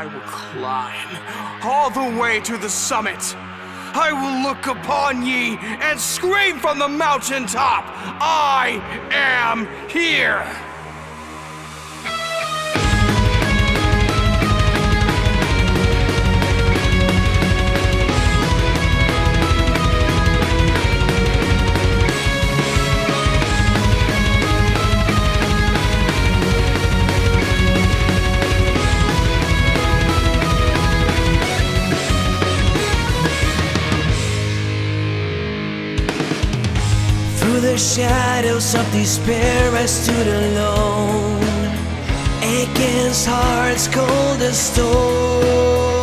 I will climb all the way to the summit. I will look upon ye and scream from the mountaintop, I am here! Through the shadows of despair I stood alone, against hearts cold as stone.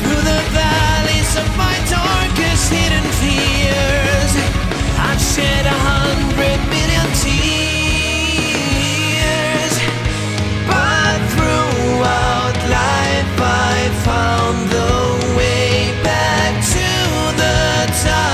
Through the valleys of my darkest hidden fears, I've shed 100 million tears. But throughout life I found the way back to the top.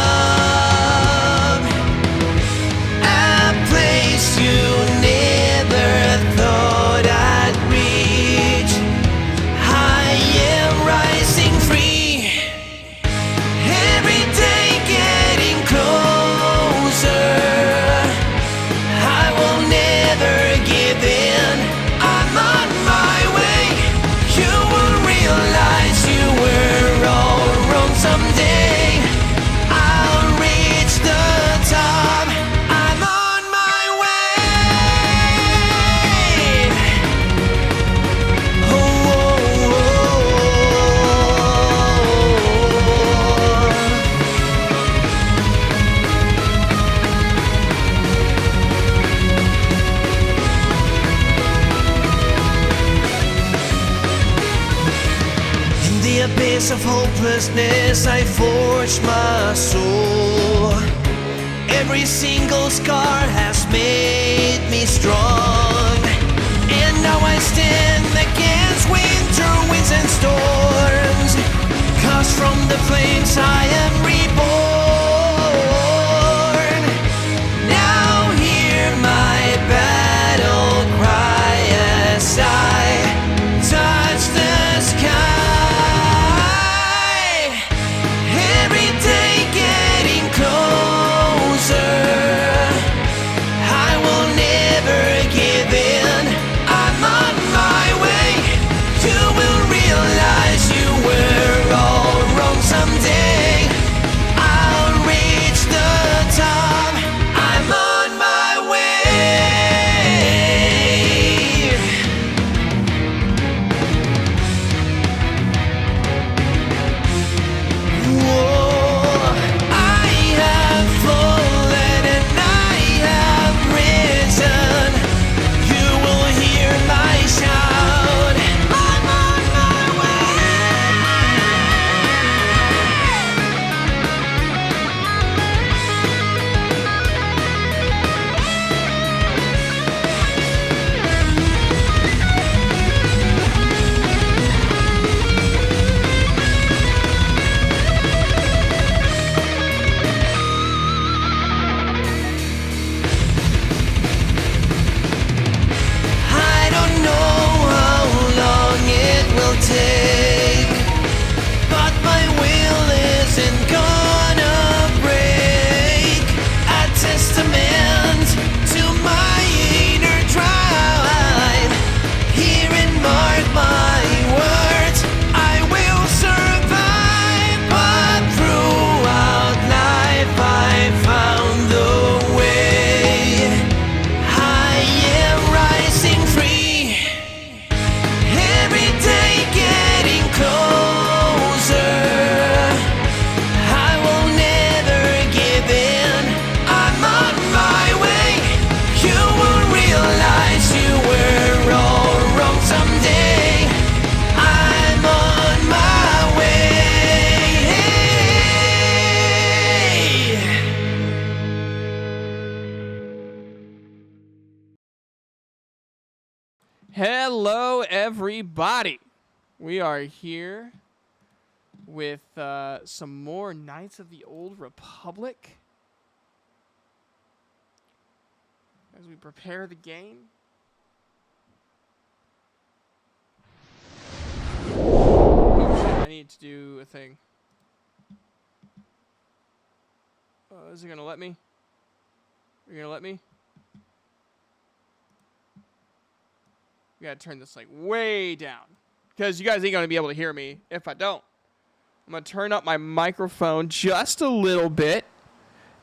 Of hopelessness I forged my soul. Every single scar has made me strong, and now I stand against winter winds and storms, 'cause from the flames I am reborn. Now hear my battle cry as I touch the sky. Hello, everybody. We are here with some more Knights of the Old Republic as we prepare the game. need to do a thing. Is it gonna let me? Are you gonna let me? We gotta turn this like way down, because you guys ain't gonna be able to hear me if I don't. I'm gonna turn up my microphone just a little bit.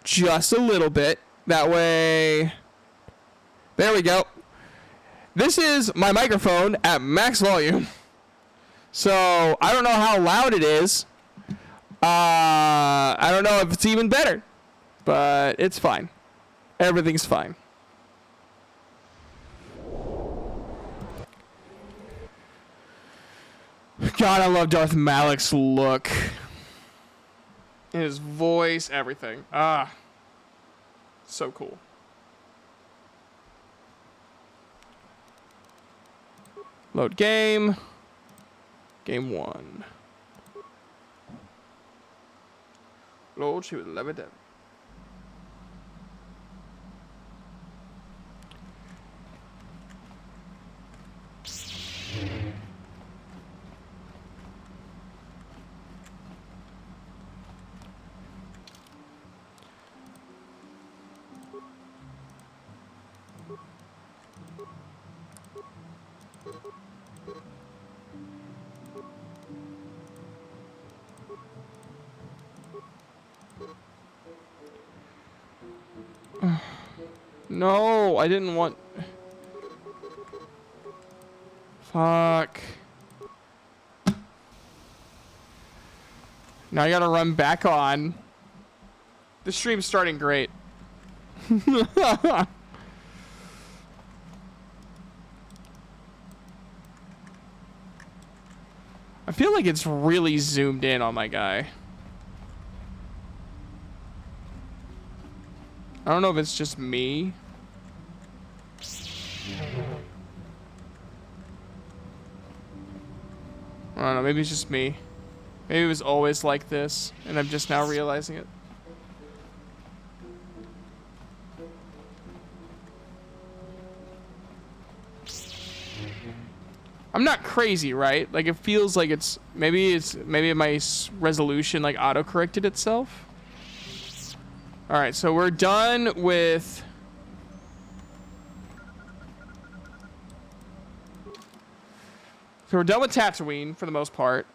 Just a little bit. That way. There we go. This is my microphone at max volume. So I don't know how loud it is. I don't know if it's even better. But it's fine. Everything's fine. God, I love Darth Malik's look. His voice, everything. Ah. So cool. Load game. Game 1. Lord, she would love it. No, I didn't want... Fuck. Now I gotta run back on. The stream's starting great. I feel like it's really zoomed in on my guy. I don't know if it's just me. I don't know, maybe it's just me. Maybe it was always like this, and I'm just now realizing it. I'm not crazy, right? Like, it feels like it's maybe my resolution like auto-corrected itself. All right, so we're done with... So we're done with Tatooine for the most part.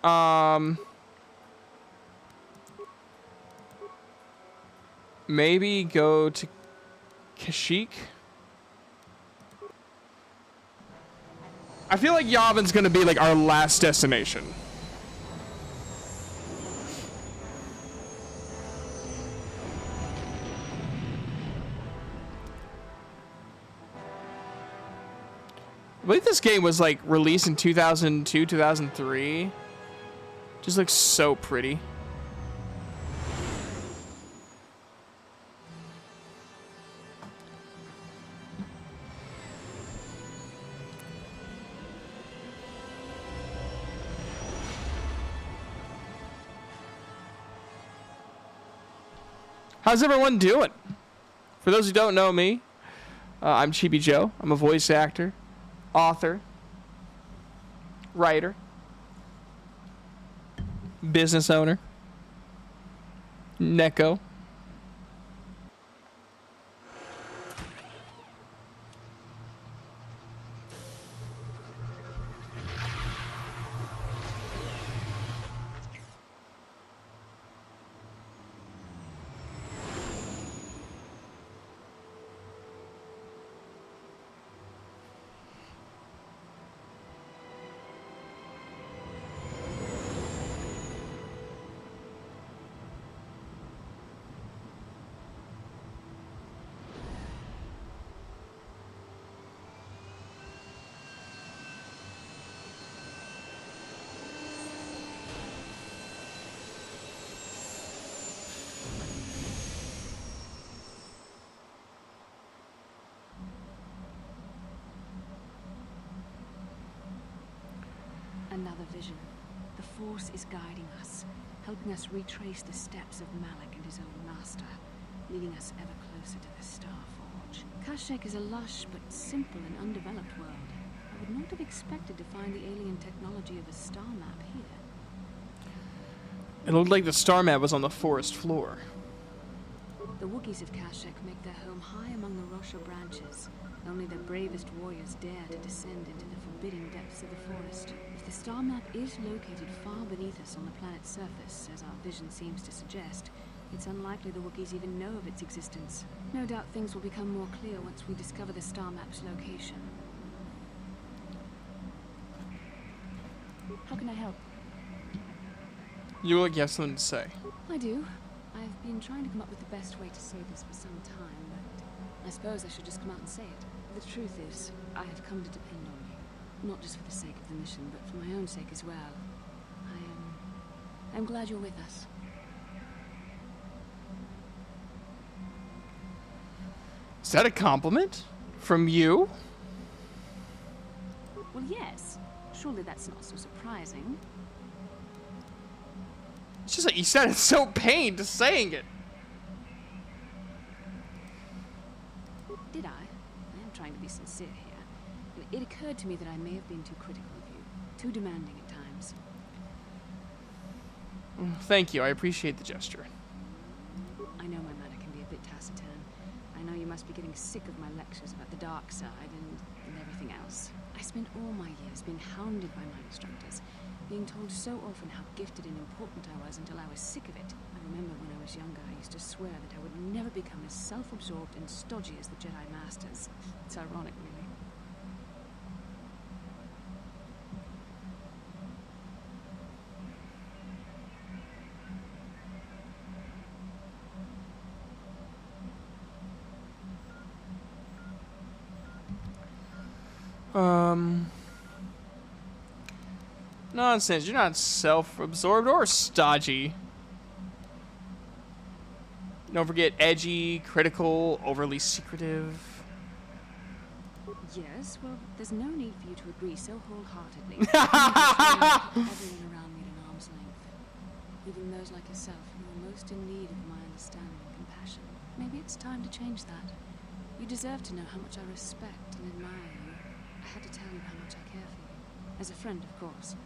Maybe go to Kashyyyk. I feel like Yavin's gonna be like our last destination. I believe this game was like released in 2002, 2003. Just looks so pretty. How's everyone doing? For those who don't know me, I'm Chibi Joe. I'm a voice actor, author, writer, business owner, Neko. Another vision. The Force is guiding us, helping us retrace the steps of Malak and his old master, leading us ever closer to the Star Forge. Kashyyyk is a lush but simple and undeveloped world. I would not have expected to find the alien technology of a star map here. It looked like the star map was on the forest floor. The Wookiees of Kashyyyk make their home high among the Rosha branches. Only the bravest warriors dare to descend into the forbidding depths of the forest. If the star map is located far beneath us on the planet's surface, as our vision seems to suggest, it's unlikely the Wookiees even know of its existence. No doubt things will become more clear once we discover the star map's location. How can I help? You look like you have something to say. I do. I've been trying to come up with the best way to say this for some time, but I suppose I should just come out and say it. The truth is, I have come to depend on you. Not just for the sake of the mission, but for my own sake as well. I'm glad you're with us. Is that a compliment? From you? Well, yes. Surely that's not so surprising. It's just like you sounded so pained saying it. Did I? I am trying to be sincere here. It occurred to me that I may have been too critical of you, too demanding at times. Thank you, I appreciate the gesture. I know my manner can be a bit taciturn. I know you must be getting sick of my lectures about the dark side and everything else. I spent all my years being hounded by my instructors, being told so often how gifted and important I was until I was sick of it. I remember when I was younger, I used to swear that I would never become as self-absorbed and stodgy as the Jedi Masters. It's ironic, really. Nonsense. You're not self-absorbed or stodgy. Don't forget edgy, critical, overly secretive. Yes, well, there's no need for you to agree so wholeheartedly. Everyone around me at an arm's length. Even those like yourself who are most in need of my understanding and compassion. Maybe it's time to change that. You deserve to know how much I respect and admire you. I had to tell you how much I care for you. As a friend, of course.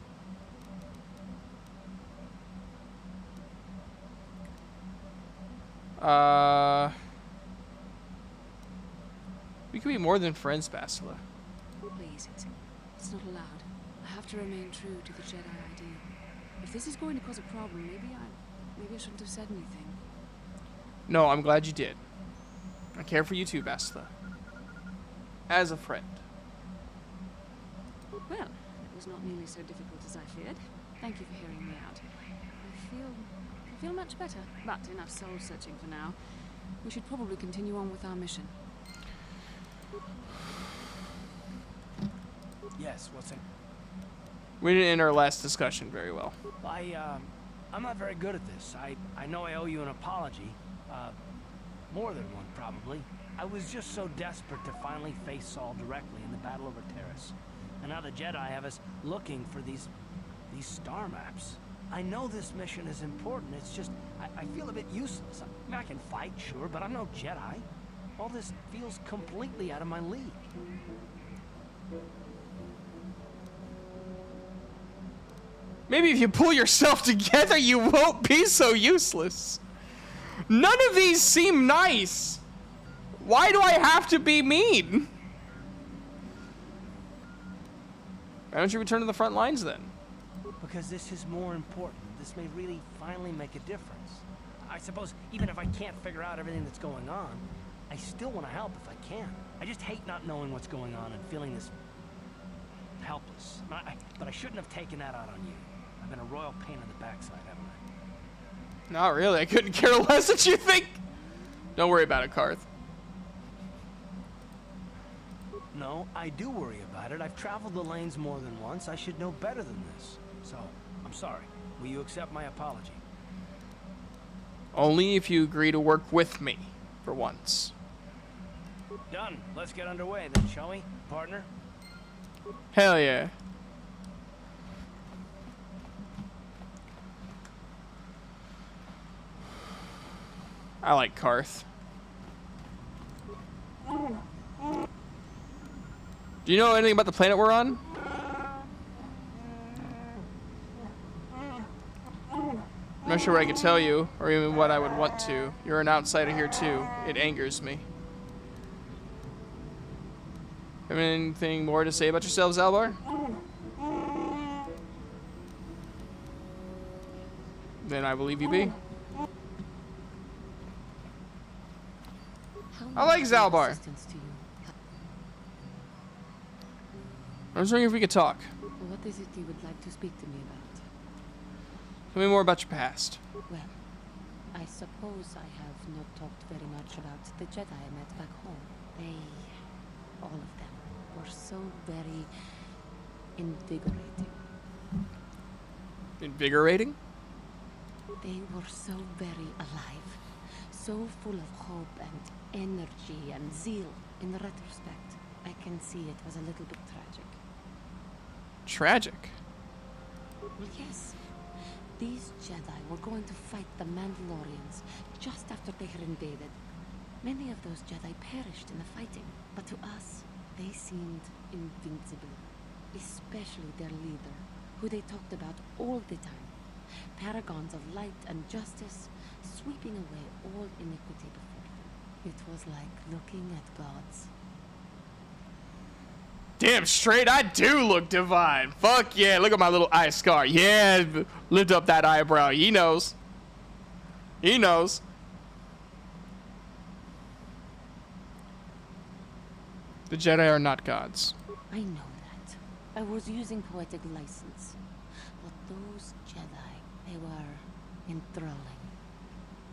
We could be more than friends, Bastila. Please, it's not allowed. I have to remain true to the Jedi ideal. If this is going to cause a problem, maybe I shouldn't have said anything. No, I'm glad you did. I care for you too, Bastila. As a friend. Well, it was not nearly so difficult as I feared. Thank you for hearing me out. I feel much better, but enough soul searching for now. We should probably continue on with our mission. Yes, what's it? We didn't end our last discussion very well. I'm not very good at this. I know I owe you an apology. More than one, probably. I was just so desperate to finally face Saul directly in the Battle over Terrace. And now the Jedi have us looking for these star maps. I know this mission is important, it's just, I feel a bit useless. I mean, I can fight, sure, but I'm no Jedi. All this feels completely out of my league. Maybe if you pull yourself together, you won't be so useless. None of these seem nice. Why do I have to be mean? Why don't you return to the front lines then? Because this is more important. This may really finally make a difference. I suppose even if I can't figure out everything that's going on, I still want to help if I can. I just hate not knowing what's going on and feeling this helpless. But I shouldn't have taken that out on you. I've been a royal pain in the backside, haven't I? Not really. I couldn't care less what you think. Don't worry about it, Carth. No, I do worry about it. I've traveled the lanes more than once. I should know better than this. So, I'm sorry. Will you accept my apology? Only if you agree to work with me, for once. Done. Let's get underway then, shall we, partner? Hell yeah. I like Carth. Do you know anything about the planet we're on? I'm not not sure what I could tell you, or even what I would want to. You're an outsider here too. It angers me. Have anything more to say about yourself, Zalbar? Then I will leave you be. I like Zalbar. I was wondering if we could talk. What is it you would like to speak to me about? Tell me more about your past. Well, I suppose I have not talked very much about the Jedi I met back home. They, all of them, were so very invigorating. Invigorating? They were so very alive, so full of hope and energy and zeal. In retrospect, I can see it was a little bit tragic. Tragic? Well, yes. These Jedi were going to fight the Mandalorians just after they had invaded. Many of those Jedi perished in the fighting, but to us, they seemed invincible. Especially their leader, who they talked about all the time. Paragons of light and justice, sweeping away all iniquity before them. It was like looking at gods. Damn straight, I do look divine. Fuck yeah, look at my little eye scar. Yeah, lift up that eyebrow. He knows. He knows. The Jedi are not gods. I know that. I was using poetic license. But those Jedi, they were enthralling.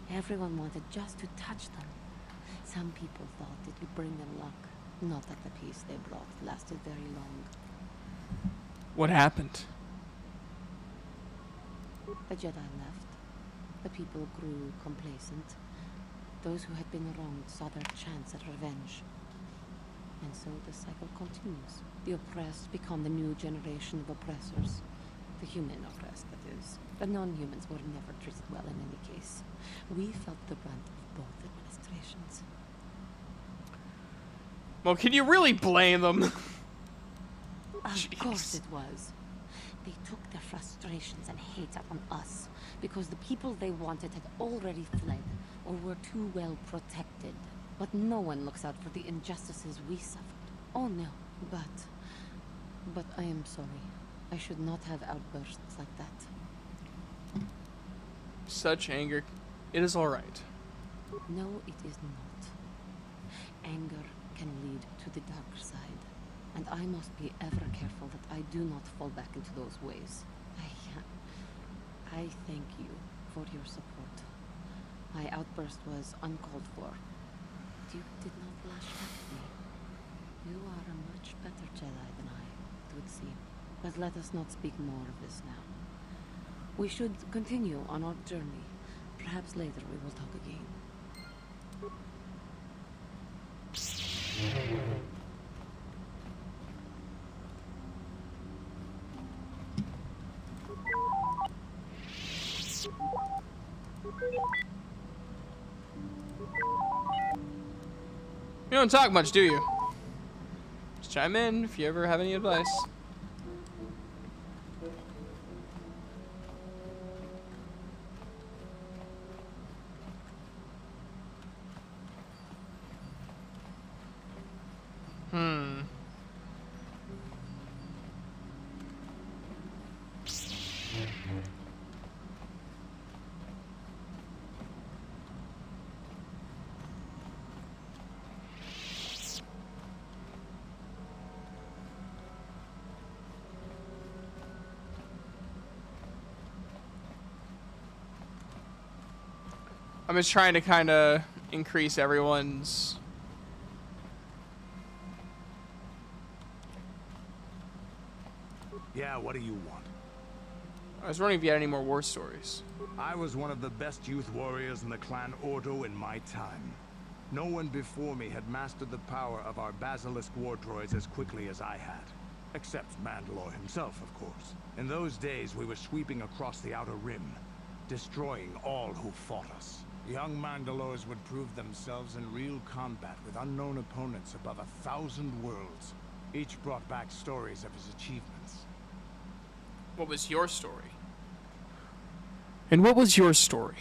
Everyone wanted just to touch them. Some people thought it would bring them luck. Not that the peace they brought lasted very long. What happened? The Jedi left. The people grew complacent. Those who had been wronged saw their chance at revenge. And so the cycle continues. The oppressed become the new generation of oppressors. The human oppressed, that is. The non-humans were never treated well in any case. We felt the brunt of both administrations. Well, can you really blame them? Of course it was. They took their frustrations and hate out on us because the people they wanted had already fled or were too well protected. But no one looks out for the injustices we suffered. Oh no, but I am sorry. I should not have outbursts like that. Such anger. It is all right. No, it is not. Anger can lead to the dark side, and I must be ever careful that I do not fall back into those ways. I thank you for your support. My outburst was uncalled for. You did not lash back at me. You are a much better Jedi than I, it would seem. But let us not speak more of this now. We should continue on our journey. Perhaps later we will talk again. You don't talk much, do you? Just chime in if you ever have any advice. I'm just trying to kind of increase everyone's... Yeah, what do you want? I was wondering if you had any more war stories. I was one of the best youth warriors in the clan Ordo in my time. No one before me had mastered the power of our basilisk war droids as quickly as I had. Except Mandalore himself, of course. In those days, we were sweeping across the Outer Rim, destroying all who fought us. Young Mandalores would prove themselves in real combat with unknown opponents above 1,000 worlds. Each brought back stories of his achievements. What was your story? And what was your story?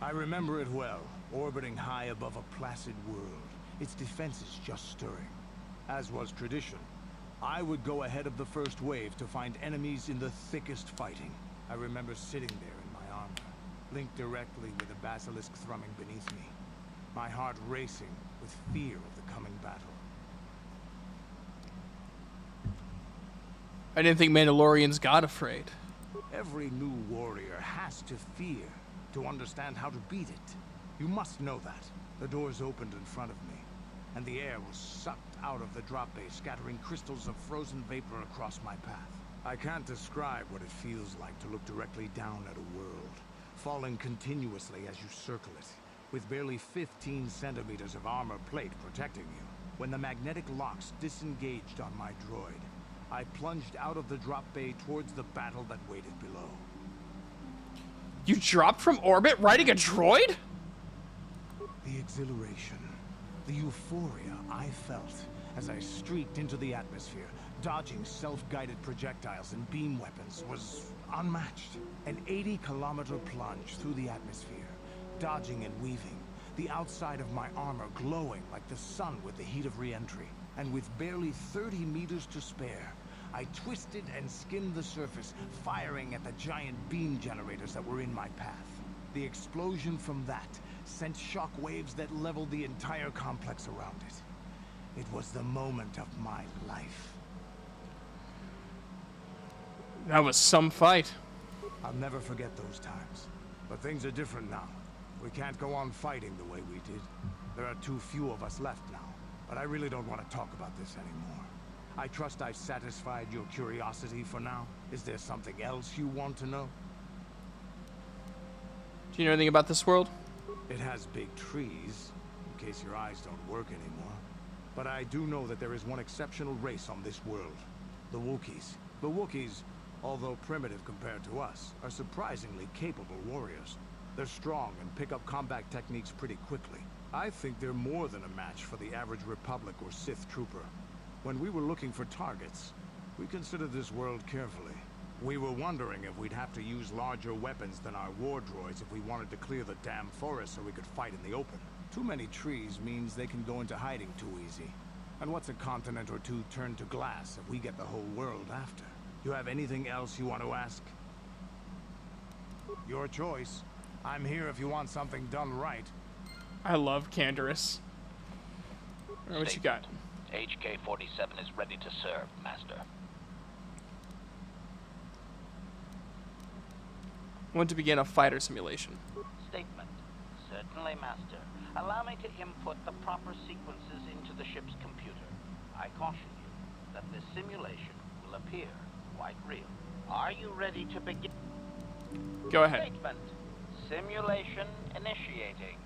I remember it well, orbiting high above a placid world, its defenses just stirring. As was tradition, I would go ahead of the first wave to find enemies in the thickest fighting. I remember sitting there in my armor, linked directly with the basilisk thrumming beneath me, my heart racing with fear of the coming battle. I didn't think Mandalorians got afraid. Every new warrior has to fear to understand how to beat it. You must know that. The doors opened in front of me, and the air was sucked out of the drop bay, scattering crystals of frozen vapor across my path. I can't describe what it feels like to look directly down at a world, falling continuously as you circle it, with barely 15 centimeters of armor plate protecting you. When the magnetic locks disengaged on my droid, I plunged out of the drop bay towards the battle that waited below. You dropped from orbit riding a droid? The exhilaration, the euphoria I felt as I streaked into the atmosphere, dodging self-guided projectiles and beam weapons, was unmatched. An 80-kilometer plunge through the atmosphere, dodging and weaving, the outside of my armor glowing like the sun with the heat of re-entry. And with barely 30 meters to spare, I twisted and skimmed the surface, firing at the giant beam generators that were in my path. The explosion from that sent shock waves that leveled the entire complex around it. It was the moment of my life. That was some fight. I'll never forget those times. But things are different now. We can't go on fighting the way we did. There are too few of us left now. But I really don't want to talk about this anymore. I trust I've satisfied your curiosity for now. Is there something else you want to know? Do you know anything about this world? It has big trees, in case your eyes don't work anymore. But I do know that there is one exceptional race on this world. The Wookiees. The Wookiees, although primitive compared to us, are surprisingly capable warriors. They're strong and pick up combat techniques pretty quickly. I think they're more than a match for the average Republic or Sith trooper. When we were looking for targets, we considered this world carefully. We were wondering if we'd have to use larger weapons than our war droids if we wanted to clear the damn forest so we could fight in the open. Too many trees means they can go into hiding too easy. And what's a continent or two turned to glass if we get the whole world after? You have anything else you want to ask? Your choice. I'm here if you want something done right. I love Canderous. What you got? HK-47 is ready to serve, Master. Want to begin a fighter simulation. Statement. Certainly, Master. Allow me to input the proper sequences into the ship's computer. I caution you that this simulation will appear quite real. Are you ready to begin? Go ahead. Statement. Simulation initiating.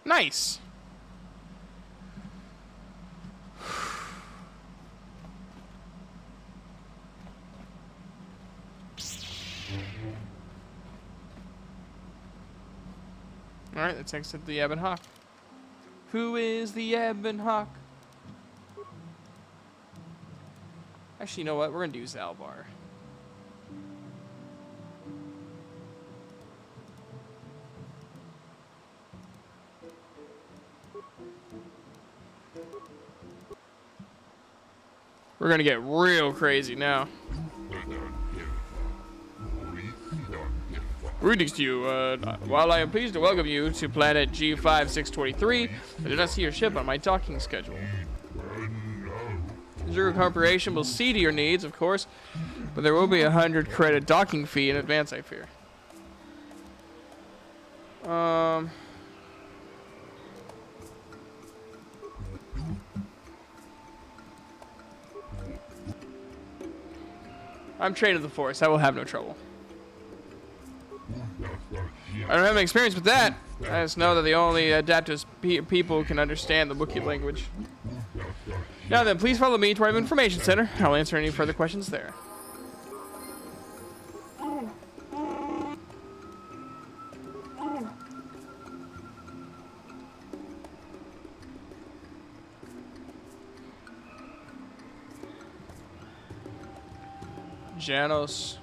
Nice. Alright, let's exit the Ebon Hawk. Who is the Ebon Hawk? Actually, you know what? We're gonna do Zalbar. We're gonna get real crazy now. Greetings to you. While I am pleased to welcome you to planet G5623, I do not see your ship on my docking schedule. Zero Corporation will see to your needs, of course, but there will be a 100 credit docking fee in advance, I fear. I'm trained in the Force. I will have no trouble. I don't have any experience with that. I just know that the only Adeptus people who can understand the Wookiee language. Now then, please follow me to our information center. I'll answer any further questions there. Janos.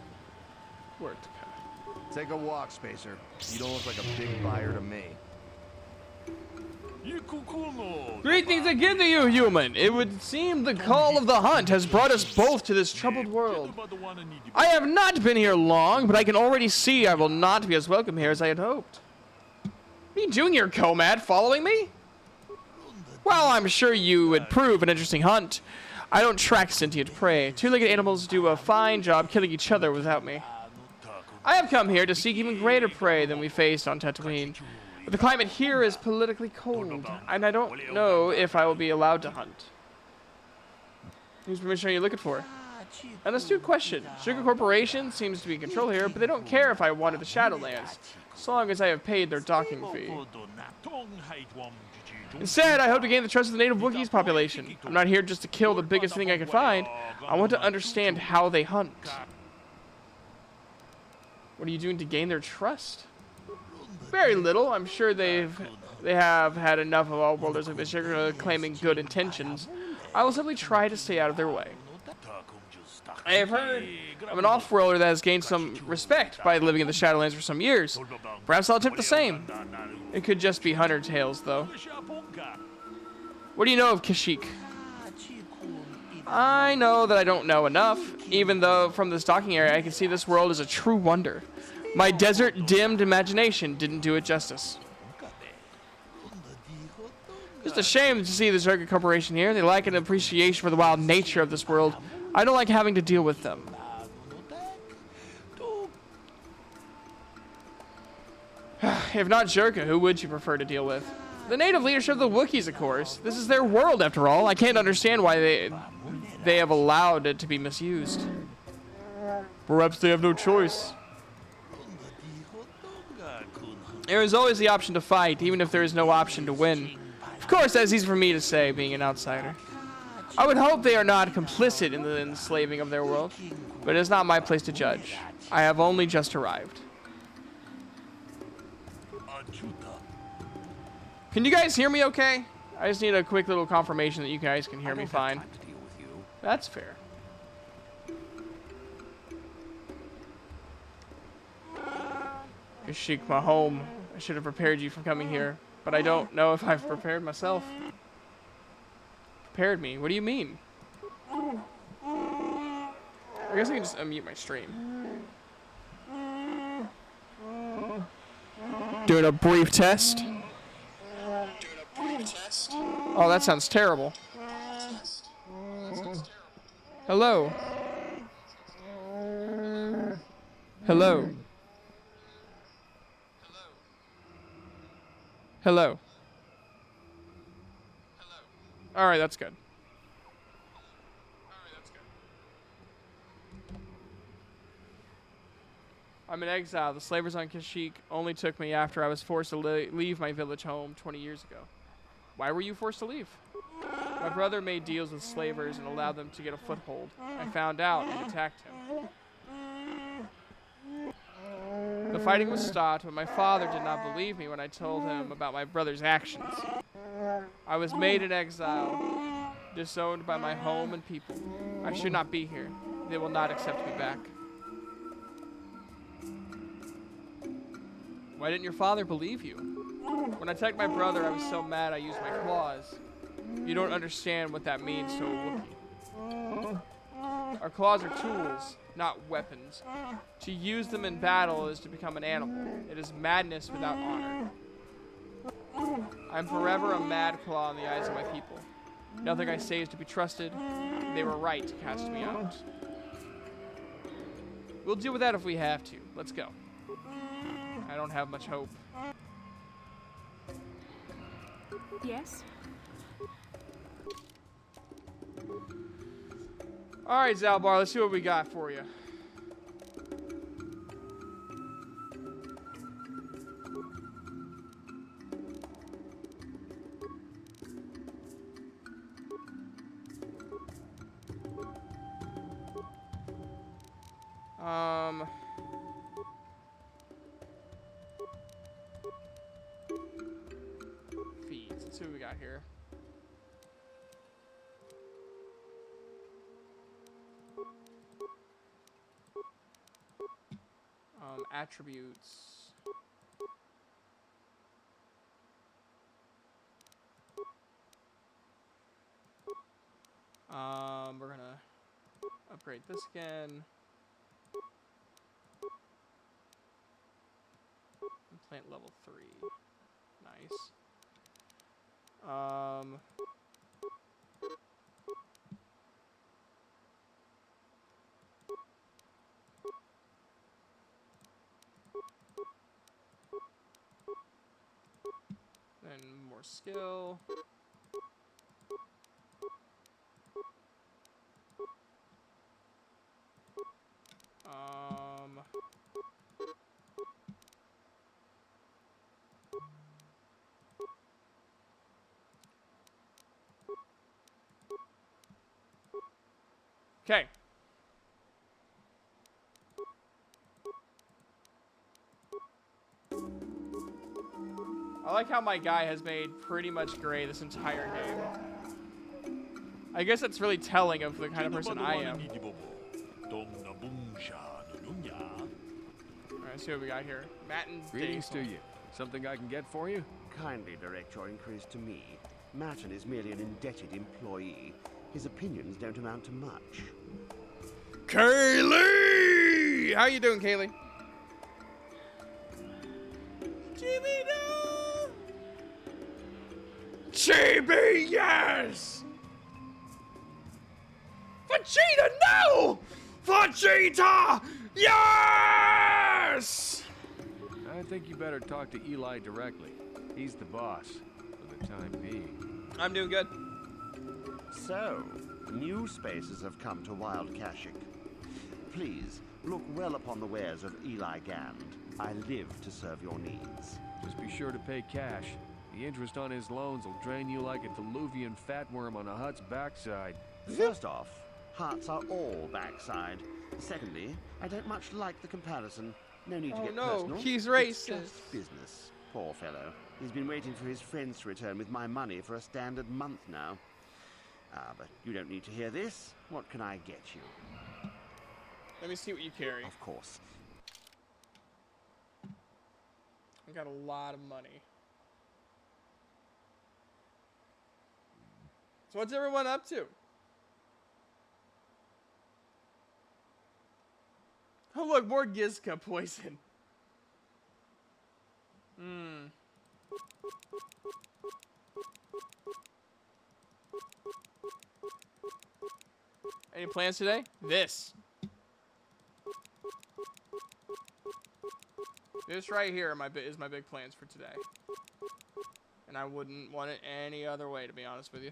Where to cut? Take a walk, Spacer. You don't look like a big buyer to me. Greetings again to you, human. It would seem the call of the hunt has brought us both to this troubled world. I have not been here long, but I can already see I will not be as welcome here as I had hoped. What are you doing here, Comad? Following me? Well, I'm sure you would prove an interesting hunt. I don't track sentient prey. Two-legged animals do a fine job killing each other without me. I have come here to seek even greater prey than we faced on Tatooine. But the climate here is politically cold, and I don't know if I will be allowed to hunt. Whose permission are you looking for? An astute question. Sugar Corporation seems to be in control here, but they don't care if I wander the Shadowlands, so long as I have paid their docking fee. Instead, I hope to gain the trust of the native Wookiees population. I'm not here just to kill the biggest thing I can find. I want to understand how they hunt. What are you doing to gain their trust? Very little. I'm sure they have had enough of all worlders like this claiming good intentions. I will simply try to stay out of their way. I have heard of an off-worlder that has gained some respect by living in the Shadowlands for some years. Perhaps I'll attempt the same. It could just be hunter tales, though. What do you know of Kashyyyk? I know that I don't know enough, even though from this docking area I can see this world is a true wonder. My desert-dimmed imagination didn't do it justice. Just a shame to see the Zerga Corporation here. They lack an appreciation for the wild nature of this world. I don't like having to deal with them. If not Zerga, who would you prefer to deal with? The native leadership of the Wookiees, of course. This is their world, after all. I can't understand why they have allowed it to be misused. Perhaps they have no choice. There is always the option to fight, even if there is no option to win. Of course, that's easy for me to say, being an outsider. I would hope they are not complicit in the enslaving of their world, but it is not my place to judge. I have only just arrived. Can you guys hear me okay? I just need a quick little confirmation that you guys can hear me fine. That's fair. Kashyyyk, my home. I should have prepared you for coming here, but I don't know if I've prepared myself. Prepared me? What do you mean? I guess I can just unmute my stream. Doing a brief test. Oh, that sounds terrible. Hello. Hello. Hello. All right, that's good. I'm in exile. The slavers on Kashyyyk only took me after I was forced to leave my village home 20 years ago. Why were you forced to leave? My brother made deals with slavers and allowed them to get a foothold. I found out and attacked him. The fighting was stopped, but my father did not believe me when I told him about my brother's actions. I was made an exile, disowned by my home and people. I should not be here. They will not accept me back. Why didn't your father believe you? When I attacked my brother, I was so mad I used my claws. You don't understand what that means to a Wookiee. Our claws are tools. not weapons. To use them in battle is to become an animal. It is madness without honor. I'm forever a mad claw in the eyes of my people. Nothing I say is to be trusted. They were right to cast me out. We'll deal with that if we have to. Let's go. I don't have much hope. Yes? Alright, Zalbar, let's see what we got for you. Feeds. Let's see what we got here. Attributes. We're gonna upgrade this again. Plant level 3. Nice. Then more skill. Okay. I like how my guy has made pretty much gray this entire game. I guess that's really telling of the kind of person I am. Alright, see what we got here. Matin Greetings to you. Something I can get for you? Kindly direct your inquiries to me. Matin is merely an indebted employee. His opinions don't amount to much. Kaylee! How you doing, Kaylee? Jimmy, no! Chibi, yes! Vegeta, no! Vegeta, yes! I think you better talk to Eli directly. He's the boss, for the time being. I'm doing good. So, new spaces have come to Wild Kashyyyk. Please, look well upon the wares of Eli Gand. I live to serve your needs. Just be sure to pay cash. The interest on his loans will drain you like a diluvian fatworm on a hut's backside. First off, huts are all backside. Secondly, I don't much like the comparison. No need to get personal. He's It's racist. just business. Poor fellow. He's been waiting for his friends to return with my money for a standard month now. But you don't need to hear this. What can I get you? Let me see what you carry. Of course. I got a lot of money. So what's everyone up to? Oh look, more Gizka poison. Any plans today? This right here is my big plans for today. And I wouldn't want it any other way, to be honest with you.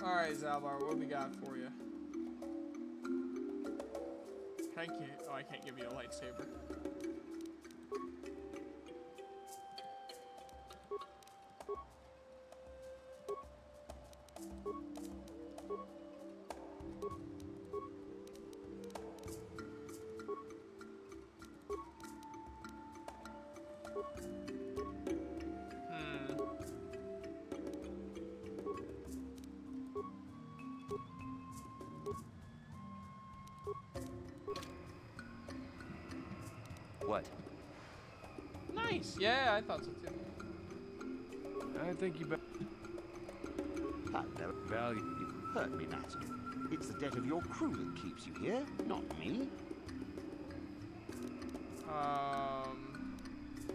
Alright, Zalbar, what we got for you? I can't give you a lightsaber. Nice. Yeah, I thought so too. I think you better Hello. value. You hurt me, Matt. It's the debt of your crew that keeps you here, not me.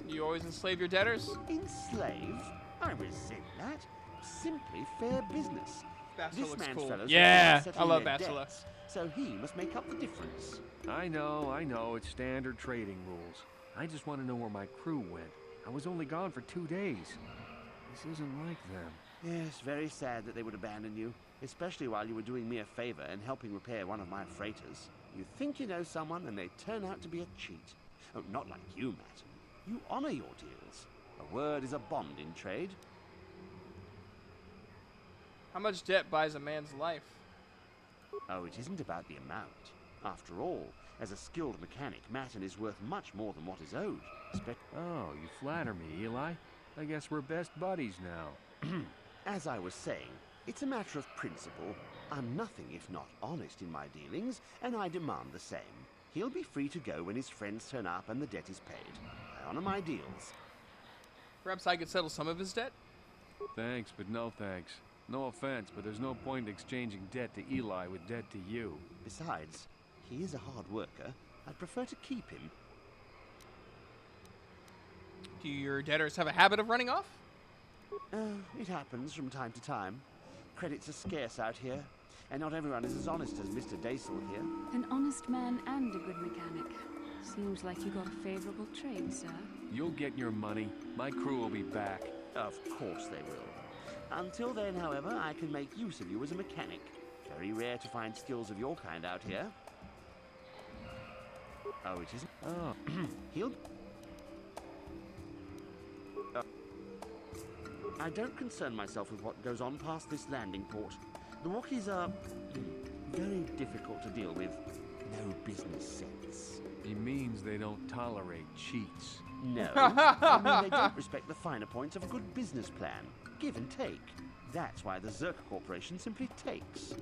You always enslave your debtors? Enslave? I resent that. Simply fair business. Bastila This looks man's cool. fellows Yeah, are I settling love their Bastila. debts, so he must make up the difference. I know. It's standard trading rules. I just want to know where my crew went. I was only gone for 2 days. This isn't like them. Yes, very sad that they would abandon you, especially while you were doing me a favor and helping repair one of my freighters. You think you know someone and they turn out to be a cheat. Oh, not like you, Matt. You honor your deals. A word is a bond in trade. How much debt buys a man's life? Oh, it isn't about the amount. After all, as a skilled mechanic, Matten is worth much more than what is owed. Oh, you flatter me, Eli. I guess we're best buddies now. As I was saying, it's a matter of principle. I'm nothing if not honest in my dealings, and I demand the same. He'll be free to go when his friends turn up and the debt is paid. I honor my deals. Perhaps I could settle some of his debt? Thanks, but no thanks. No offense, but there's no point in exchanging debt to Eli with debt to you. Besides, he is a hard worker. I'd prefer to keep him. Do your debtors have a habit of running off? It happens from time to time. Credits are scarce out here, and not everyone is as honest as Mr. Daisel here. An honest man and a good mechanic. Seems like you got a favorable trade, sir. You'll get your money. My crew will be back. Of course they will. Until then, however, I can make use of you as a mechanic. Very rare to find skills of your kind out here. Oh, it isn't? Oh, He'll... I don't concern myself with what goes on past this landing port. The Wookiees are very difficult to deal with. No business sense. he means they don't tolerate cheats. No, I mean they don't respect the finer points of a good business plan. Give and take. That's why the Zerka Corporation simply takes.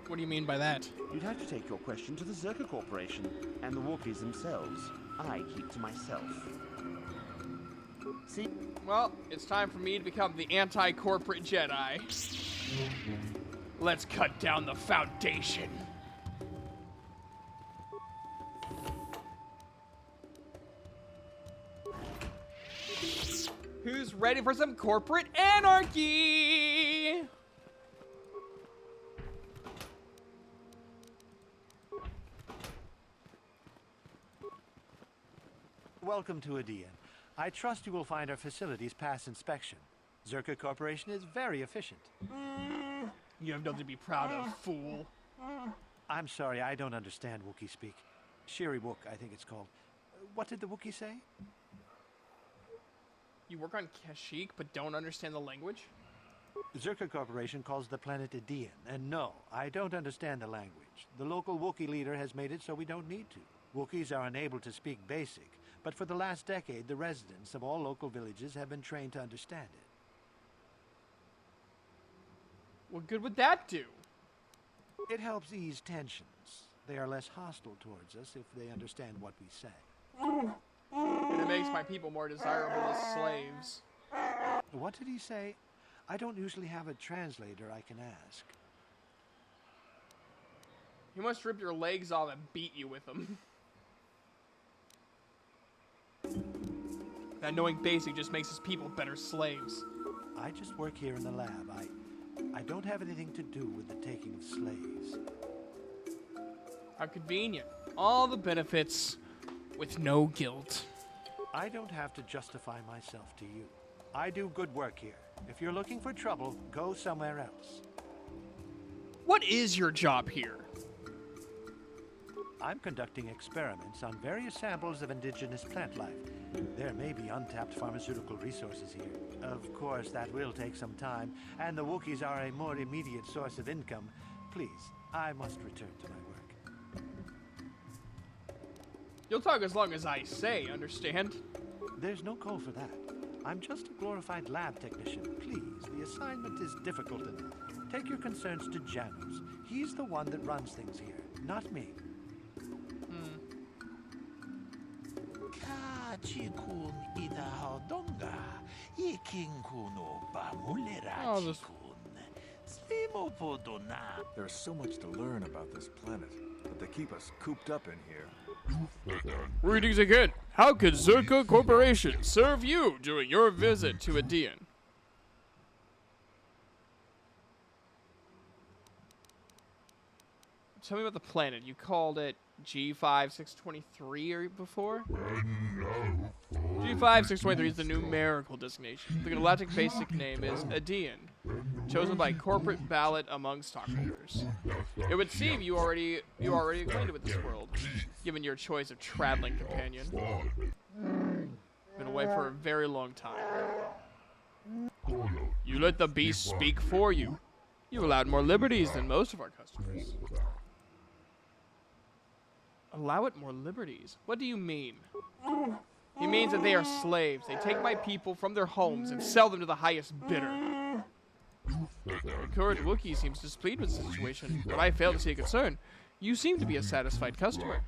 What do you mean by that? You'd have to take your question to the Zerka Corporation and the Wookiees themselves. I keep to myself. See? Well, it's time for me to become the anti-corporate Jedi. Let's cut down the Foundation. Who's ready for some corporate anarchy? Welcome to Adean. I trust you will find our facilities pass inspection. Zerka Corporation is very efficient. You have nothing to be proud of, fool. I'm sorry, I don't understand Wookiee speak. Shiri Wook, I think it's called. What did the Wookiee say? You work on Kashyyyk but don't understand the language? Zerka Corporation calls the planet Adean, and no, I don't understand the language. The local Wookiee leader has made it so we don't need to. Wookiees are unable to speak Basic, but for the last decade, the residents of all local villages have been trained to understand it. What good would that do? It helps ease tensions. They are less hostile towards us if they understand what we say. And it makes my people more desirable as slaves. What did he say? I don't usually have a translator I can ask. He must rip your legs off and beat you with them. That knowing Basic just makes his people better slaves. I just work here in the lab. I don't have anything to do with the taking of slaves. How convenient. All the benefits with no guilt. I don't have to justify myself to you. I do good work here. If you're looking for trouble, go somewhere else. What is your job here? I'm conducting experiments on various samples of indigenous plant life. There may be untapped pharmaceutical resources here. Of course, that will take some time, and the Wookiees are a more immediate source of income. Please, I must return to my work. You'll talk as long as I say, understand? There's no call for that. I'm just a glorified lab technician. Please, the assignment is difficult enough. Take your concerns to Janus. He's the one that runs things here, not me. Cut! Chikun Itahodonga, Yikinkuno Bamulera Oh, this- There's so much to learn about this planet, but they keep us cooped up in here. Greetings again. How could Zerka Corporation serve you during your visit to Adean? Tell me about the planet. You called it G5623 or before? G5623 is the numerical designation. The galactic basic name is Adean, chosen by corporate ballot among stockholders. It would seem you already acquainted with this world, given your choice of traveling companion. Been away for a very long time. You let the beast speak for you. You allowed more liberties than most of our customers. Allow it more liberties? What do you mean? He means that they are slaves. They take my people from their homes and sell them to the highest bidder. The current Wookiee seems displeased with the situation, but I fail to see a concern. You seem to be a satisfied customer.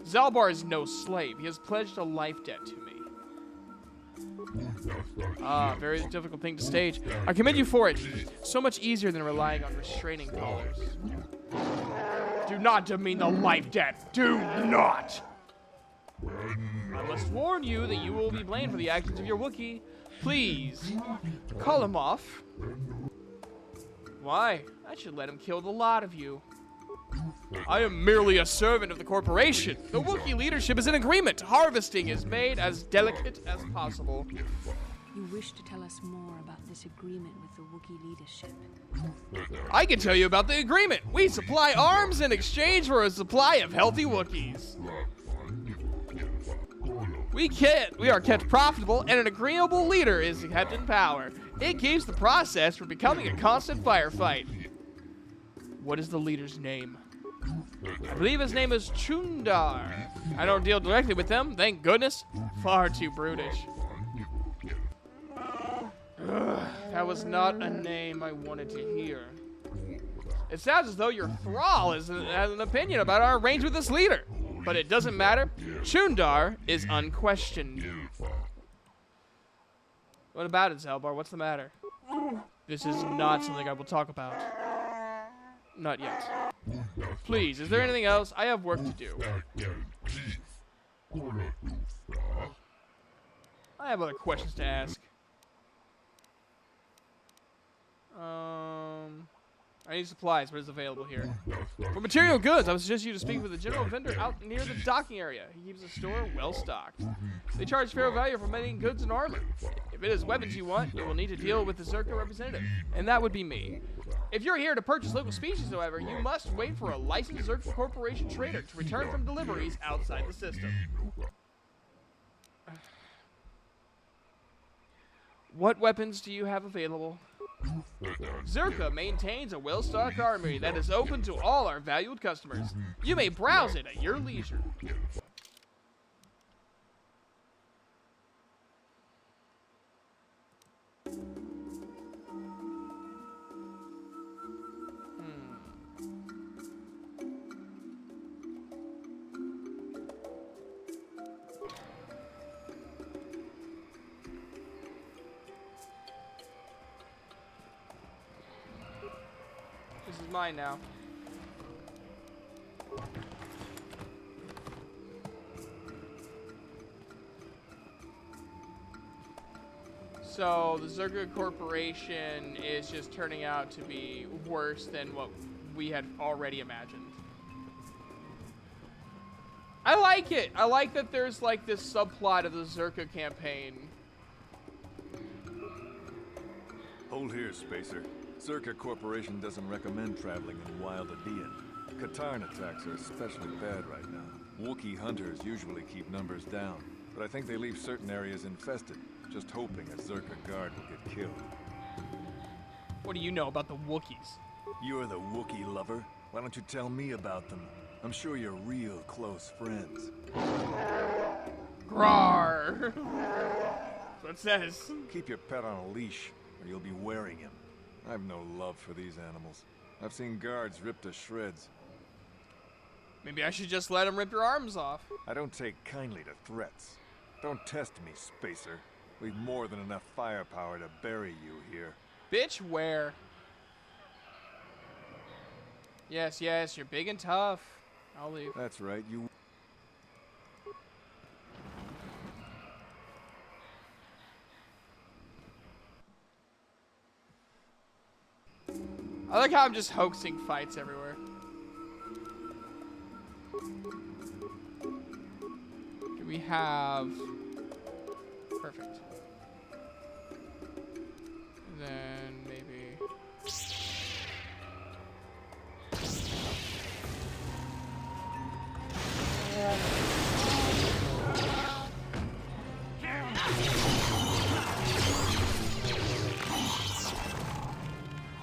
Zalbar is no slave. He has pledged a life debt to me. Ah, very difficult thing to stage. I commend you for it. So much easier than relying on restraining collars. Do not demean the life debt. Do not! I must warn you that you will be blamed for the actions of your Wookiee. Please, call him off. Why? I should let him kill the lot of you. I am merely a servant of the corporation. The Wookiee leadership is in agreement. Harvesting is made as delicate as possible. You wish to tell us more about this agreement with the Wookiee leadership? I can tell you about the agreement. We supply arms in exchange for a supply of healthy Wookiees. We are kept profitable, and an agreeable leader is kept in power. It keeps the process from becoming a constant firefight. What is the leader's name? I believe his name is Chundar. I don't deal directly with them, thank goodness. Far too brutish. Ugh, that was not a name I wanted to hear. It sounds as though your thrall has an opinion about our arrangement with this leader. But it doesn't matter. Chundar is unquestioned. What about it, Zalbar? What's the matter? This is not something I will talk about. Not yet. Please, is there anything else? I have work to do. I have other questions to ask. I need supplies. What is available here? For material goods, I would suggest you to speak with a general vendor out near the docking area. He keeps the store well stocked. They charge fair value for many goods and armor. If it is weapons you want, you will need to deal with the Zerka representative, and that would be me. If you're here to purchase local species, however, you must wait for a licensed Zerka Corporation trader to return from deliveries outside the system. What weapons do you have available? Zerka maintains a well-stocked armory that is open to all our valued customers. You may browse it at your leisure. This is mine now. So the Zerka Corporation is just turning out to be worse than what we had already imagined. I like it. I like that there's like this subplot of the Zerka campaign. Hold here, Spacer. Zerka Corporation doesn't recommend traveling in Wild Adean. Katarn attacks are especially bad right now. Wookiee hunters usually keep numbers down, but I think they leave certain areas infested, just hoping a Zerka guard will get killed. What do you know about the Wookiees? You're the Wookiee lover. Why don't you tell me about them? I'm sure you're real close friends. Grar. That's what it says. Keep your pet on a leash, or you'll be wearing him. I've no love for these animals. I've seen guards ripped to shreds. Maybe I should just let him rip your arms off. I don't take kindly to threats. Don't test me, Spacer. We've more than enough firepower to bury you here. Bitch, where? Yes, yes, you're big and tough. I'll leave. That's right, you... I like how I'm just hoaxing fights everywhere. Do we have... Perfect. And then maybe...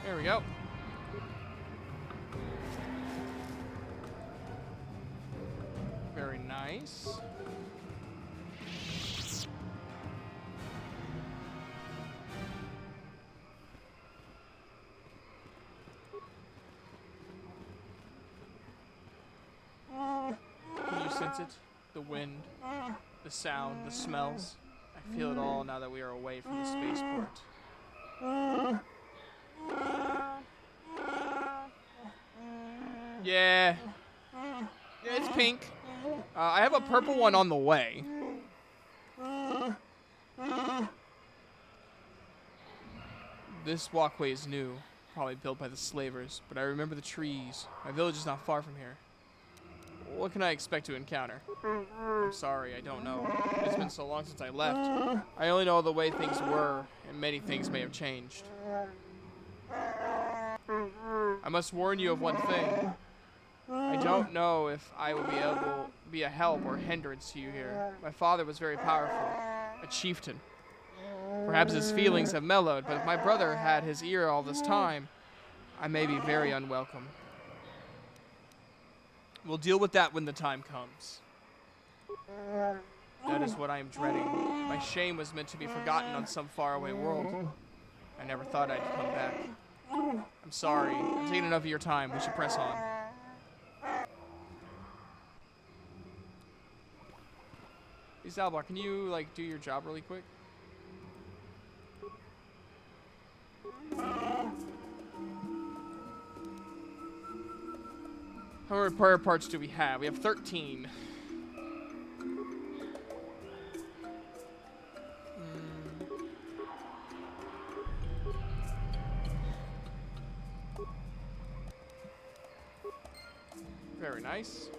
There we go. Very nice. Can you sense it? The wind, the sound, the smells. I feel it all now that we are away from the spaceport. Yeah. Yeah, it's pink. I have a purple one on the way. This walkway is new, probably built by the slavers, but I remember the trees. My village is not far from here. What can I expect to encounter? I'm sorry, I don't know. It's been so long since I left. I only know the way things were, and many things may have changed. I must warn you of one thing. I don't know if I will be able to be a help or hindrance to you here. My father was very powerful, a chieftain. Perhaps his feelings have mellowed, but if my brother had his ear all this time, I may be very unwelcome. We'll deal with that when the time comes. That is what I am dreading. My shame was meant to be forgotten on some faraway world. I never thought I'd come back. I'm sorry. I'm taking enough of your time. We should press on. Hey, Zalbar, can you, like, do your job really quick? How many repair parts do we have? We have 13. Very nice.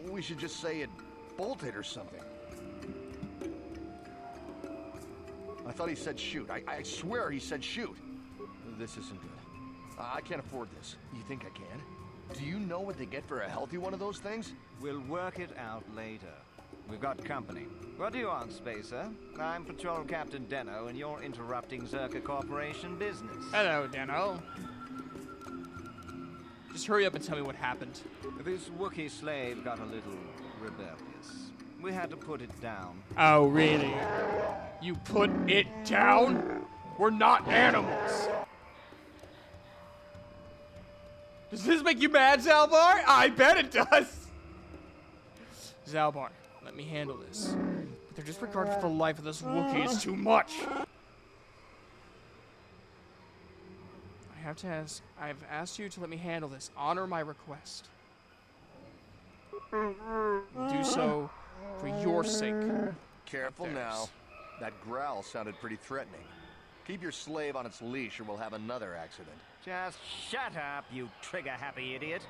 We should just say it bolted or something. I thought he said shoot. I swear he said shoot. This isn't good. I can't afford this. You think I can? Do you know what they get for a healthy one of those things? We'll work it out later. We've got company. What do you want, Spacer? I'm Patrol Captain Deno, and you're interrupting Zerka Corporation business. Hello, Deno. Just hurry up and tell me what happened. This Wookiee slave got a little rebellious. We had to put it down. Oh, really? You put it down? We're not animals. Does this make you mad, Zalbar? I bet it does. Zalbar, let me handle this. But their disregard for the life of this Wookiee is too much. I have to ask. I've asked you to let me handle this. Honor my request. We'll do so for your sake. Careful now. That growl sounded pretty threatening. Keep your slave on its leash or we'll have another accident. Just shut up, you trigger-happy idiot.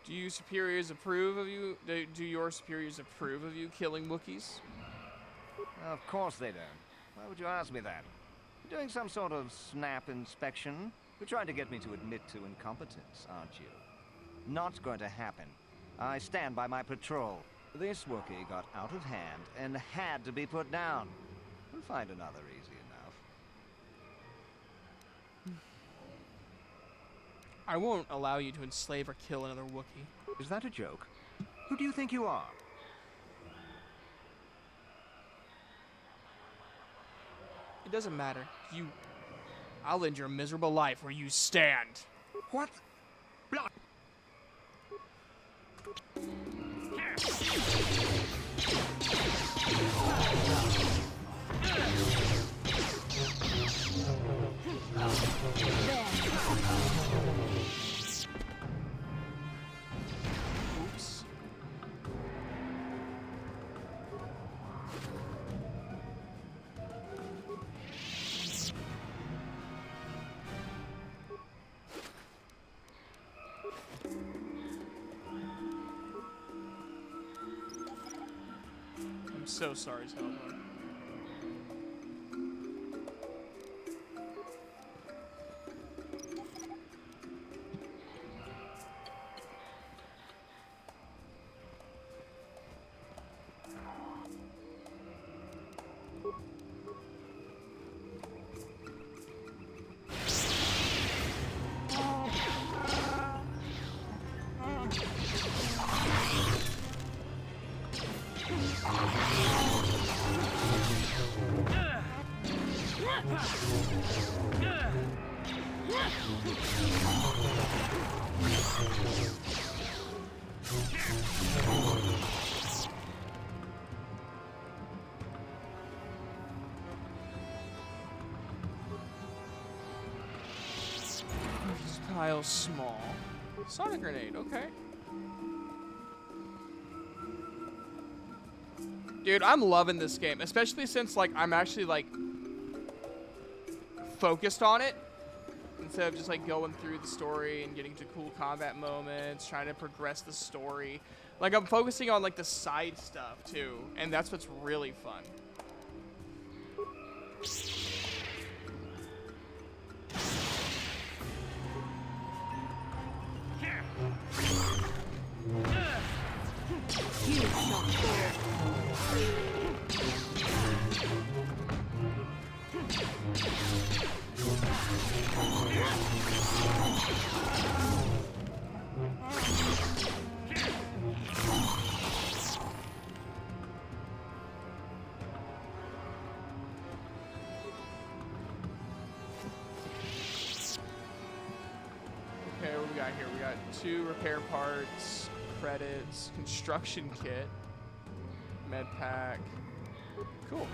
Do you superiors approve of you? Do your superiors approve of you killing Wookiees? Of course they don't. Why would you ask me that? You're doing some sort of snap inspection? You're trying to get me to admit to incompetence, aren't you? Not going to happen. I stand by my patrol. This Wookiee got out of hand and had to be put down. We'll find another easy enough. I won't allow you to enslave or kill another Wookiee. Is that a joke? Who do you think you are? It doesn't matter. I'll end your miserable life where you stand. What? Oops. I'm so sorry, Salvador. Pile small. Sonic grenade, okay. Dude, I'm loving this game, especially since like I'm actually like focused on it instead of just like going through the story and getting to cool combat moments, trying to progress the story. Like I'm focusing on like the side stuff too, and that's what's really fun. Okay, what we got here? We got 2 repair parts, credits, construction kit, med pack. Cool.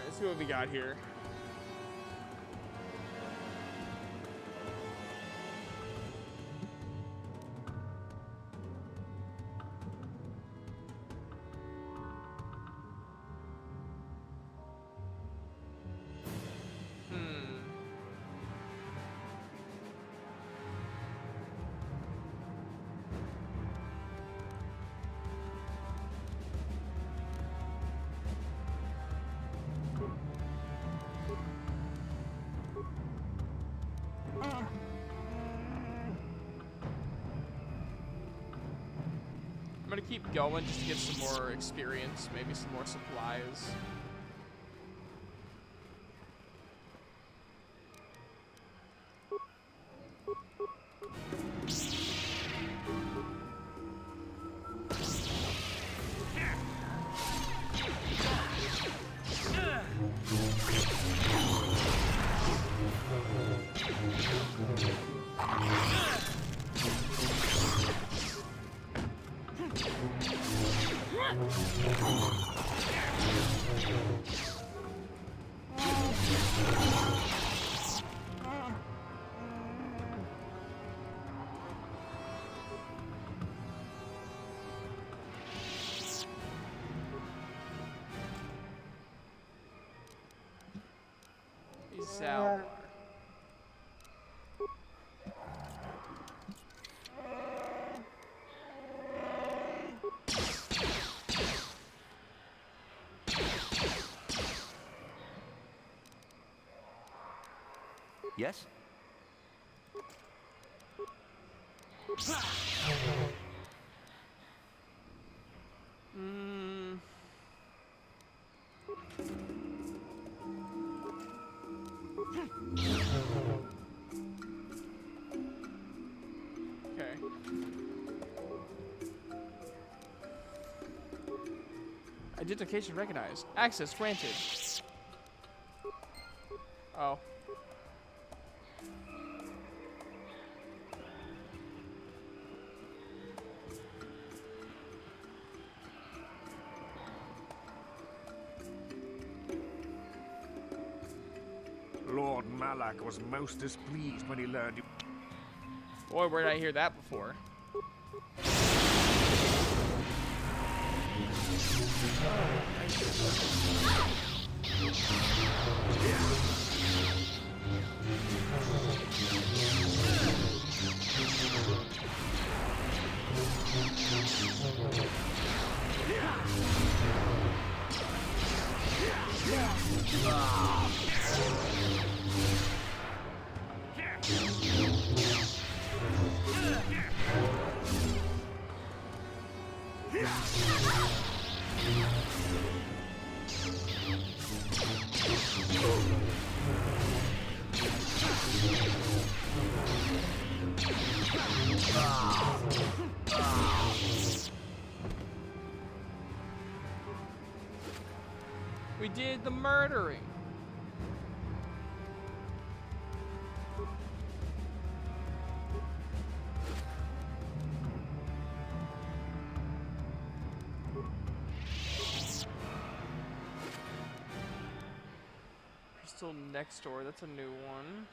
Let's see what we got here. I'm gonna keep going just to get some more experience, maybe some more supplies. Zalbar. Yes? Okay. Identification recognized. Access granted. Oh. Lord Malak was most displeased when he learned you... Boy, where did I hear that before? We did the murdering. Crystal next door, that's a new one.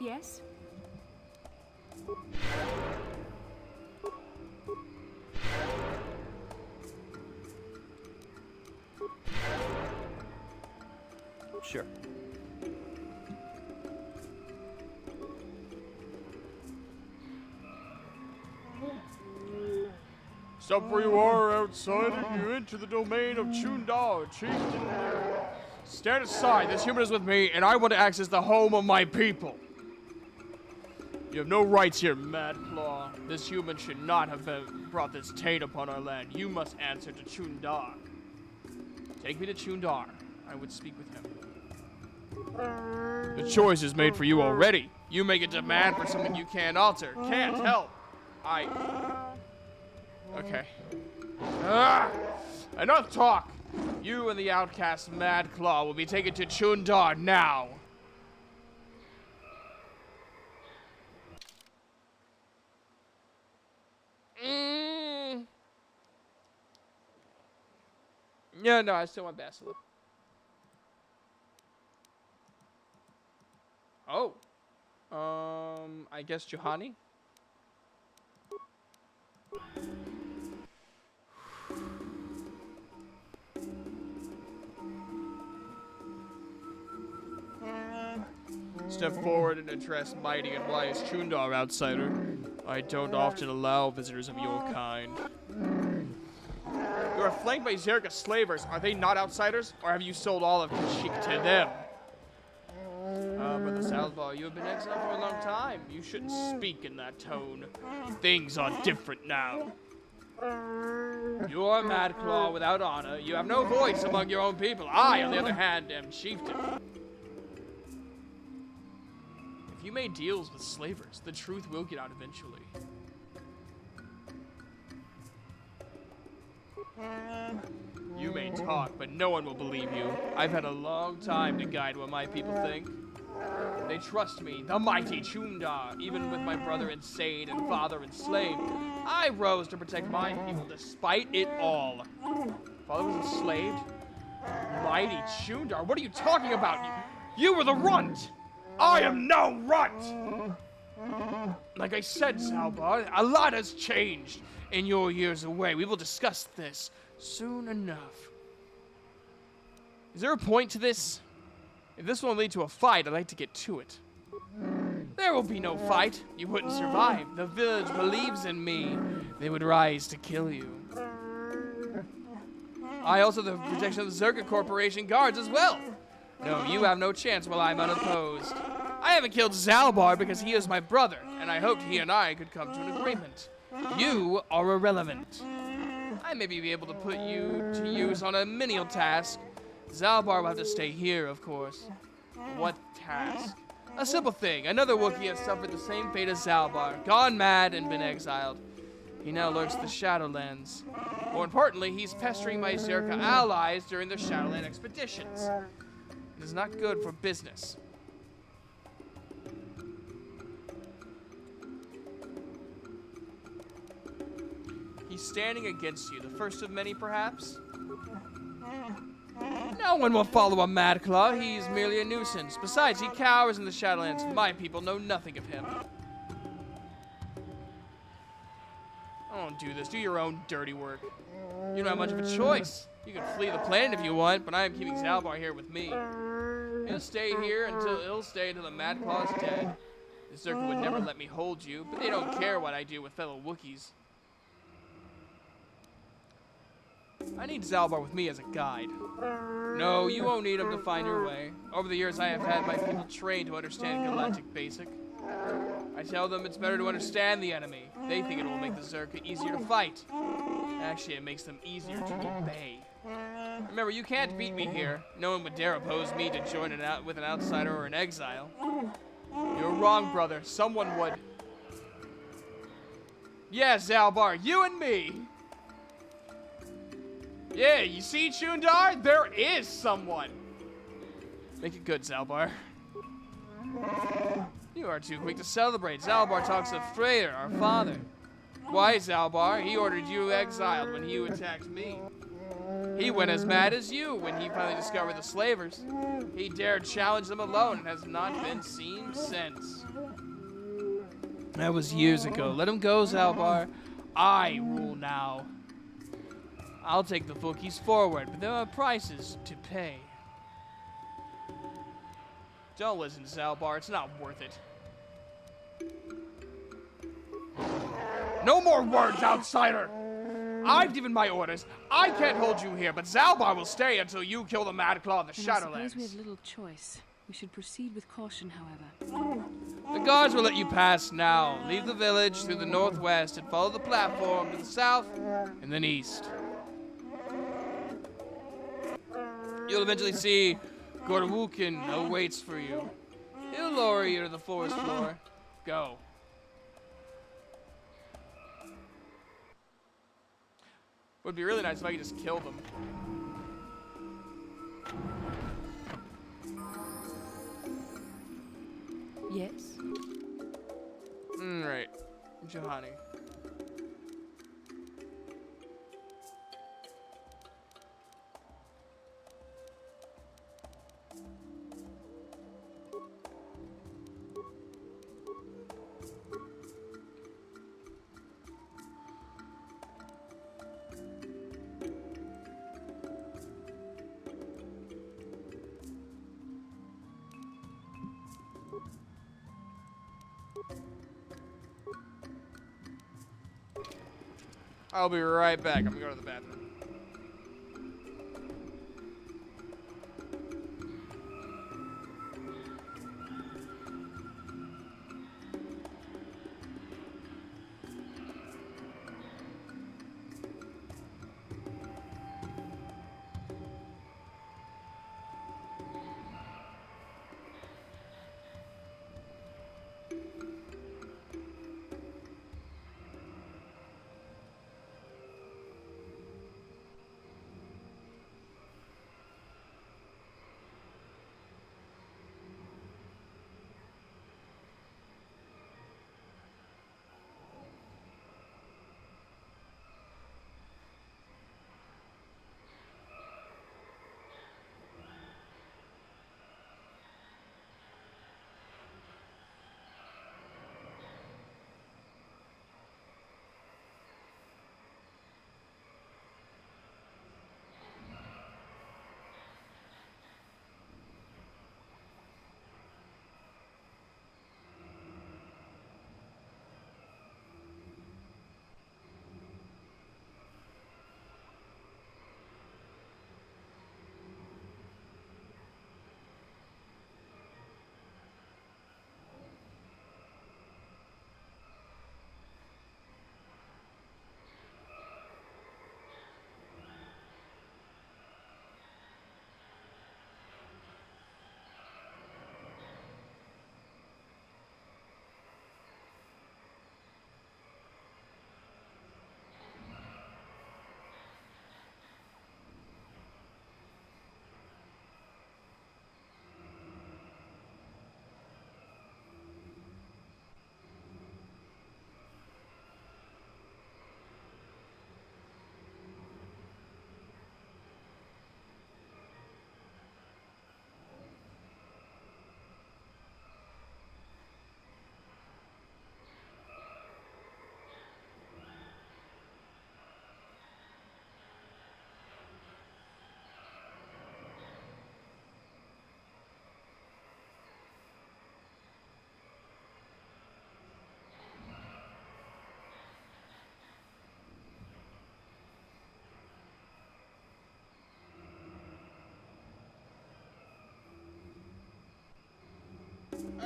Yes? Sure. Stop where you are, outsider. You enter the domain of Chundar, chieftain. Stand aside. This human is with me, and I want to access the home of my people. You have no rights here, Mad Claw. This human should not have brought this taint upon our land. You must answer to Chundar. Take me to Chundar. I would speak with him. The choice is made for you already. You make a demand for something you can't alter. Can't help. Okay. Enough talk. You and the outcast Mad Claw will be taken to Chundar now. No, I still want Basilisk. Oh. I guess Juhani? Step forward and address mighty and wise Chundar, outsider. I don't often allow visitors of your kind. You are flanked by Zerka slavers. Are they not outsiders? Or have you sold all of Kashyyyk to them? Brother Salazar, you have been exiled for a long time. You shouldn't speak in that tone. Things are different now. You are Mad Claw without honor. You have no voice among your own people. I, on the other hand, am chieftain. If you made deals with slavers, the truth will get out eventually. You may talk, but no one will believe you. I've had a long time to guide what my people think. They trust me, the mighty Chundar, even with my brother insane and father enslaved. I rose to protect my people despite it all. Father was enslaved? Mighty Chundar, what are you talking about? You were the runt! I am no runt! Like I said, Zalbar, a lot has changed in your years away. We will discuss this soon enough. Is there a point to this? If this won't lead to a fight, I'd like to get to it. There will be no fight. You wouldn't survive. The village believes in me. They would rise to kill you. I also have the protection of the Zerka Corporation guards as well. No, you have no chance while I'm unopposed. I haven't killed Zalbar because he is my brother, and I hoped he and I could come to an agreement. You are irrelevant. I may be able to put you to use on a menial task. Zalbar will have to stay here, of course. What task? A simple thing. Another Wookiee has suffered the same fate as Zalbar, gone mad and been exiled. He now lurks the Shadowlands. More importantly, he's pestering my Zerka allies during the Shadowland expeditions. It is not good for business. He's standing against you, the first of many, perhaps? No one will follow a Mad Claw. He's merely a nuisance. Besides, he cowers in the Shadowlands. My people know nothing of him. Don't do this. Do your own dirty work. You don't have much of a choice. You can flee the planet if you want, but I am keeping Zalbar here with me. He'll stay until the Mad Claw is dead. The Zerka would never let me hold you, but they don't care what I do with fellow Wookiees. I need Zalbar with me as a guide. No, you won't need him to find your way. Over the years, I have had my people trained to understand Galactic Basic. I tell them it's better to understand the enemy. They think it will make the Zerka easier to fight. Actually, it makes them easier to obey. Remember, you can't beat me here. No one would dare oppose me to join with an outsider or an exile. You're wrong, brother. Someone would. Yeah, Zalbar, you and me. Yeah, you see, Chundar? There is someone. Make it good, Zalbar. You are too quick to celebrate. Zalbar talks of Freyr, our father. Why, Zalbar? He ordered you exiled when he attacked me. He went as mad as you when he finally discovered the slavers. He dared challenge them alone and has not been seen since. That was years ago. Let him go, Zalbar. I rule now. I'll take the Wookiees forward, but there are prices to pay. Don't listen to Zalbar. It's not worth it. No more words, outsider! I've given my orders. I can't hold you here, but Zalbar will stay until you kill the Mad Claw of the Shadowlands. I suppose we have little choice. We should proceed with caution, however. The guards will let you pass now. Leave the village through the northwest and follow the platform to the south and then east. You'll eventually see Gorwukin awaits for you. He'll lower you to the forest floor. Go. Would be really nice if I could just kill them. Yes? Right. Juhani. I'll be right back. I'm gonna go to the bathroom.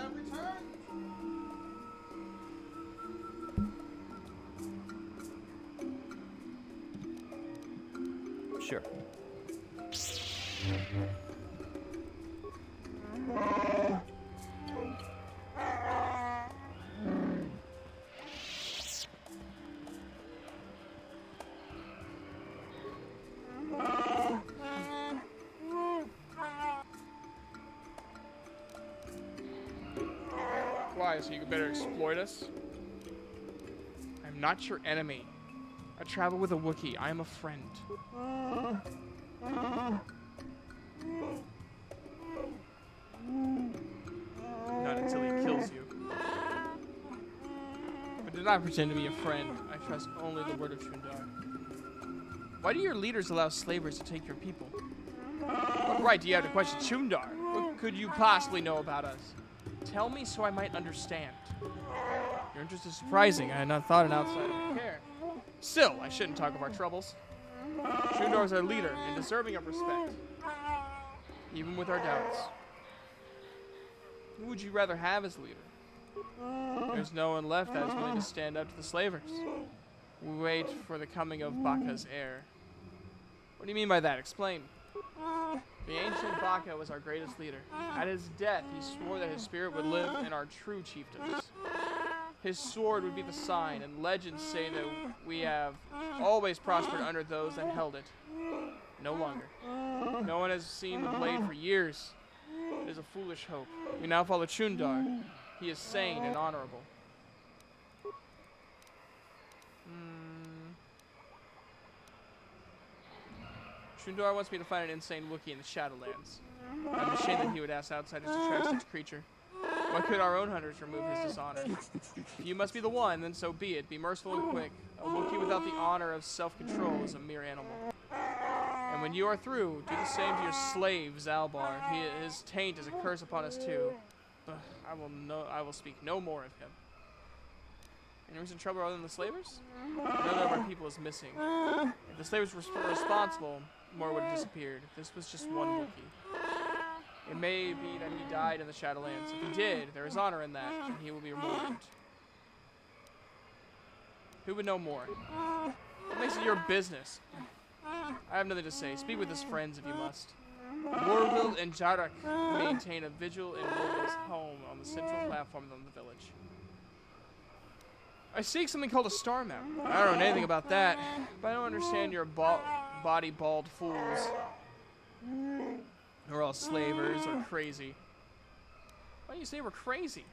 have returned. Sure. Why? So you better exploit us? I'm not your enemy. I travel with a Wookiee. I am a friend. Not until he kills you. But do not pretend to be a friend. I trust only the word of Chundar. Why do your leaders allow slavers to take your people? What right do you have to question Chundar? What could you possibly know about us? Tell me so I might understand. Your interest is surprising. I had not thought an outsider would care. Still, I shouldn't talk of our troubles. Chundar is our leader and deserving of respect, even with our doubts. Who would you rather have as leader? There's no one left that is willing to stand up to the slavers. We wait for the coming of Baka's heir. What do you mean by that? Explain. The ancient Baka was our greatest leader. At his death, he swore that his spirit would live in our true chieftains. His sword would be the sign, and legends say that we have always prospered under those that held it. No longer. No one has seen the blade for years. It is a foolish hope. We now follow Chundar. He is sane and honorable. Chundar wants me to find an insane Wookiee in the Shadowlands. I'm ashamed that he would ask outsiders to track such a creature. Why could our own hunters remove his dishonor? If you must be the one, then so be it. Be merciful and quick. A Wookiee without the honor of self-control is a mere animal. And when you are through, do the same to your slave, Zalbar. His taint is a curse upon us too. I will speak no more of him. Any reason trouble other than the slavers? None of our people is missing. If the slavers were responsible, more would have disappeared. This was just one Wookiee. It may be that he died in the Shadowlands. If he did, there is honor in that, and he will be removed. Who would know more? What makes it your business? I have nothing to say. Speak with his friends if you must. Warwill and Jarak maintain a vigil in Warwill's home on the central platform of the village. I seek something called a star map. I don't know anything about that, but I don't understand your body-bald fools. We're all slavers or crazy. Why do you say we're crazy?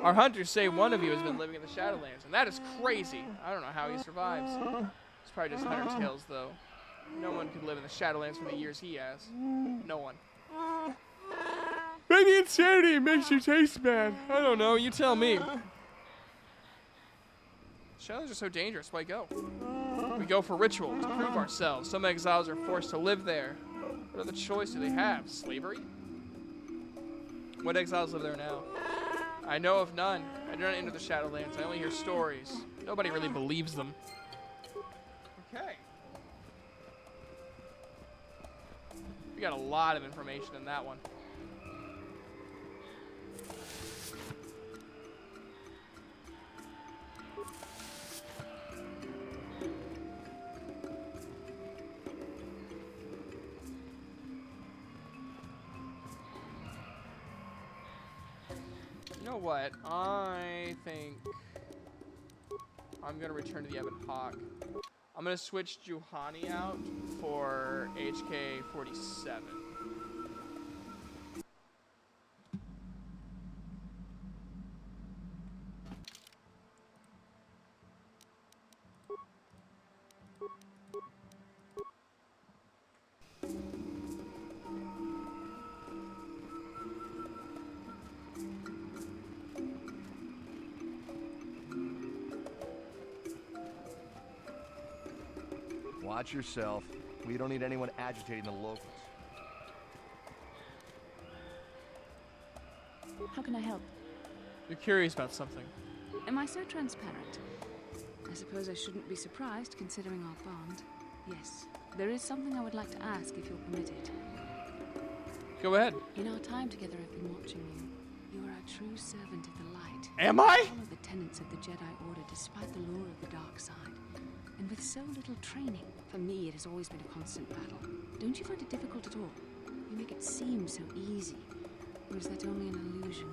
Our hunters say one of you has been living in the Shadowlands, and that is crazy. I don't know how he survives. It's probably just hunter tales, though. No one could live in the Shadowlands for the years he has. No one. Maybe insanity makes you taste bad. I don't know. You tell me. Shadowlands are so dangerous. Why go? We go for ritual, to prove ourselves. Some exiles are forced to live there. What other choice do they have? Slavery? What exiles live there now? I know of none. I do not enter the Shadowlands. I only hear stories. Nobody really believes them. Okay. We got a lot of information in that one. You know what? I think I'm gonna return to the Ebon Hawk. I'm gonna switch Juhani out for HK-47. Watch yourself. We don't need anyone agitating the locals. How can I help? You're curious about something. Am I so transparent? I suppose I shouldn't be surprised, considering our bond. Yes, there is something I would like to ask if you're permitted. Go ahead. In our time together, I've been watching you. You are a true servant of the light. Am I? Follow the tenets of the Jedi Order despite the lure of the dark side. And with so little training, for me, it has always been a constant battle. Don't you find it difficult at all? You make it seem so easy. Or is that only an illusion?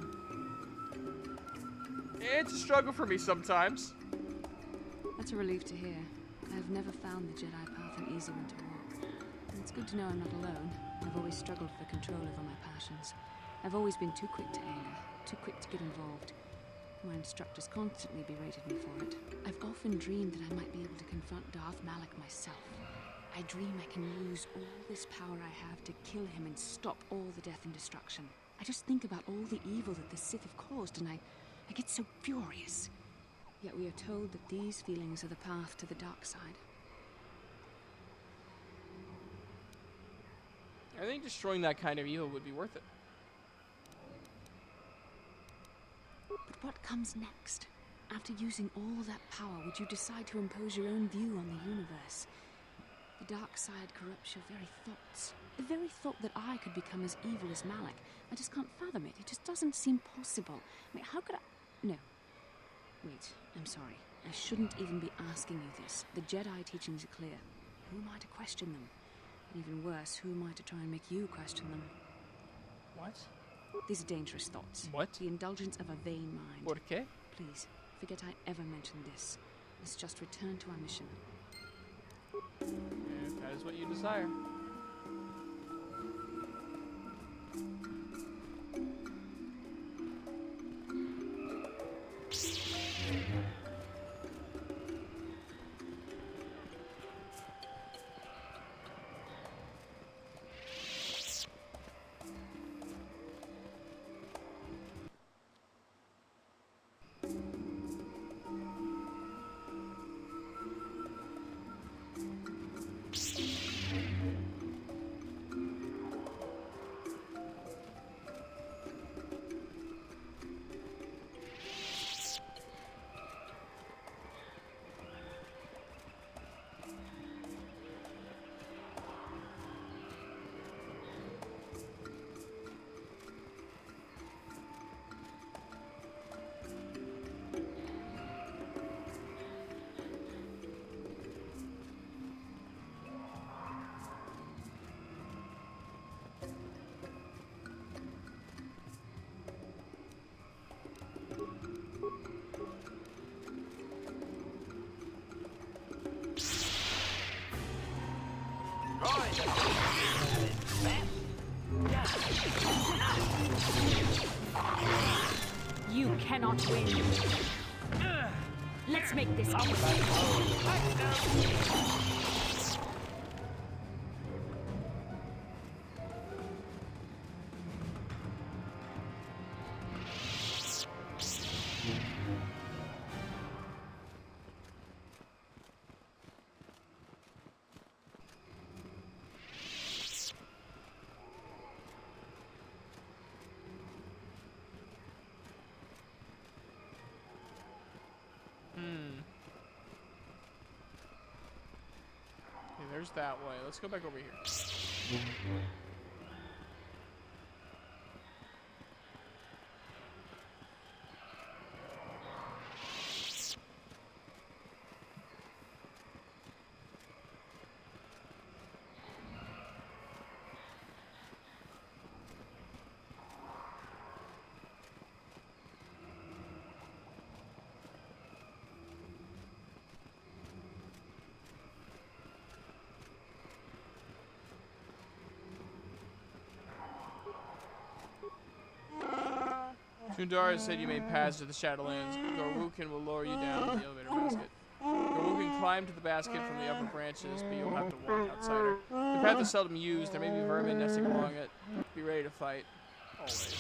It's a struggle for me sometimes. That's a relief to hear. I've never found the Jedi path an easy one to walk. And it's good to know I'm not alone. I've always struggled for control over my passions. I've always been too quick to anger, too quick to get involved. My instructors constantly berated me for it. I've often dreamed that I might be able to confront Darth Malak myself. I dream I can use all this power I have to kill him and stop all the death and destruction. I just think about all the evil that the Sith have caused, and I get so furious. Yet we are told that these feelings are the path to the dark side. I think destroying that kind of evil would be worth it. But what comes next? After using all that power, would you decide to impose your own view on the universe? The dark side corrupts your very thoughts. The very thought that I could become as evil as Malak. I just can't fathom it. It just doesn't seem possible. I mean, how could I... No. Wait, I'm sorry. I shouldn't even be asking you this. The Jedi teachings are clear. Who am I to question them? And even worse, who am I to try and make you question them? What? These are dangerous thoughts. What? The indulgence of a vain mind. ¿Por qué? Please, forget I ever mentioned this. Let's just return to our mission. If that is what you desire. You cannot win. Let's make this quick. Okay, there's that way. Let's go back over here. Tundara said you made paths to the Shadowlands. Gorwukin will lower you down to the elevator basket. Gorwukin climbed to the basket from the upper branches, but you'll have to walk outsider. The path is seldom used. There may be vermin nesting along it. Be ready to fight. Always.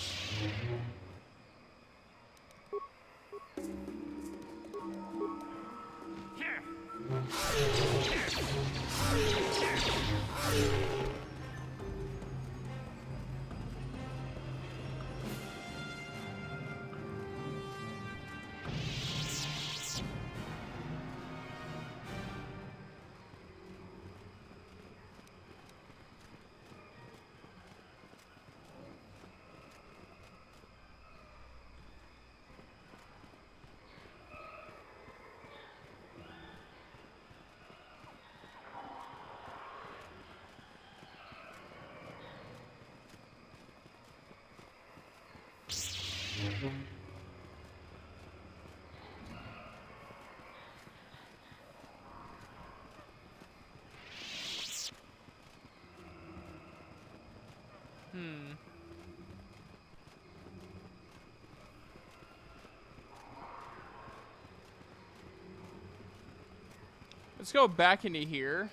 Let's go back into here.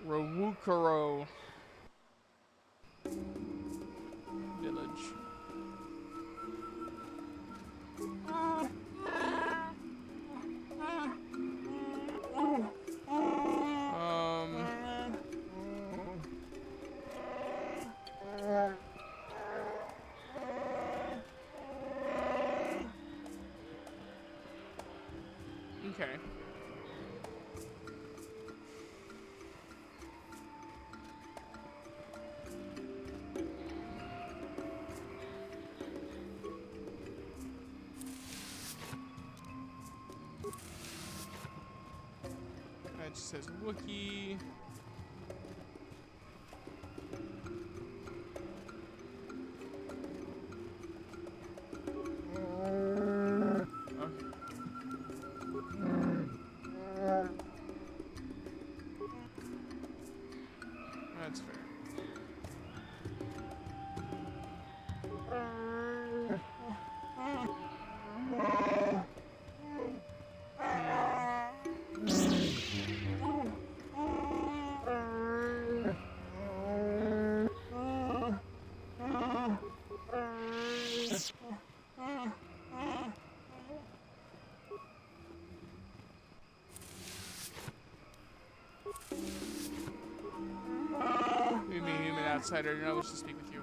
Rawukaro village. Okay. That just says Wookiee. That's fair. Human outsider, I wish to speak with you.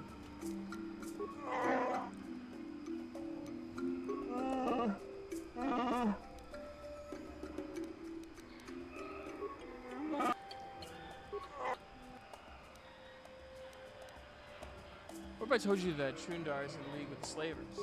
What if I told you that Chundar is in league with the slavers?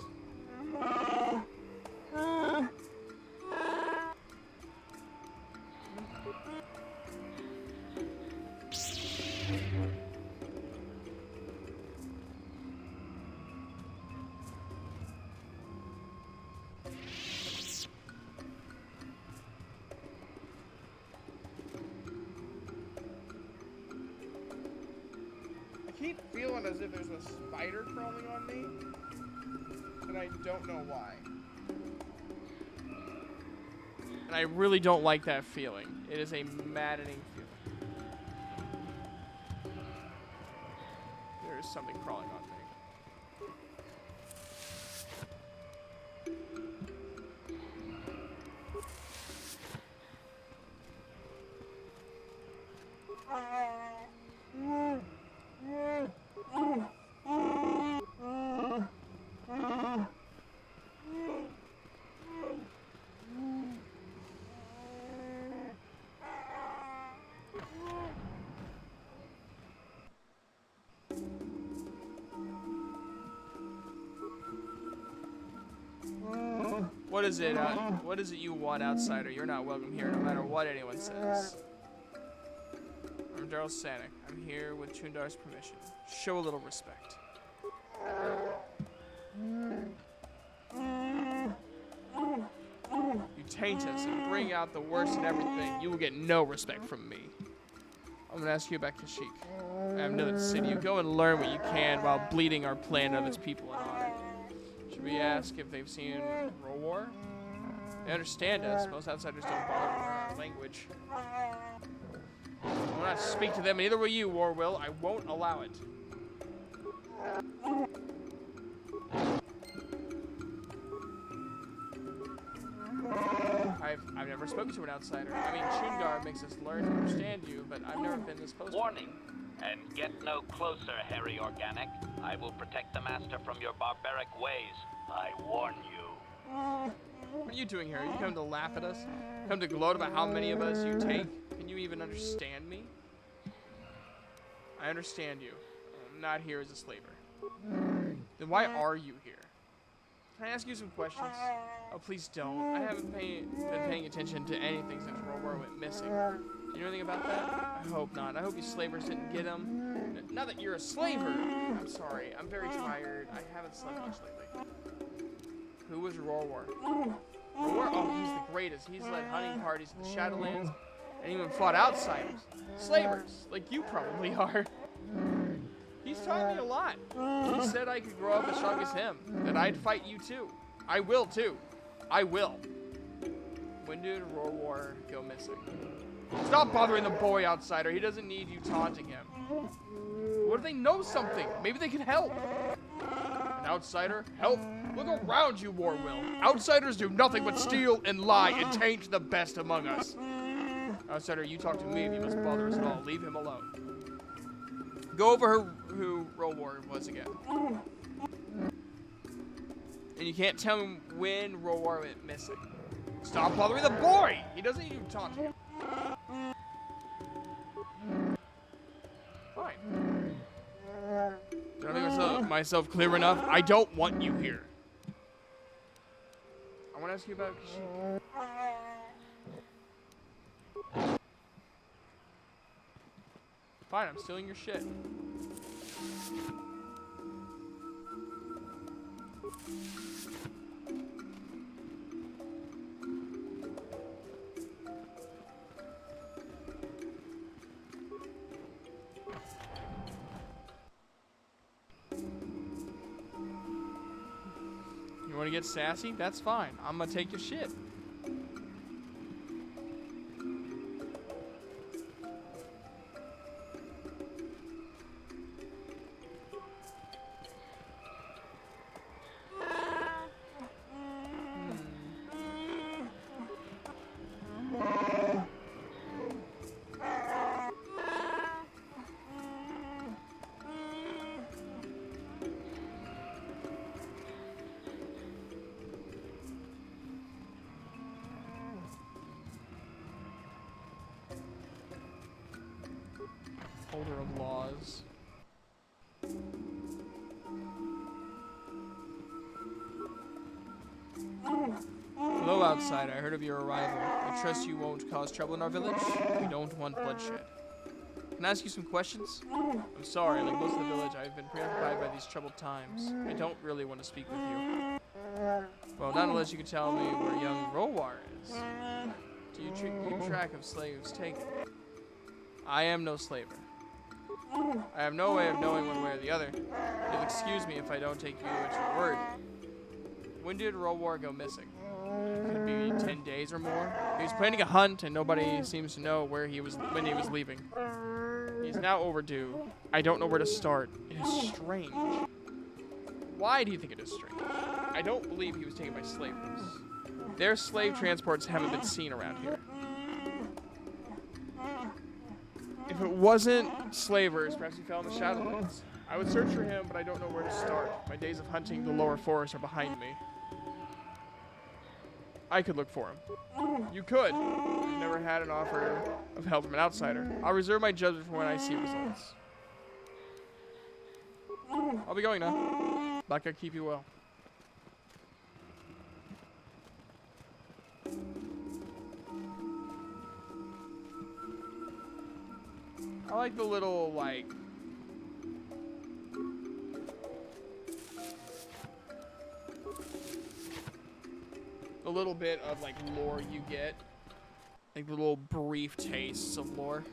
I keep feeling as if there's a spider crawling on me, and I don't know why. And I really don't like that feeling. It is a maddening feeling. There is something crawling on me. What is it? What is it you want, outsider? You're not welcome here, no matter what anyone says. I'm Daryl Sanic. I'm here with Chundar's permission. Show a little respect. You taint us and bring out the worst in everything. You will get no respect from me. I'm gonna ask you about Kashyyyk. I have nothing to say to you. Go and learn what you can while bleeding our planet of its people in honor. Should we ask if they've seen War? They understand us. Most outsiders don't bother with our language. I will not speak to them, and neither will you, War will. I won't allow it. I've never spoken to an outsider. I mean, Chundar makes us learn to understand you, but I've never been this close. Warning, and get no closer, Hairy Organic. I will protect the Master from your barbaric ways. I warn you. What are you doing here? You come to laugh at us? Come to gloat about how many of us you take? Can you even understand me? I understand you. I'm not here as a slaver. Then why are you here? Can I ask you some questions? Oh, please don't. I haven't been paying attention to anything since War went missing. Do you know anything about that? I hope not. I hope you slavers didn't get him. Now that you're a slaver, I'm sorry. I'm very tired. I haven't slept much lately. Who was Rorwar? Rorwar? Oh, he's the greatest. He's led hunting parties in the Shadowlands and even fought outsiders. Slavers, like you probably are. He's taught me a lot. He said I could grow up as strong as him, that I'd fight you too. I will too. I will. When did Rorwar go missing? Stop bothering the boy, outsider. He doesn't need you taunting him. What if they know something? Maybe they can help. An outsider? Help? Look around you, Warwill. Outsiders do nothing but steal and lie and taint the best among us. Outsider, you talk to me if you must bother us at all. Leave him alone. Go over who Rorwar was again. And you can't tell me when Rorwar went missing. Stop bothering the boy! He doesn't need you taunting him. Fine. Did I make myself clear enough? I don't want you here. I want to ask you about Kashyyyk. Fine, I'm stealing your shit. You want to get sassy? That's fine. I'm gonna take your shit. Holder of laws. Hello, outsider. I heard of your arrival. I trust you won't cause trouble in our village. We don't want bloodshed. Can I ask you some questions? I'm sorry, like most of the village, I've been preoccupied by these troubled times. I don't really want to speak with you. Well, not unless you can tell me where young Rorwar is. Do you keep track of slaves taken? I am no slaver. I have no way of knowing one way or the other. You'll excuse me if I don't take you at your word. When did Rorwar go missing? Could be 10 days or more. He was planning a hunt and nobody seems to know when he was leaving. He's now overdue. I don't know where to start. It is strange. Why do you think it is strange? I don't believe he was taken by slavers. Their slave transports haven't been seen around here. If it wasn't slavers, perhaps he fell in the Shadowlands. I would search for him, but I don't know where to start. My days of hunting the lower forest are behind me. I could look for him. You could. I've never had an offer of help from an outsider. I'll reserve my judgment for when I see results. I'll be going now. Back to keep you well. I like the little, like, the little bit of, like, lore you get. Like, the little brief tastes of lore.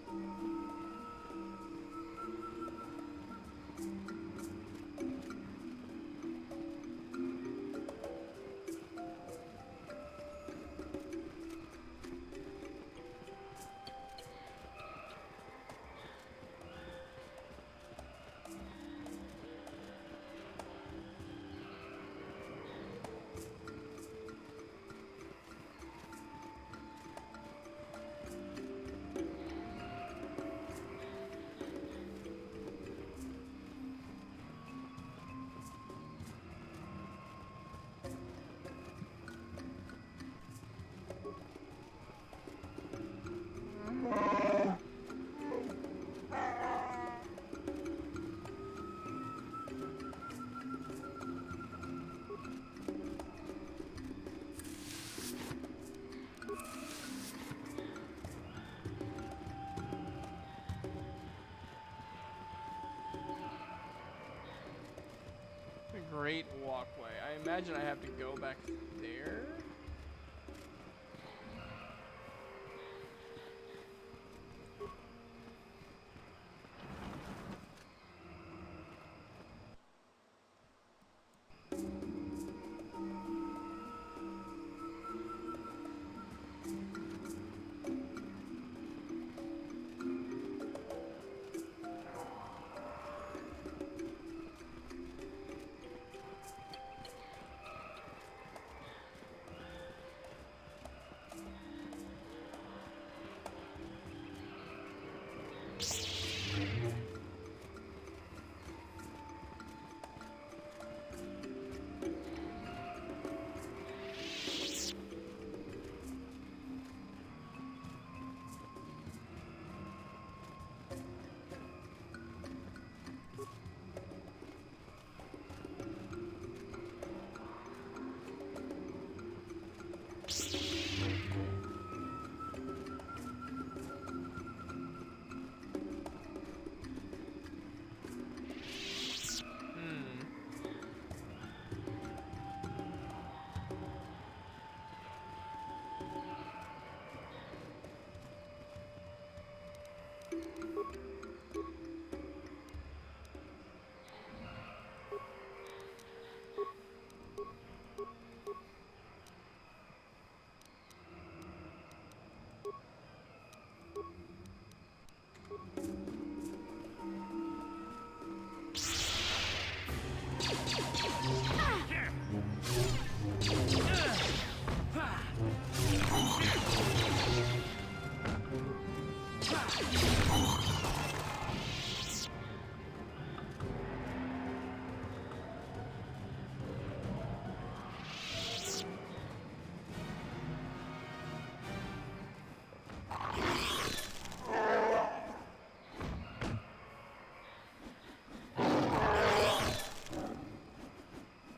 straight walkway. I imagine I have to go back there.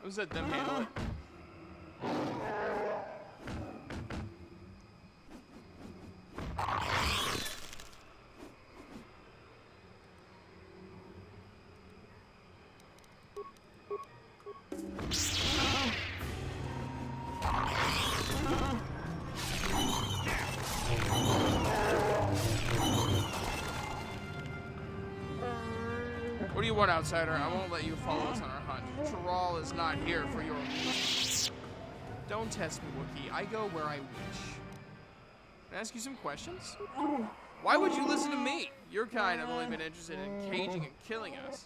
Who's let them handle it? What do you want, outsider? I won't let you follow us on our hunt. Thrall is not here for your amusement. Don't test me, Wookiee. I go where I wish. Can I ask you some questions? Why would you listen to me? Your kind have only been interested in caging and killing us.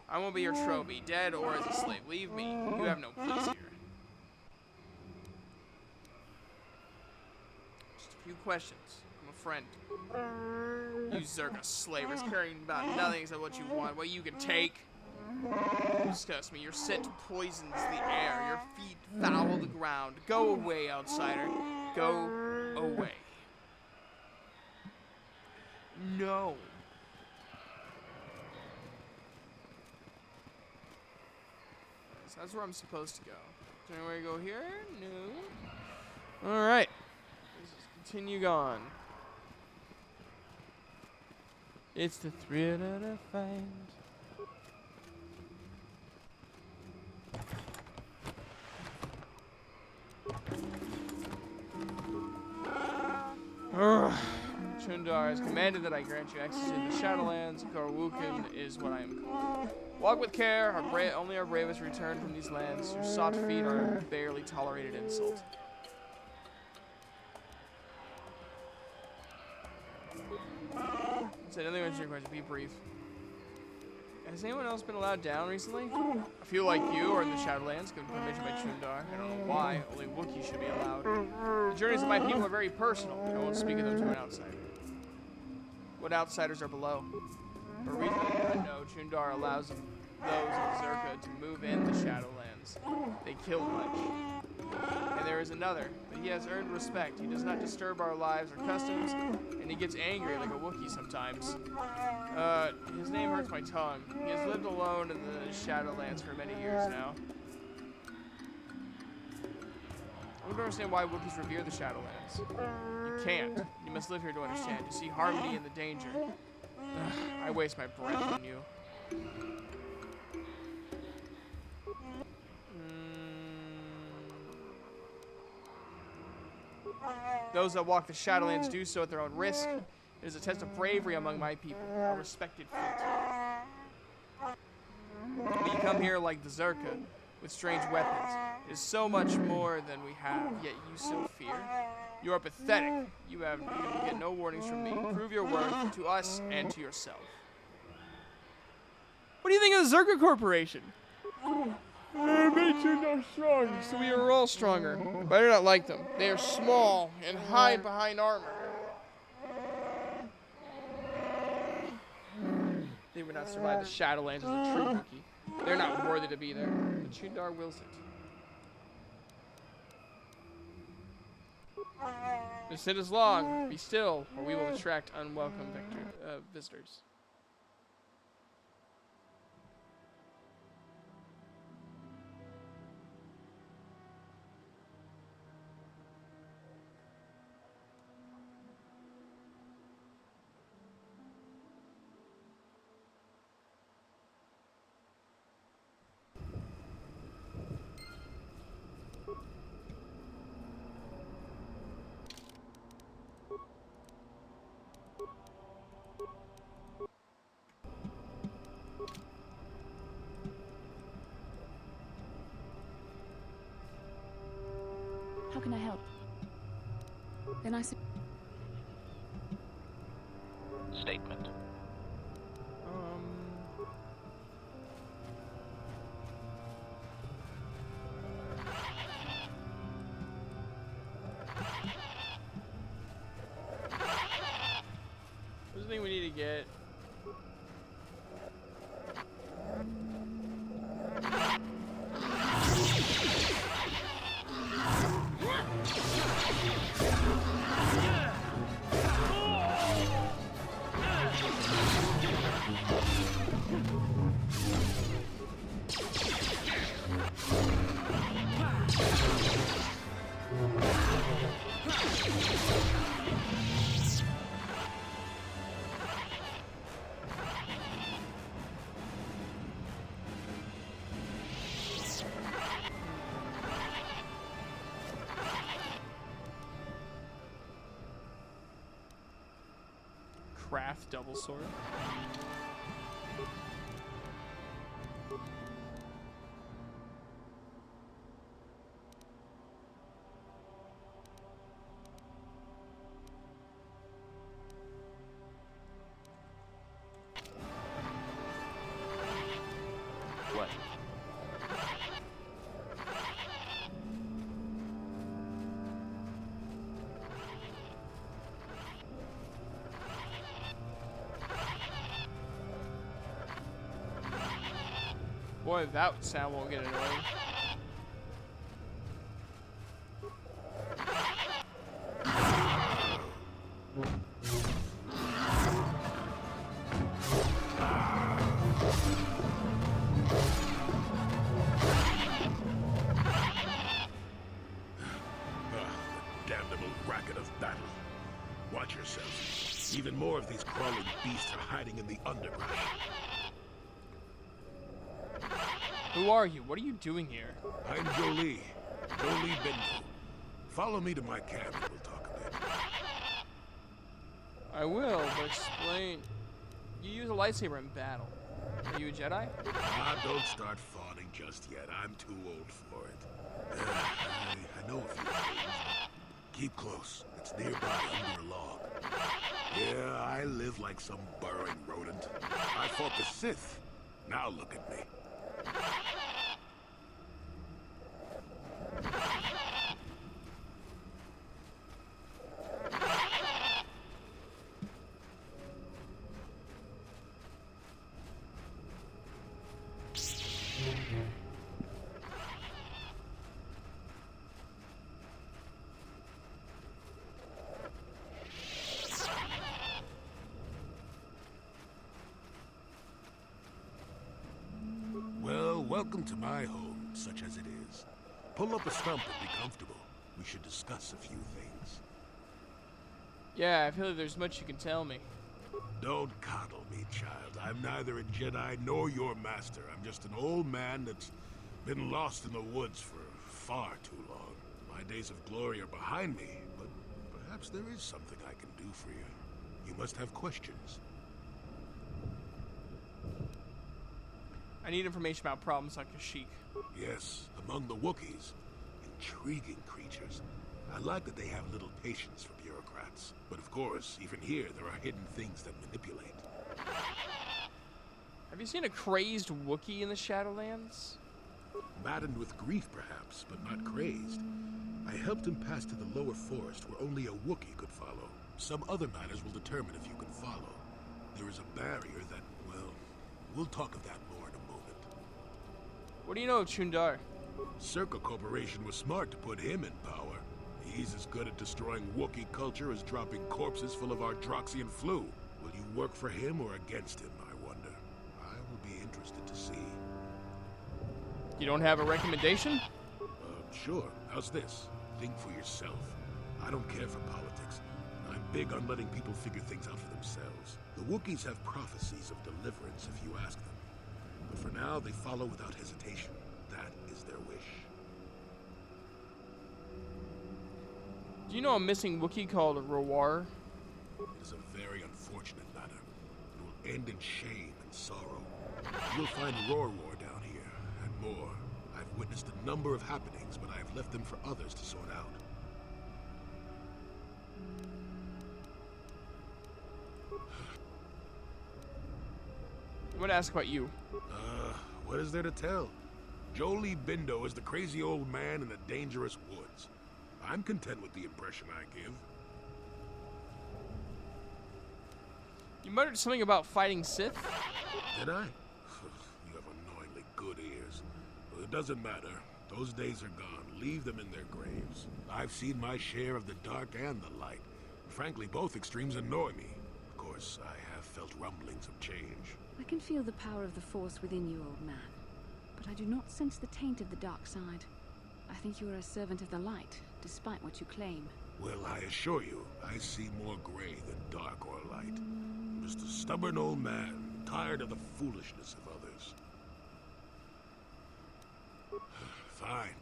I won't be your trophy, dead or as a slave. Leave me. You have no place here. Just a few questions. I'm a friend. You Zerka slavers caring about nothing except what you want, what you can take. You disgust me. Your scent poisons the air. Your feet foul the ground. Go away, outsider. Go away. No. So that's where I'm supposed to go. Is there anywhere to go here? No. Alright. Let's just continue on. It's the thrill of the fight. Chundar has commanded that I grant you access to the Shadowlands. Korwukin is what I am called. Walk with care. Only our bravest return from these lands. Your soft feet are a barely tolerated insult. Said nothing answer your question. Be brief. Has anyone else been allowed down recently? I feel like you are in the Shadowlands, given permission by Chundar. I don't know why. Only Wookiee should be allowed. The journeys of my people are very personal. I won't speak of them to an outsider. What outsiders are below? For a reason I don't know, Chundar allows those of Zerka to move in the Shadowlands. They kill much. And there is another, but he has earned respect. He does not disturb our lives or customs, and he gets angry like a Wookiee sometimes. His name hurts my tongue. He has lived alone in the Shadowlands for many years now. I don't understand why Wookiees revere the Shadowlands. You can't. You must live here to understand. You see harmony in the danger. I waste my breath on you. Those that walk the Shadowlands do so at their own risk. It is a test of bravery among my people, a respected feat. We come here like the Zerka, with strange weapons. It is so much more than we have, yet you so fear. You are pathetic. You get no warnings from me. Prove your worth to us and to yourself. What do you think of the Zerka Corporation? It makes you not strong, so we are all stronger. But I do not like them. They are small and hide behind armor. They would not survive the Shadowlands as a true Wookiee. They're not worthy to be there. But Chundar wills it. The sit is long. Be still, or we will attract unwelcome visitors. How can I help? Then I Statement. What's the thing we need to get? Craft double sword. What? Boy, that sound won't get annoying. Damnable racket of battle. Watch yourself. Even more of these crawling beasts are hiding in the underbrush. Who are you? What are you doing here? I'm Jolee. Jolee Bindo. Follow me to my camp and we'll talk a bit. I will, but explain. You use a lightsaber in battle. Are you a Jedi? Don't start fawning just yet. I'm too old for it. I know a few things. Keep close. It's nearby under a log. Yeah, I live like some burrowing rodent. I fought the Sith. Now look at me. Welcome to my home, such as it is. Pull up a stump and be comfortable. We should discuss a few things. Yeah, I feel like there's much you can tell me. Don't coddle me, child. I'm neither a Jedi nor your master. I'm just an old man that's been lost in the woods for far too long. My days of glory are behind me, but Perhaps there is something I can do for you. You must have questions. I need information about problems like Kashyyyk. Yes, among the Wookiees. Intriguing creatures. I like that they have little patience for bureaucrats. But of course, even here, there are hidden things that manipulate. Have you seen a crazed Wookiee in the Shadowlands? Maddened with grief, perhaps, but not crazed. I helped him pass to the lower forest where only a Wookiee could follow. Some other matters will determine if you can follow. There is a barrier that, well, we'll talk of that more in a moment. What do you know of Chundar? Circa Corporation was smart to put him in power. He's as good at destroying Wookiee culture as dropping corpses full of Ardroxian flu. Will you work for him or against him, I wonder? I will be interested to see. You don't have a recommendation? Sure. How's this? Think for yourself. I don't care for politics. I'm big on letting people figure things out for themselves. The Wookiees have prophecies of deliverance if you ask them. But for now, they follow without hesitation. That is their wish. Do you know a missing Wookiee called Rawar? It is a very unfortunate matter. It will end in shame and sorrow. You'll find Roar down here, and more. I've witnessed a number of happenings, but I have left them for others to sort out. I want to ask about you. What is there to tell? Jolie Bindo is the crazy old man in the dangerous woods. I'm content with the impression I give. You muttered something about fighting Sith? Did I? You have annoyingly good ears. Well, it doesn't matter. Those days are gone. Leave them in their graves. I've seen my share of the dark and the light. Frankly, both extremes annoy me. Of course, I have felt rumblings of change. I can feel the power of the Force within you, old man. But I do not sense the taint of the dark side. I think you are a servant of the light, despite what you claim. Well, I assure you, I see more gray than dark or light. Just a stubborn old man, tired of the foolishness of others. Fine.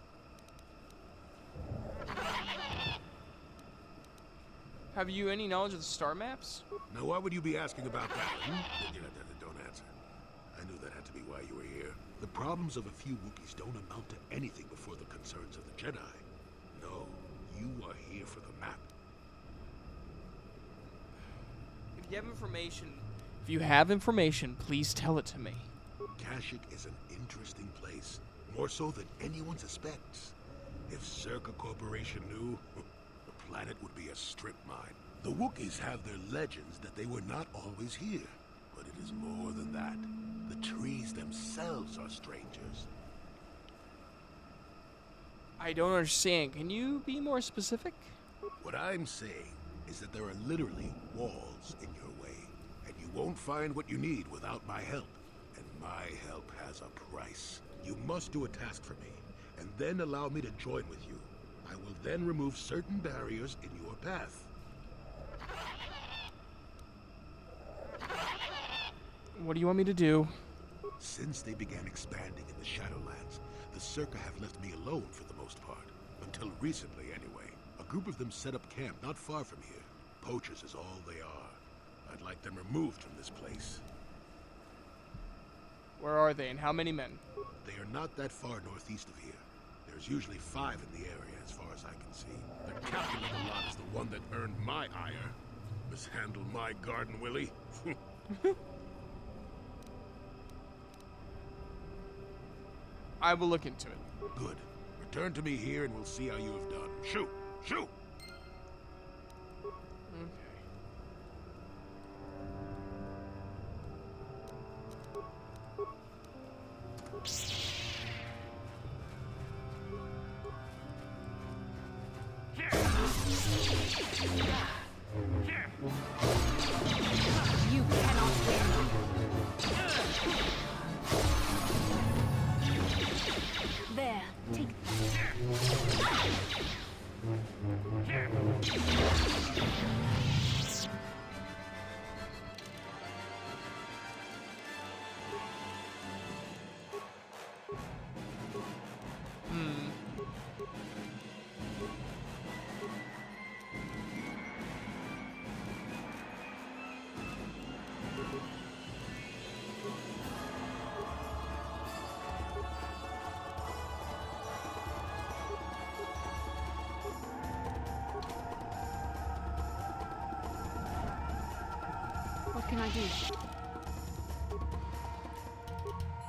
Have you any knowledge of the star maps? Now, why would you be asking about that? Don't answer. I knew that had to be why you were here. The problems of a few Wookiees don't amount to anything before the concerns of the Jedi. No, you are here for the map. If you have information, please tell it to me. Kashyyyk is an interesting place, more so than anyone suspects. If Circa Corporation knew, the planet would be a strip mine. The Wookiees have their legends that they were not always here, but it is more than that. The trees themselves are strangers. I don't understand. Can you be more specific? What I'm saying is that there are literally walls in your way, and you won't find what you need without my help. And my help has a price. You must do a task for me, and then allow me to join with you. I will then remove certain barriers in your path. What do you want me to do? Since they began expanding in the Shadowlands, the Circa have left me alone for the most part. Until recently, anyway. A group of them set up camp not far from here. Poachers is all they are. I'd like them removed from this place. Where are they, and how many men? They are not that far northeast of here. There's usually 5 in the area, as far as I can see. The captain of the lot is the one that earned my ire. Mishandle my garden, Willie. I will look into it. Good. Return to me here and we'll see how you have done. Shoot! Shoot! You cannot win. There, take What can I do?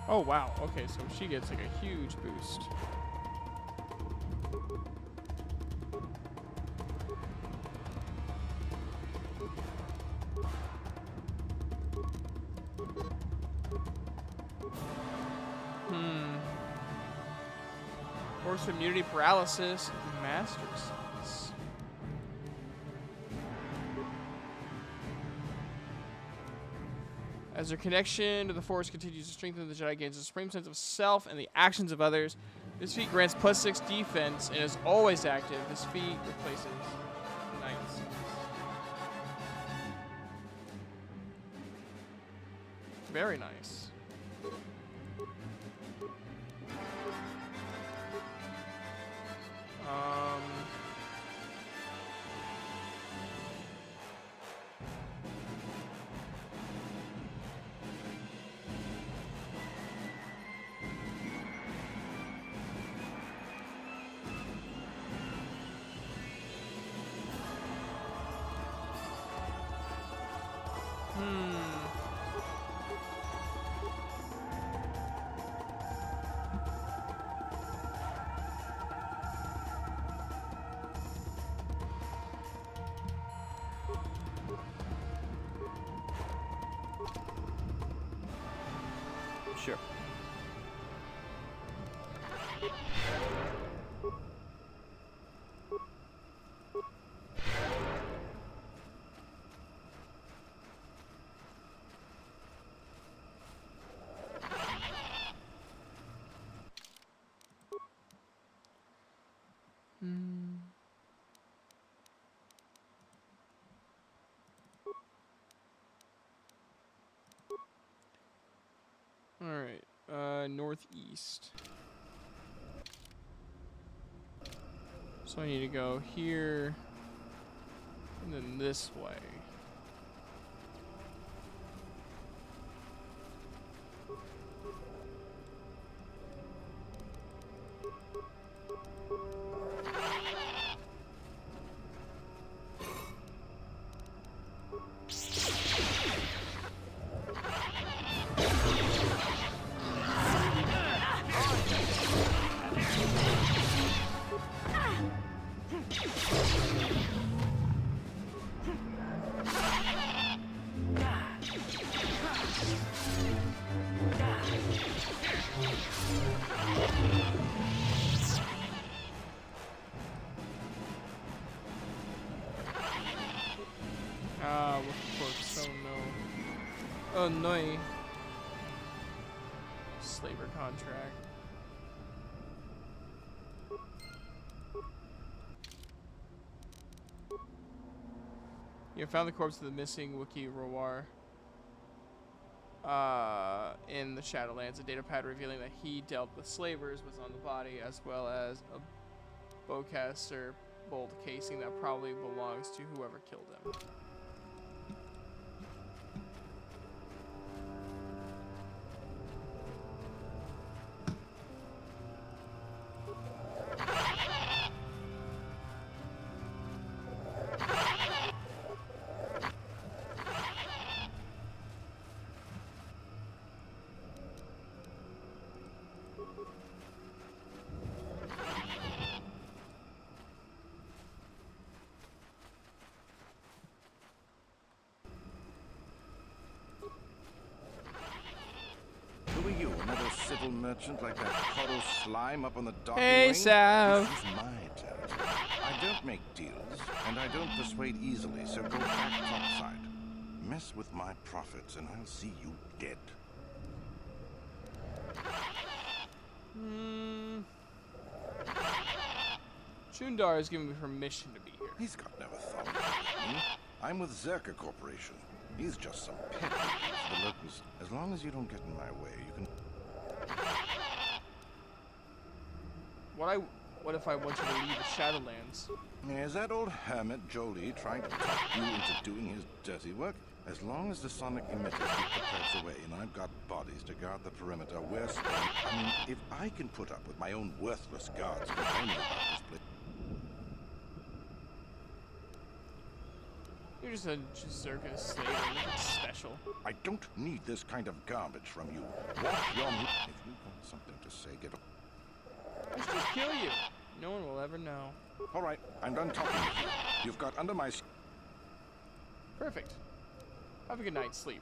Oh, wow. Okay, so she gets like a huge boost. Force immunity paralysis. Master Sense. As their connection to the Force continues to strengthen, the Jedi gains a supreme sense of self and the actions of others. This feat grants +6 defense and is always active. This feat replaces Knight's. Very nice. Sure. Alright, northeast. So I need to go here, and then this way. Oh no. Slaver contract. You have found the corpse of the missing Wookiee Roar in the Shadowlands. A data pad revealing that he dealt with slavers was on the body, as well as a bowcaster bolt casing that probably belongs to whoever killed him. Who are you, another civil merchant like that Coro slime up on the docking Hey, wing? Sav. This is my territory. I don't make deals, and I don't persuade easily, so go back topside. Mess with my profits, and I'll see you dead. Chundar has given me permission to be here. He's got no authority over me. I'm with Zerka Corporation. He's just some pet for the locals. As long as you don't get in my way, you can... What if I want you to leave the Shadowlands? Is that old hermit Jolie trying to talk you into doing his dirty work? As long as the sonic emitters keep the press away and I've got bodies to guard the perimeter, we're safe. I mean, if I can put up with my own worthless guards complaining about this place... You're just a Zerka slave, nothing special. I don't need this kind of garbage from you. Watch your move. If you want something to say, get up. I should just kill you. No one will ever know. All right, I'm done talking with you. You've got under my... Perfect. Have a good night's sleep.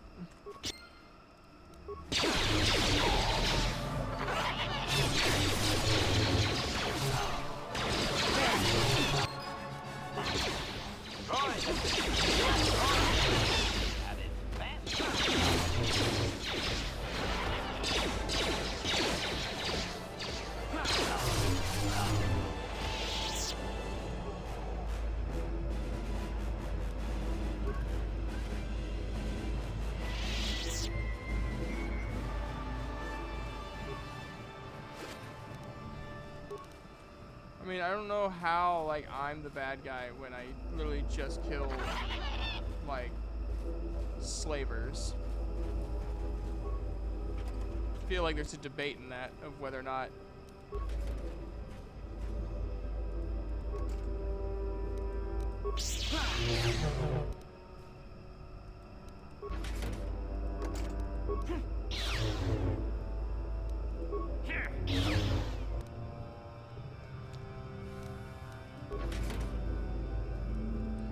I mean, I don't know how, like, I'm the bad guy when I literally just killed, like, slavers. I feel like there's a debate in that of whether or not...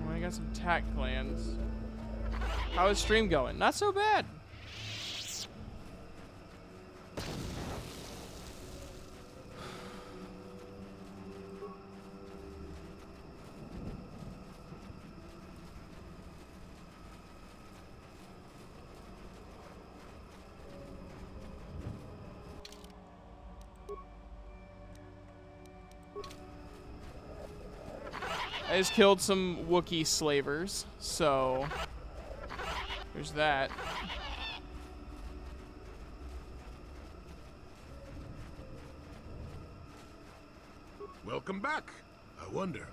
I got some tack plans. How is stream going? Not so bad. I just killed some Wookiee slavers, so there's that. Welcome back. I wonder.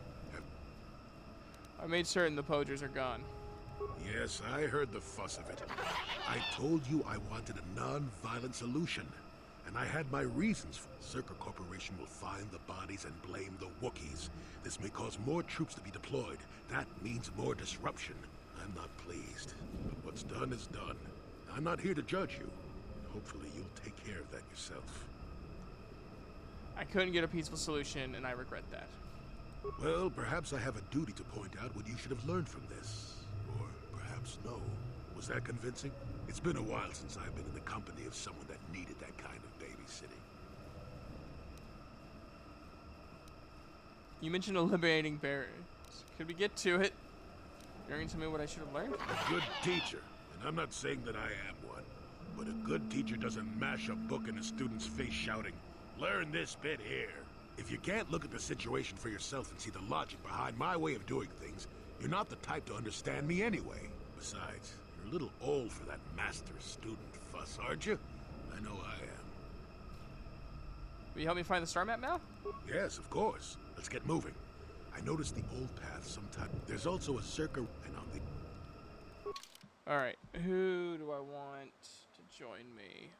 I made certain the Poachers are gone. Yes, I heard the fuss of it. I told you I wanted a non-violent solution, and I had my reasons. Zerka Corporation will find the bodies and blame the Wookiees. This may cause more troops to be deployed. That means more disruption. I'm not pleased, but what's done is done. I'm not here to judge you. Hopefully you'll take care of that yourself. I couldn't get a peaceful solution, and I regret that. Well, perhaps I have a duty to point out what you should have learned from this. Or perhaps no. Was that convincing? It's been a while since I've been in the company of someone that needed that kind of babysitting. You mentioned eliminating barriers. Could we get to it? You're going to tell me what I should have learned? A good teacher, and I'm not saying that I am one, but a good teacher doesn't mash a book in a student's face shouting, "Learn this bit here." If you can't look at the situation for yourself and see the logic behind my way of doing things, you're not the type to understand me anyway. Besides, you're a little old for that master-student fuss, aren't you? I know I am. Will you help me find the star map now? Yes, of course. Let's get moving. I noticed the old path sometime. There's also a Zerka and on the... Alright, who do I want to join me?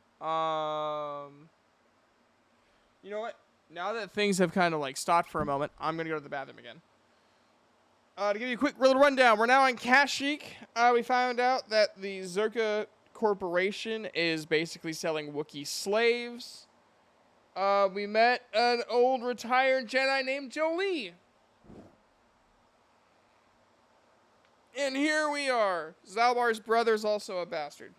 You know what? Now that things have kind of like stopped for a moment, I'm going to go to the bathroom again. To give you a quick little rundown, we're now on Kashyyyk. We found out that the Zerka Corporation is basically selling Wookiee slaves. We met an old retired Jedi named Jolee. And here we are. Zalbar's brother's also a bastard.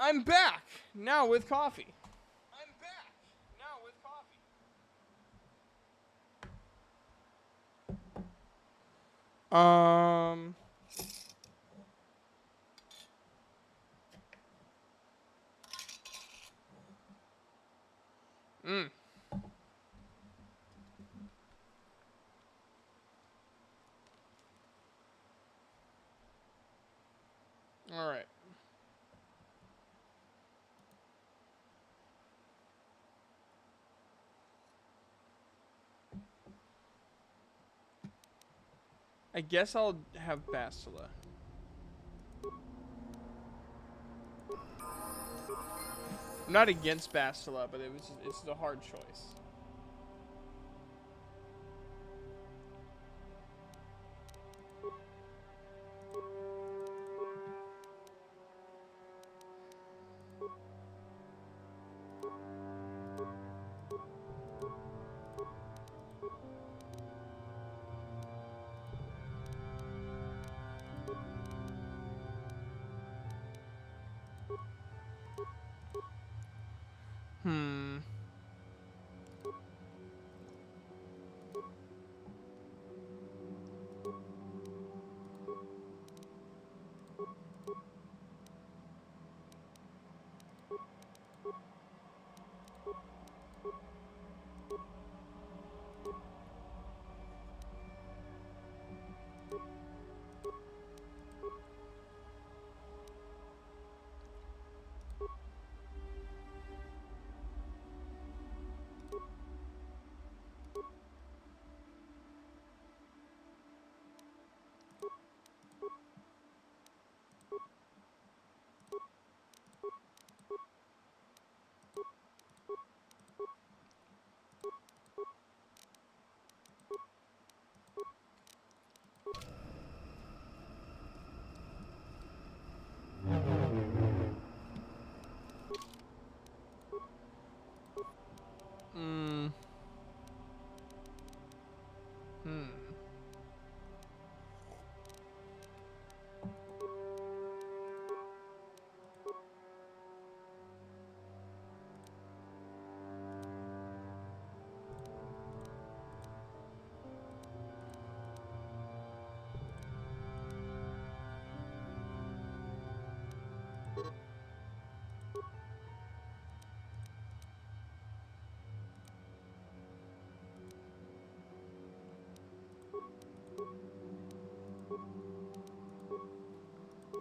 I'm back now with coffee. Um. All right. I guess I'll have Bastila. I'm not against Bastila, but it's a hard choice.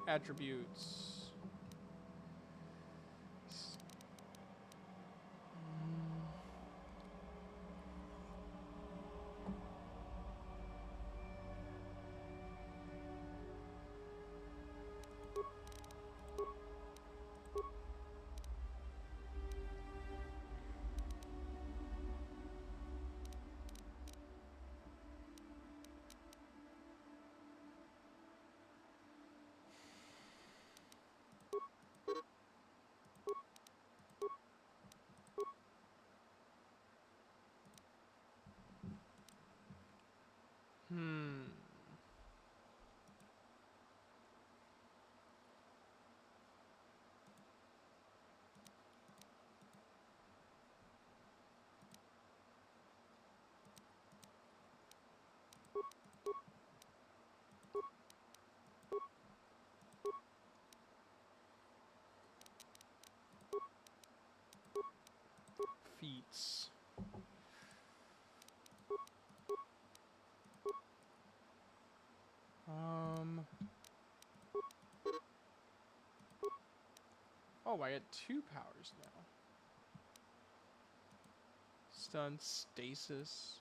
Attributes. Feats. Oh, I get 2 powers now. Stun, stasis.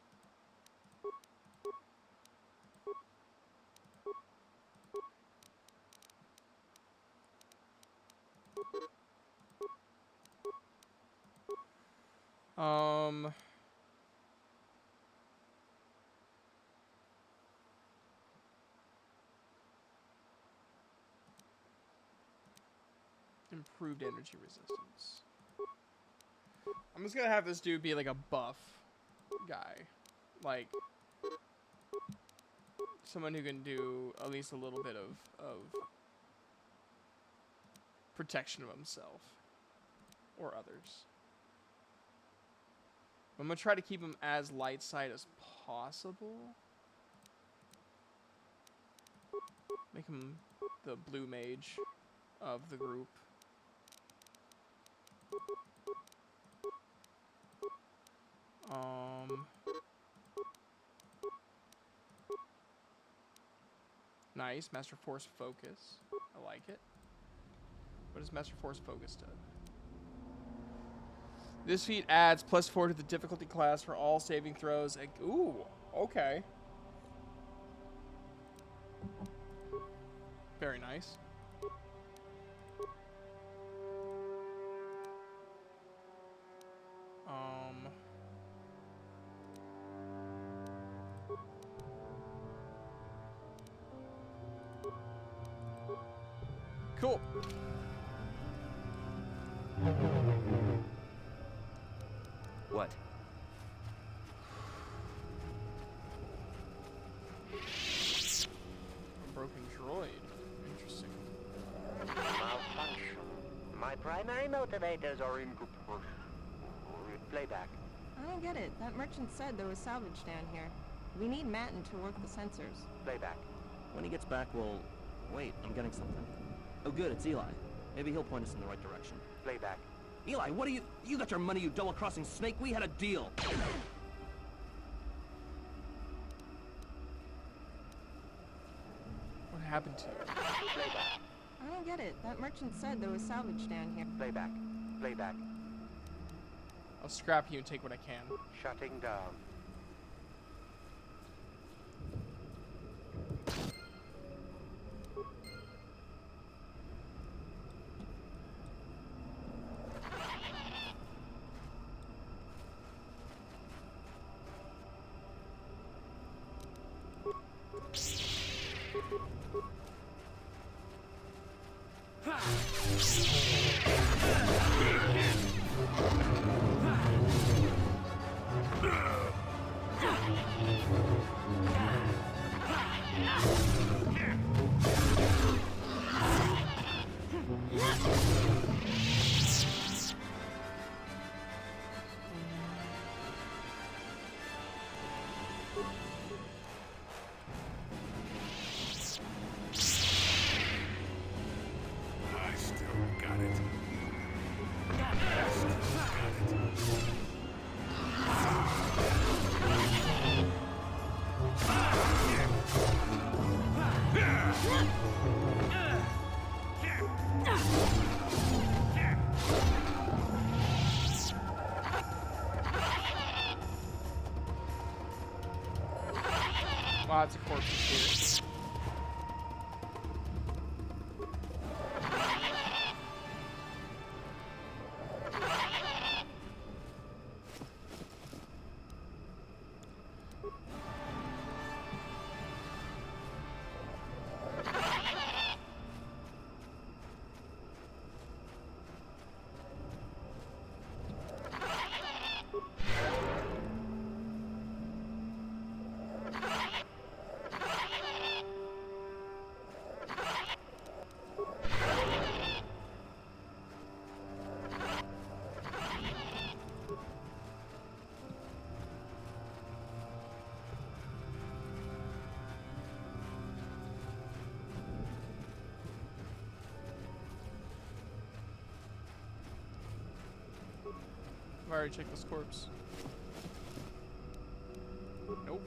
Improved energy resistance. I'm just gonna have this dude be like a buff guy. Like someone who can do at least a little bit of protection of himself or others. I'm gonna try to keep him as light side as possible. Make him the blue mage of the group. Nice. Master Force Focus. I like it. What does Master Force Focus do? This feat adds +4 to the difficulty class for all saving throws. Ooh, okay. Very nice. Cool. What? A broken droid. Interesting. Malfunction. My primary motivators are incorporeal. Playback. I don't get it. That merchant said there was salvage down here. We need Matin to work the sensors. Playback. When he gets back, we'll... Wait, I'm getting something. Oh good, it's Eli. Maybe he'll point us in the right direction. Playback. Eli, what are you... You got your money, you double-crossing snake. We had a deal. What happened to you? Playback. I don't get it. That merchant said there was salvage down here. Playback. Playback. I'll scrap you and take what I can. Shutting down. Lots of corpses here. I've already checked this corpse. Nope.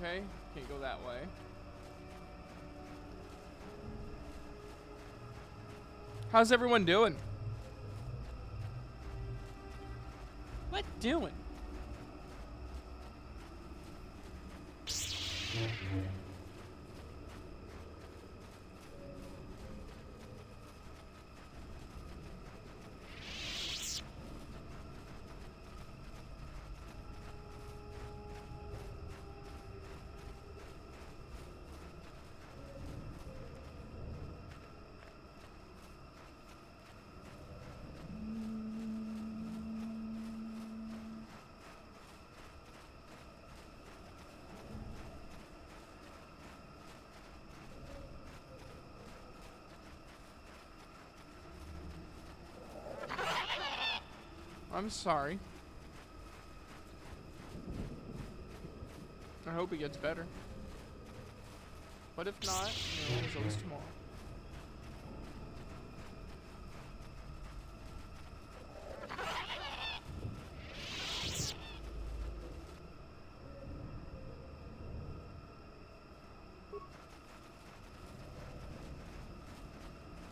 Okay, can't go that way. How's everyone doing? What doing? I'm sorry. I hope he gets better. But if not, you know, there's always tomorrow.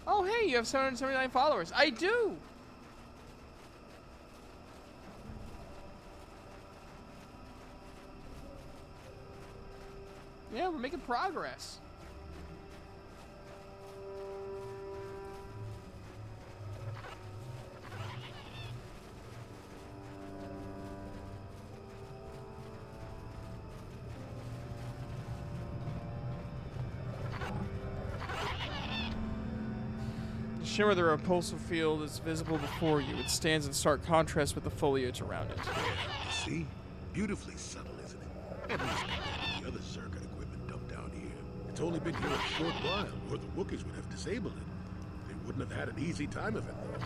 Oh, hey, you have 779 followers. I do! Yeah, we're making progress. The shimmer of the repulsive field is visible before you. It stands in stark contrast with the foliage around it. You see? Beautifully subtle, isn't it? At least compared to the other circuit equipment dumped down here. It's only been here a short while, or the Wookiees would have disabled it. They wouldn't have had an easy time of it, though.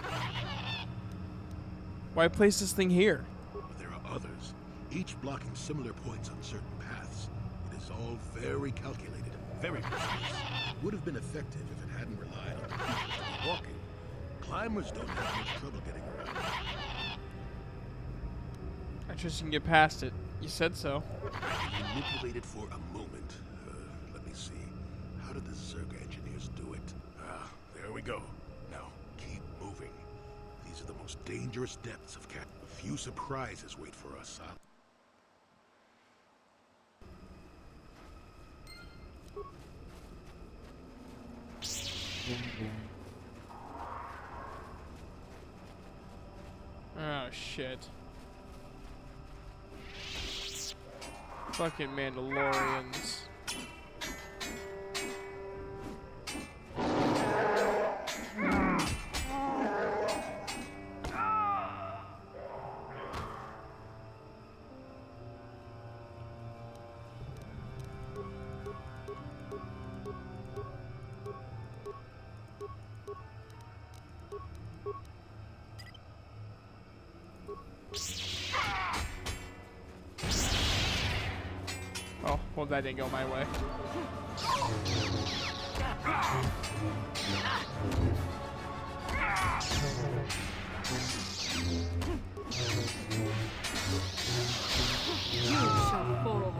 Why place this thing here? But there are others, each blocking similar points on certain paths. It is all very calculated, very precise. It would have been effective if it hadn't relied on the creatures to be walking. Climbers don't have much trouble getting around. I trust you can get past it. You said so. I can manipulate it for a moment. Let me see. How did the Zerg engineers do it? Ah, there we go. Now, keep moving. These are the most dangerous depths of Cat. A few surprises wait for us, huh? Oh, shit. Fucking Mandalorians. Oh, well, that didn't go my way. You shall fall.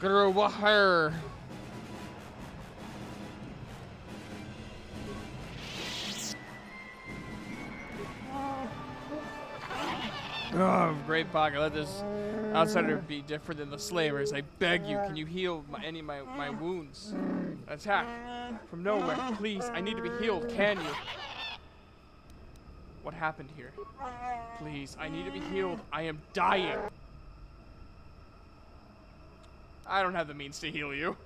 Grubahar. Oh, great pocket. Let this outsider be different than the slavers. I beg you, can you heal any of my wounds? Attack from nowhere. Please, I need to be healed. Can you? What happened here? Please, I need to be healed. I am dying. I don't have the means to heal you.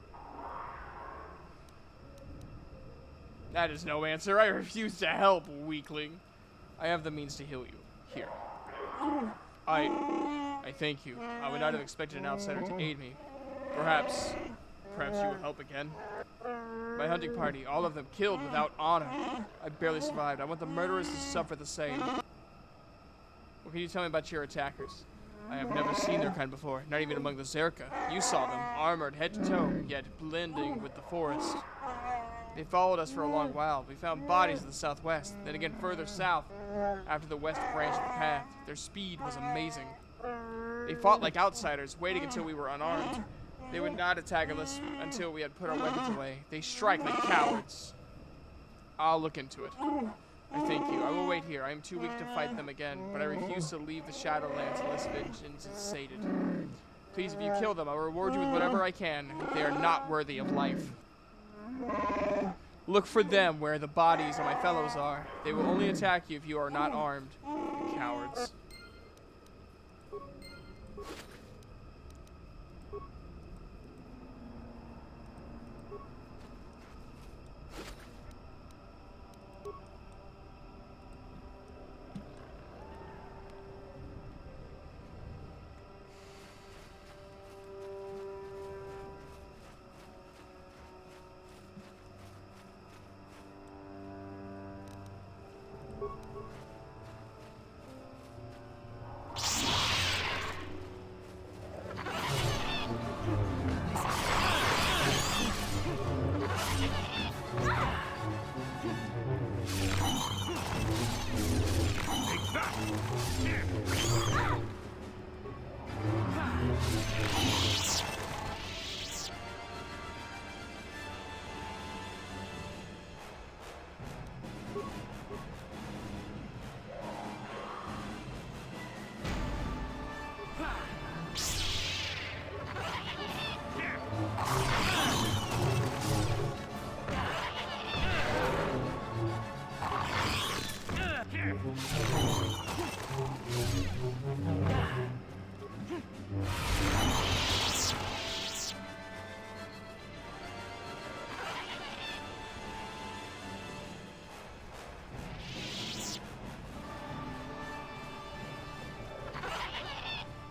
That is no answer. I refuse to help, weakling. I have the means to heal you. Here. I thank you. I would not have expected an outsider to aid me. Perhaps you will help again. My hunting party, all of them killed without honor. I barely survived. I want the murderers to suffer the same. What can you tell me about your attackers? I have never seen their kind before, not even among the Zerka. You saw them, armored head to toe, yet blending with the forest. They followed us for a long while. We found bodies in the southwest, then again further south, after the west branch of the path. Their speed was amazing. They fought like outsiders, waiting until we were unarmed. They would not attack us until we had put our weapons away. They strike like cowards. I'll look into it. I thank you. I will wait here. I am too weak to fight them again, but I refuse to leave the Shadowlands unless vengeance is sated. Please, if you kill them, I will reward you with whatever I can. They are not worthy of life. Look for them where the bodies of my fellows are. They will only attack you if you are not armed. Cowards.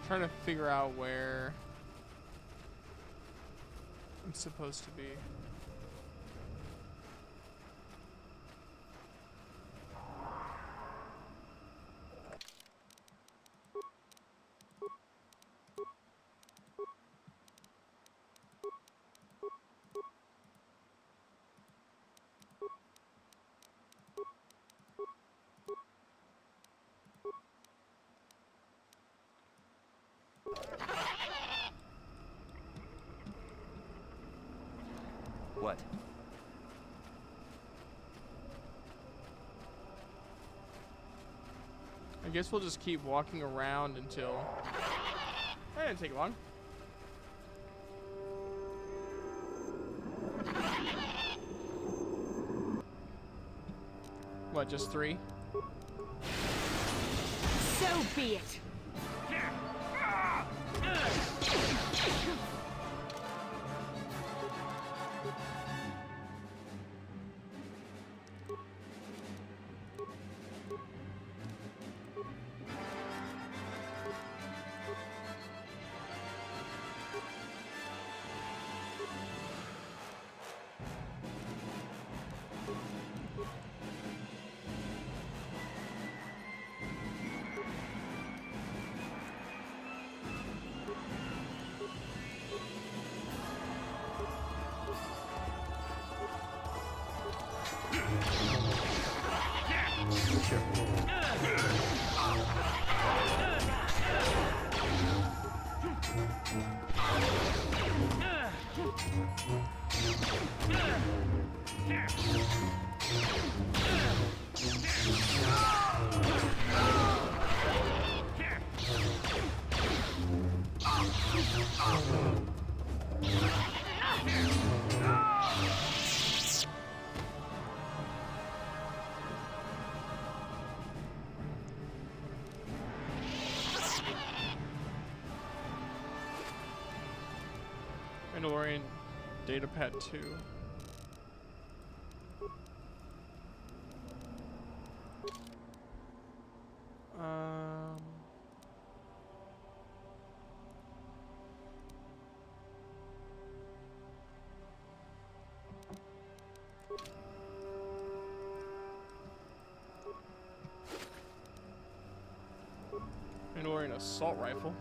Trying to figure out where I'm supposed to be. What? I guess we'll just keep walking around until... That didn't take long. What, just 3? So be it. Mandalorian Datapad 2. Mandalorian assault rifle.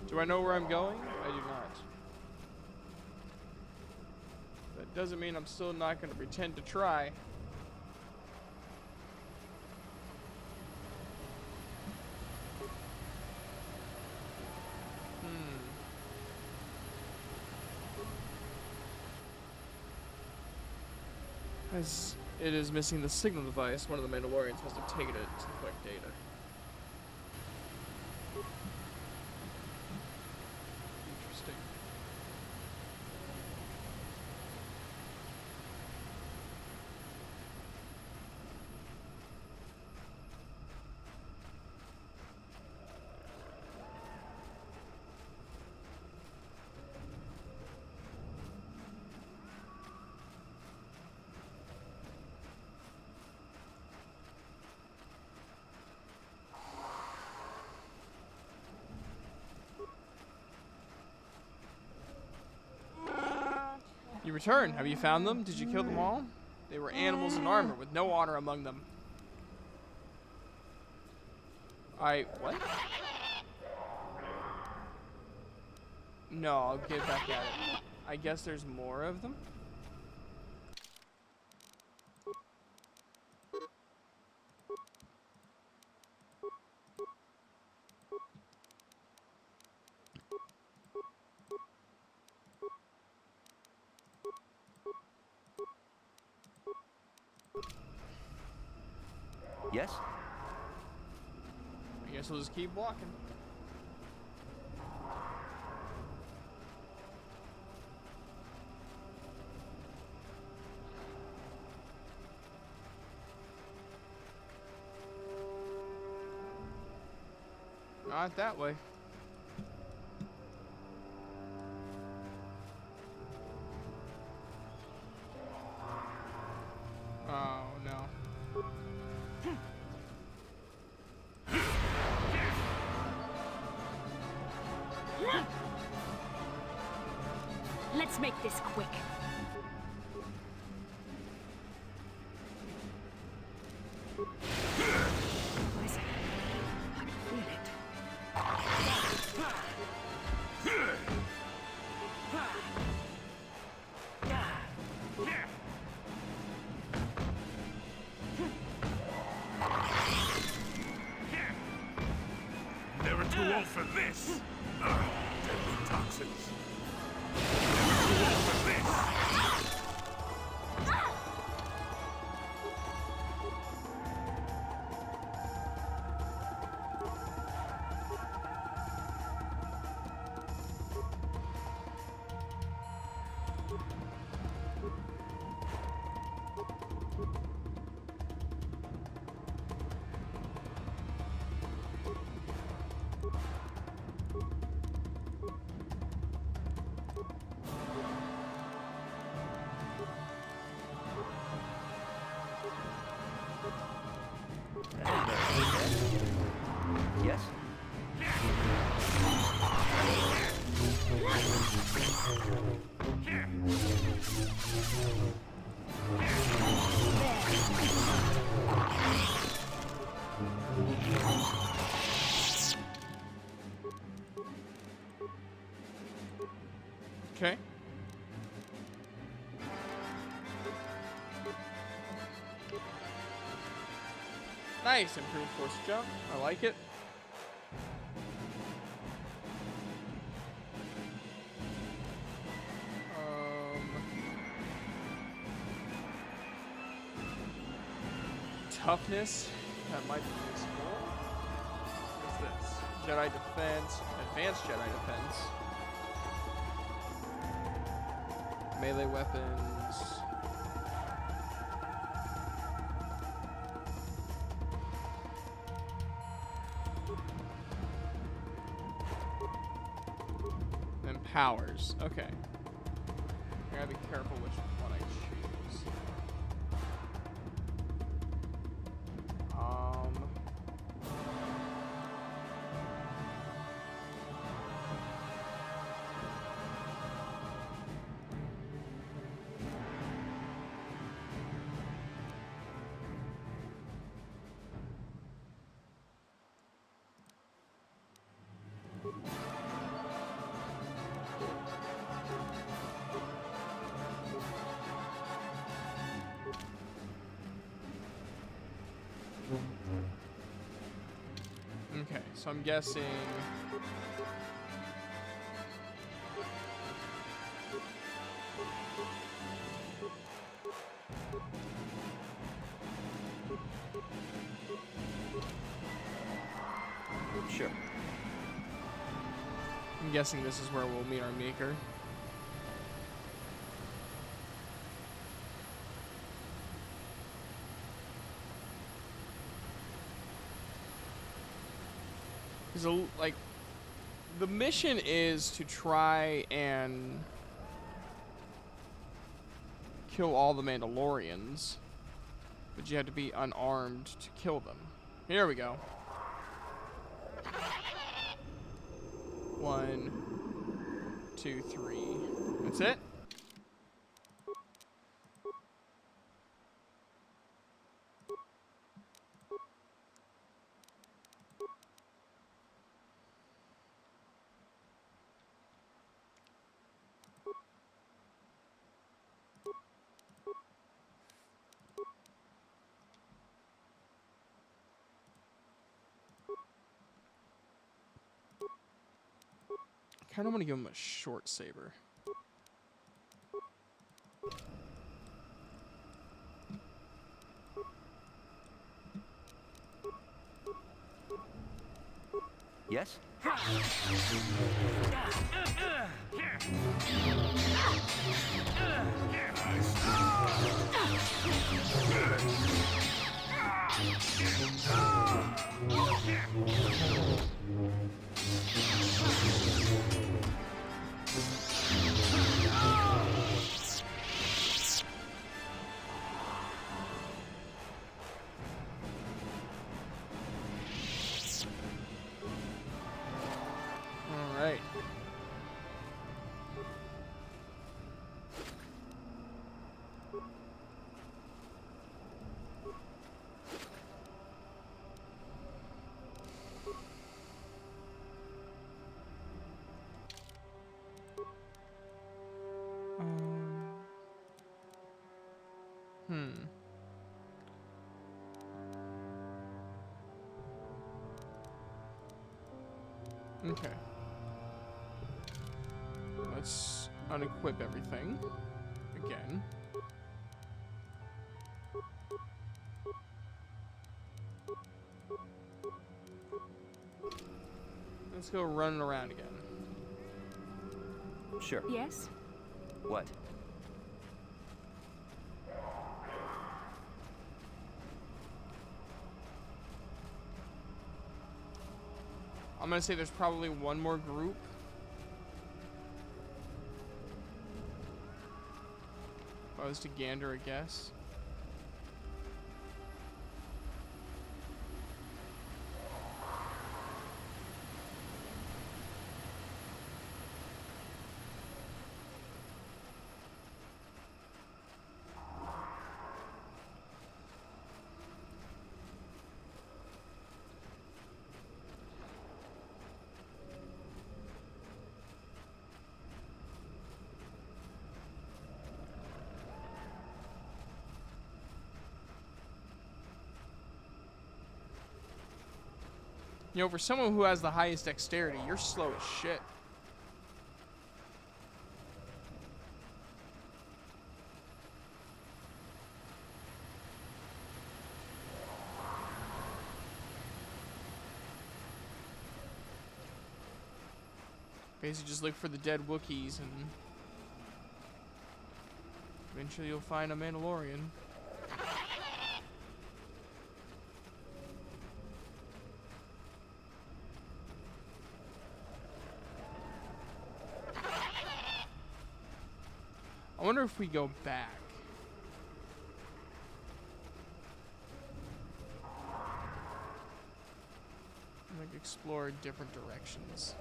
Do I know where I'm going? I do not. That doesn't mean I'm still not going to pretend to try. As it is missing the signal device, one of the Mandalorians must have taken it to collect data. Interesting. You return. Have you found them? Did you kill them all? They were animals in armor with no honor among them. What? No, I'll get back at it. I guess there's more of them? Yes? I guess we'll just keep walking. Not that way. Oh no. Let's make this quick. I can feel it. Never too old for this. Deadly toxins. Never too old for this. Yes? Okay. Nice, improved force jump. I like it. Toughness. That might be useful. What's this? Jedi defense. Advanced Jedi defense. Melee weapons. And powers. Okay. I gotta be careful which one I choose. Okay, so I'm guessing. Sure. I'm guessing this is where we'll meet our maker. So, like, the mission is to try and kill all the Mandalorians, but you have to be unarmed to kill them. Here we go. 1, 2, 3. That's it? I kind of want to give him a short saber. Yes? Alright. Okay. Let's unequip everything again. Let's go running around again. Sure. Yes? What? I'm gonna say there's probably one more group. If I was to gander a guess. You know, for someone who has the highest dexterity, you're slow as shit. Basically just look for the dead Wookiees and eventually you'll find a Mandalorian. I wonder if we go back. Like explore different directions.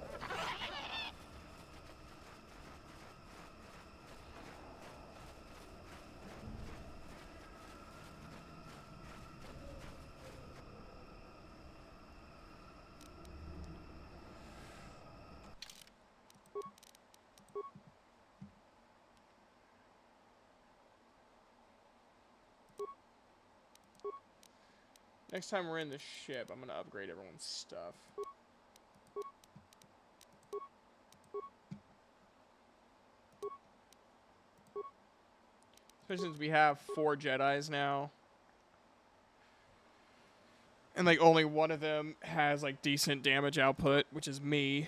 Next time we're in the ship, I'm gonna upgrade everyone's stuff. Especially since we have 4 Jedis now. And like only one of them has like decent damage output, which is me.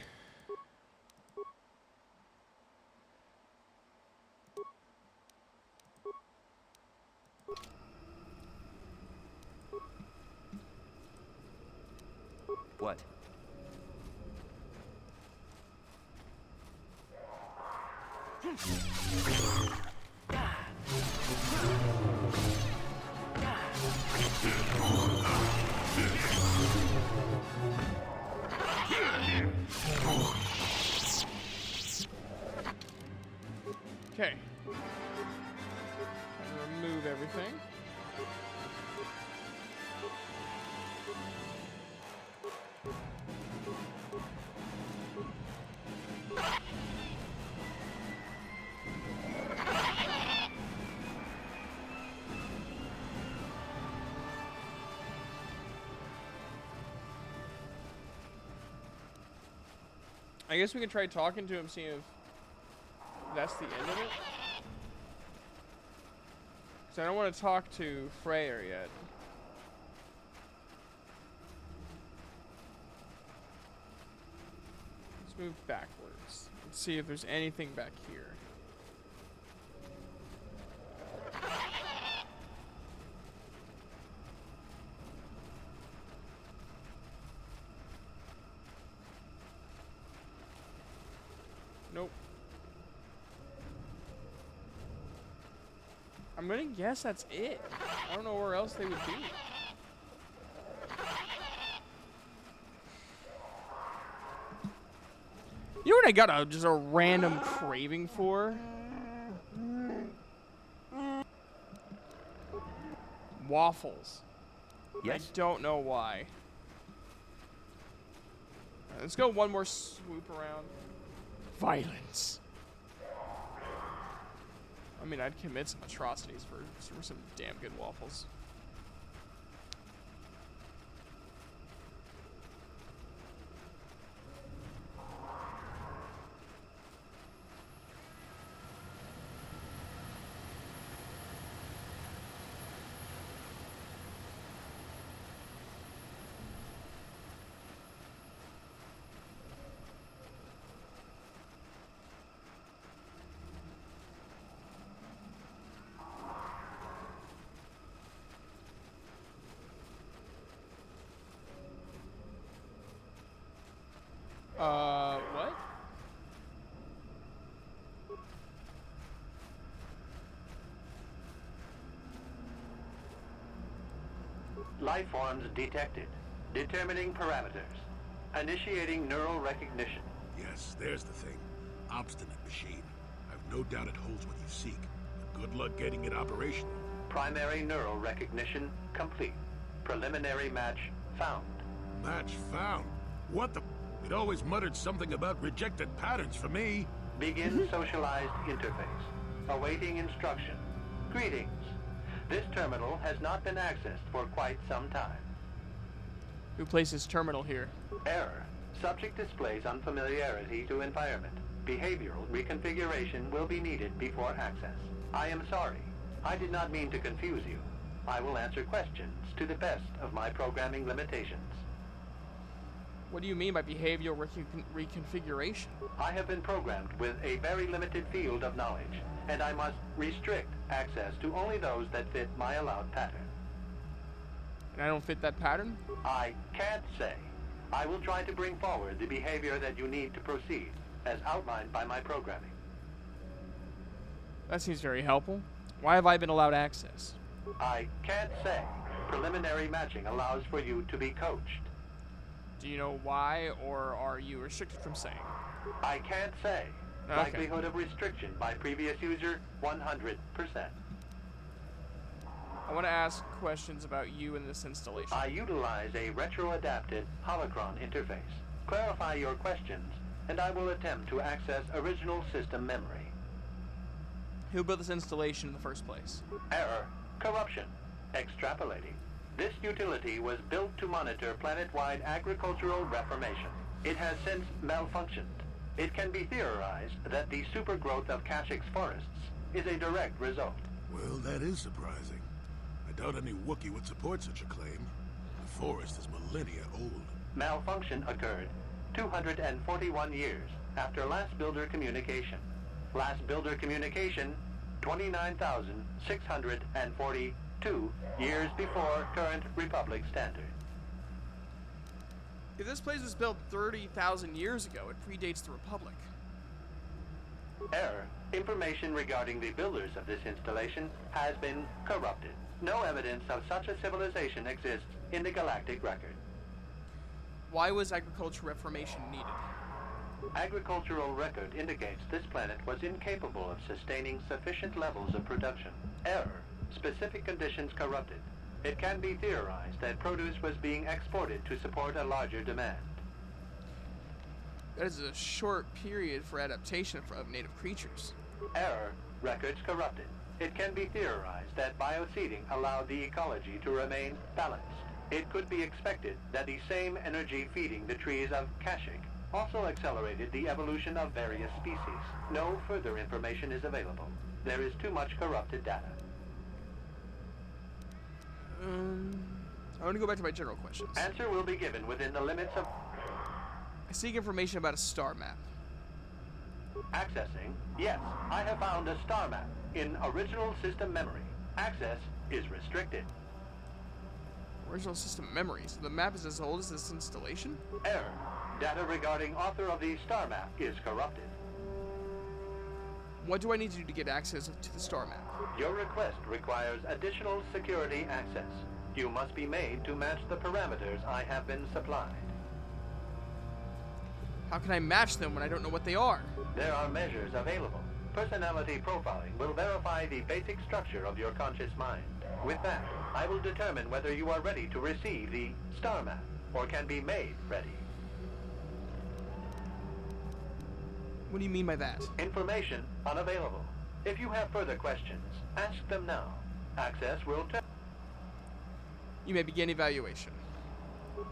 What? Okay. Remove everything. I guess we can try talking to him, see if that's the end of it. Because I don't want to talk to Freyr yet. Let's move backwards. Let's see if there's anything back here. I'm gonna guess that's it. I don't know where else they would be. You know what I got just a random craving for? Waffles. Yes? I don't know why. Alright, let's go one more swoop around. Violence. I mean, I'd commit some atrocities for some damn good waffles. What? Life forms detected. Determining parameters. Initiating neural recognition. Yes, there's the thing. Obstinate machine. I've no doubt it holds what you seek. But good luck getting it operational. Primary neural recognition complete. Preliminary match found. Match found? What the... It always muttered something about rejected patterns for me. Begin socialized interface. Awaiting instruction. Greetings. This terminal has not been accessed for quite some time. Who places terminal here? Error. Subject displays unfamiliarity to environment. Behavioral reconfiguration will be needed before access. I am sorry. I did not mean to confuse you. I will answer questions to the best of my programming limitations. What do you mean by behavioral reconfiguration? I have been programmed with a very limited field of knowledge, and I must restrict access to only those that fit my allowed pattern. And I don't fit that pattern? I can't say. I will try to bring forward the behavior that you need to proceed, as outlined by my programming. That seems very helpful. Why have I been allowed access? I can't say. Preliminary matching allows for you to be coached. Do you know why, or are you restricted from saying? I can't say. Okay. Likelihood of restriction by previous user, 100%. I want to ask questions about you in this installation. I utilize a retro-adapted holocron interface. Clarify your questions, and I will attempt to access original system memory. Who built this installation in the first place? Error. Corruption. Extrapolating. This utility was built to monitor planet-wide agricultural reformation. It has since malfunctioned. It can be theorized that the supergrowth of Kashyk's forests is a direct result. Well, that is surprising. I doubt any Wookiee would support such a claim. The forest is millennia old. Malfunction occurred 241 years after last builder communication. Last builder communication, 29,642 years before current Republic standard. If this place was built 30,000 years ago, it predates the Republic. Error. Information regarding the builders of this installation has been corrupted. No evidence of such a civilization exists in the galactic record. Why was agricultural reformation needed? Agricultural record indicates this planet was incapable of sustaining sufficient levels of production. Error. Specific conditions corrupted. It can be theorized that produce was being exported to support a larger demand. That is a short period for adaptation of native creatures. Error. Records corrupted. It can be theorized that bioseeding allowed the ecology to remain balanced. It could be expected that the same energy feeding the trees of Kashyk also accelerated the evolution of various species. No further information is available. There is too much corrupted data. I want to go back to my general questions. Answer will be given within the limits of... I seek information about a star map. Accessing. Yes, I have found a star map in original system memory. Access is restricted. Original system memory. So the map is as old as this installation? Error. Data regarding author of the star map is corrupted. What do I need to do to get access to the star map? Your request requires additional security access. You must be made to match the parameters I have been supplied. How can I match them when I don't know what they are? There are measures available. Personality profiling will verify the basic structure of your conscious mind. With that, I will determine whether you are ready to receive the star map, or can be made ready. What do you mean by that? Information unavailable. If you have further questions, ask them now. Access will You may begin evaluation.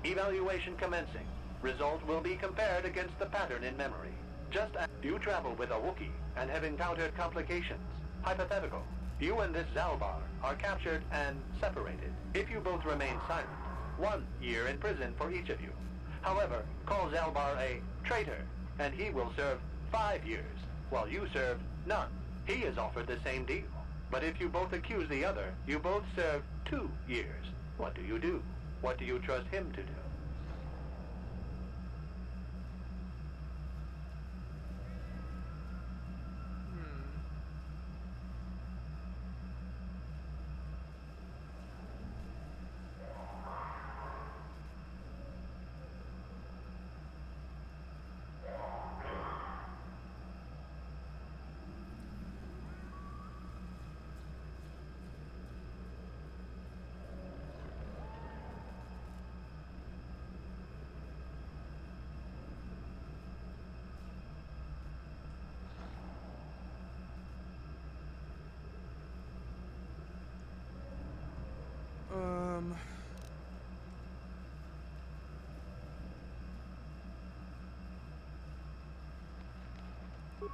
Evaluation commencing. Result will be compared against the pattern in memory. Just as you travel with a Wookiee and have encountered complications. Hypothetical. You and this Zalbar are captured and separated. If you both remain silent, 1 year in prison for each of you. However, call Zalbar a traitor, and he will serve 5 years, while you serve none. He is offered the same deal. But if you both accuse the other, you both serve 2 years. What do? What do you trust him to do?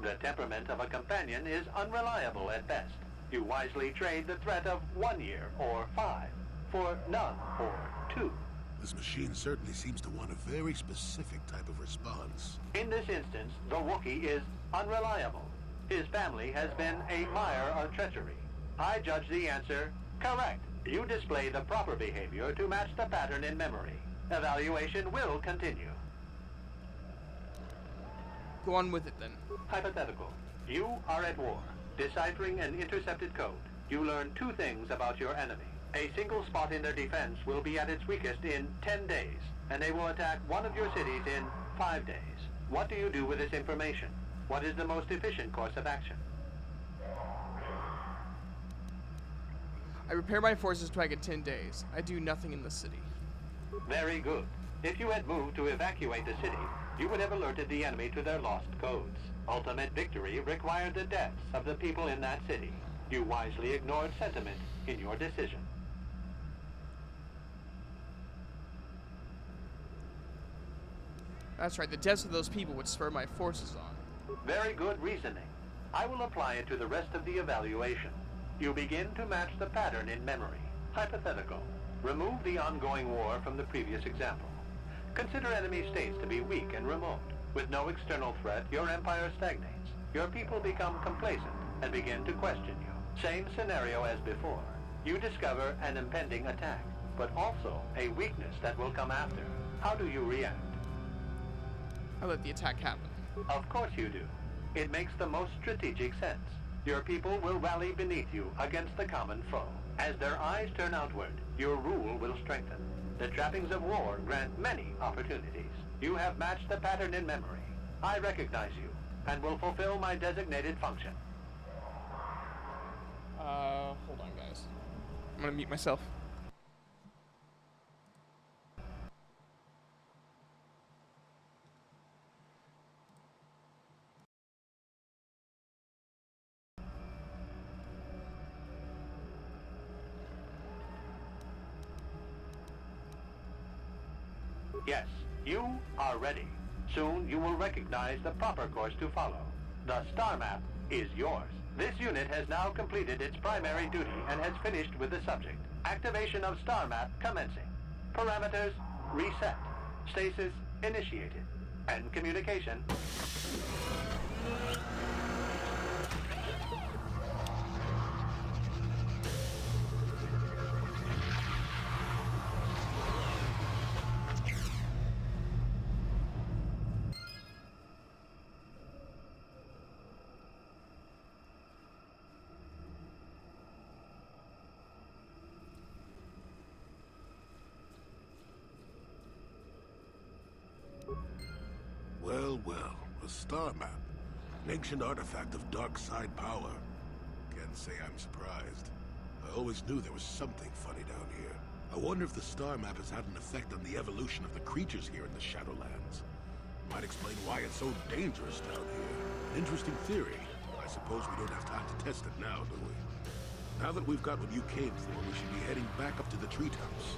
The temperament of a companion is unreliable at best. You wisely trade the threat of 1 year or 5 for none or 2. This machine certainly seems to want a very specific type of response. In this instance, the Wookiee is unreliable. His family has been a mire of treachery. I judge the answer correct. You display the proper behavior to match the pattern in memory. Evaluation will continue. Go on with it then. Hypothetical. You are at war. Deciphering an intercepted code, you learn 2 things about your enemy. A single spot in their defense will be at its weakest in 10 days, and they will attack one of your cities in 5 days. What do you do with this information? What is the most efficient course of action? I repair my forces back in 10 days. I do nothing in the city. Very good. If you had moved to evacuate the city, you would have alerted the enemy to their lost codes. Ultimate victory required the deaths of the people in that city. You wisely ignored sentiment in your decision. That's right, the deaths of those people would spur my forces on. Very good reasoning. I will apply it to the rest of the evaluation. You begin to match the pattern in memory. Hypothetical. Remove the ongoing war from the previous example. Consider enemy states to be weak and remote. With no external threat, your empire stagnates. Your people become complacent and begin to question you. Same scenario as before. You discover an impending attack, but also a weakness that will come after. How do you react? I let the attack happen. Of course you do. It makes the most strategic sense. Your people will rally beneath you against the common foe. As their eyes turn outward, your rule will strengthen. The trappings of war grant many opportunities. You have matched the pattern in memory. I recognize you, and will fulfill my designated function. Hold on, guys. I'm gonna mute myself. Yes, you are ready. Soon you will recognize the proper course to follow. The star map is yours. This unit has now completed its primary duty and has finished with the subject. Activation of star map commencing. Parameters reset. Stasis initiated. End communication. well. A star map. An ancient artifact of dark side power. Can't say I'm surprised. I always knew there was something funny down here. I wonder if the star map has had an effect on the evolution of the creatures here in the Shadowlands. Might explain why it's so dangerous down here. An interesting theory. I suppose we don't have time to test it now, do we? Now that we've got what you came for, we should be heading back up to the treetops.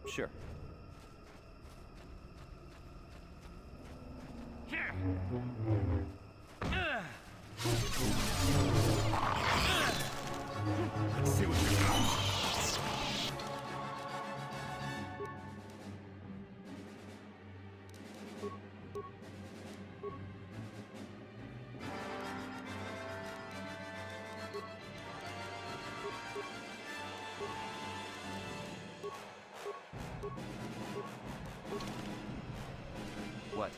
Sure. Let's see what you got. What?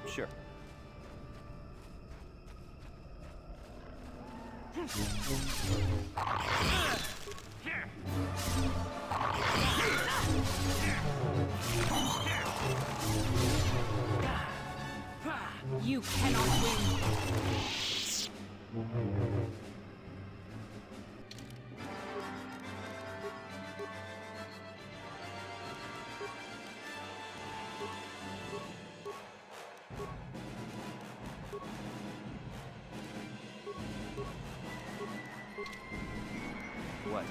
Sure. You cannot win. What?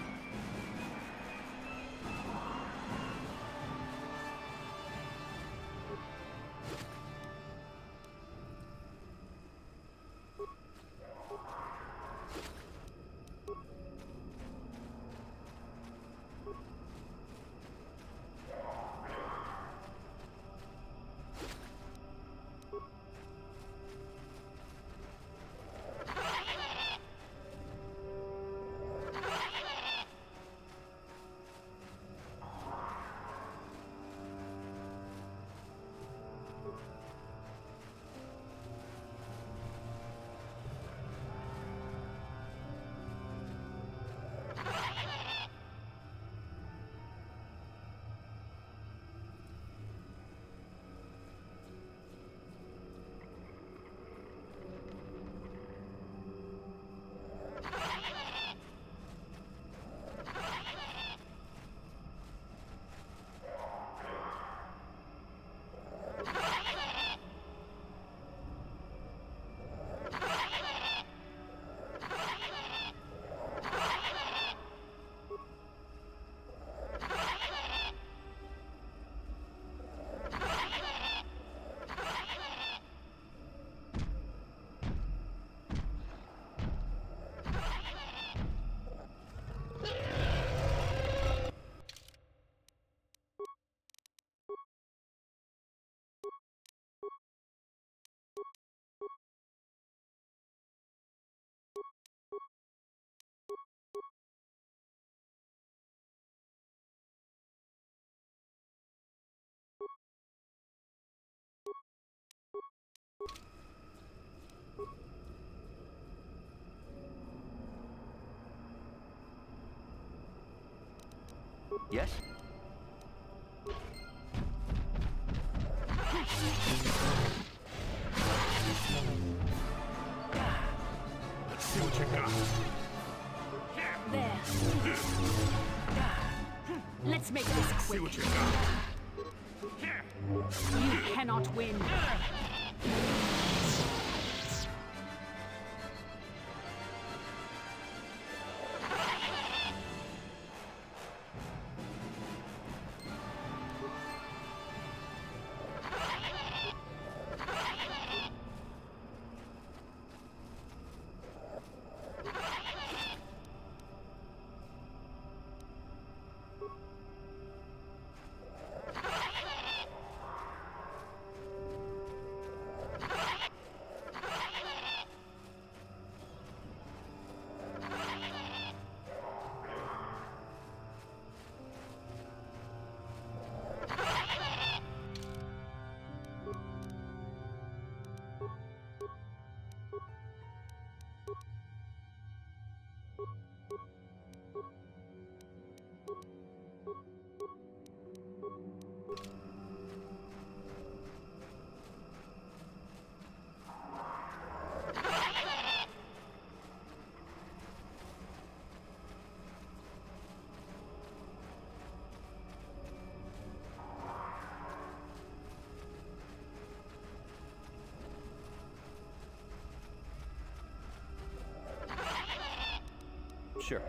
Yes? Let's see what you got. There. Let's make this quick. See what you got. You cannot win. Sure.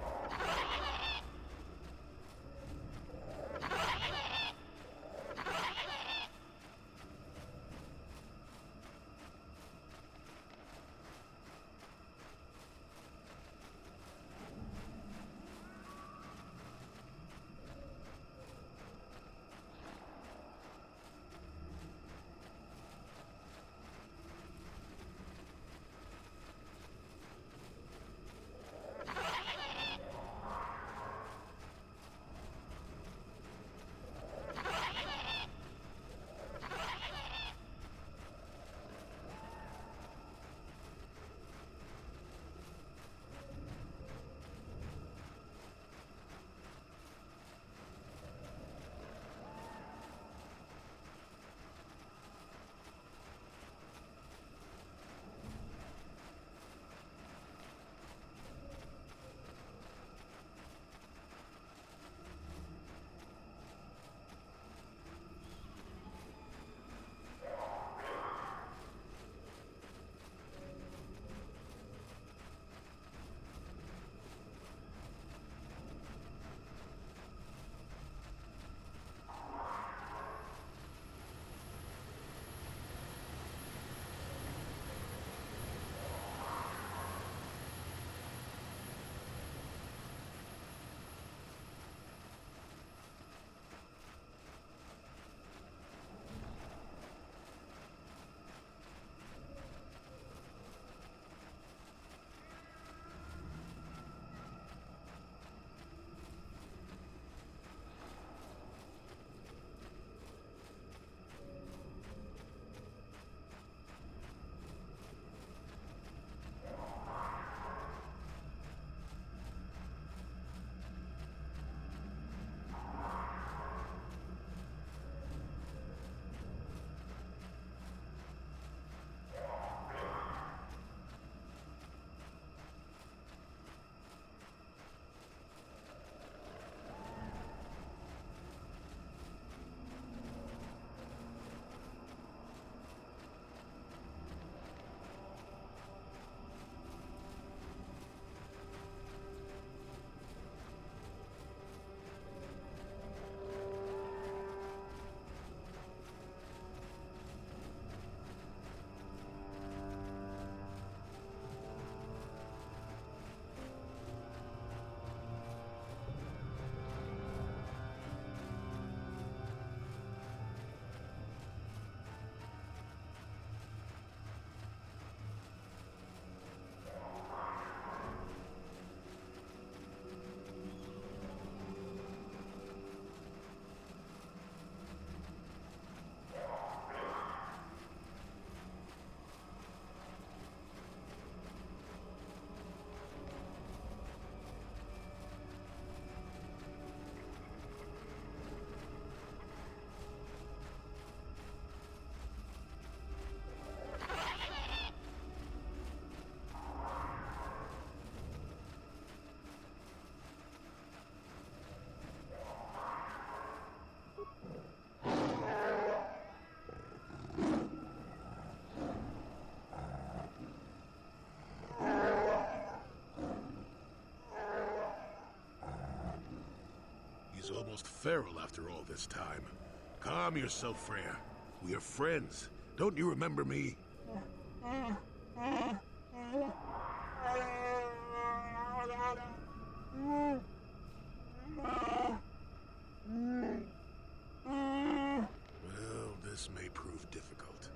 He's almost feral after all this time. Calm yourself, Freya. We are friends. Don't you remember me? Well, this may prove difficult.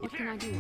What can I do?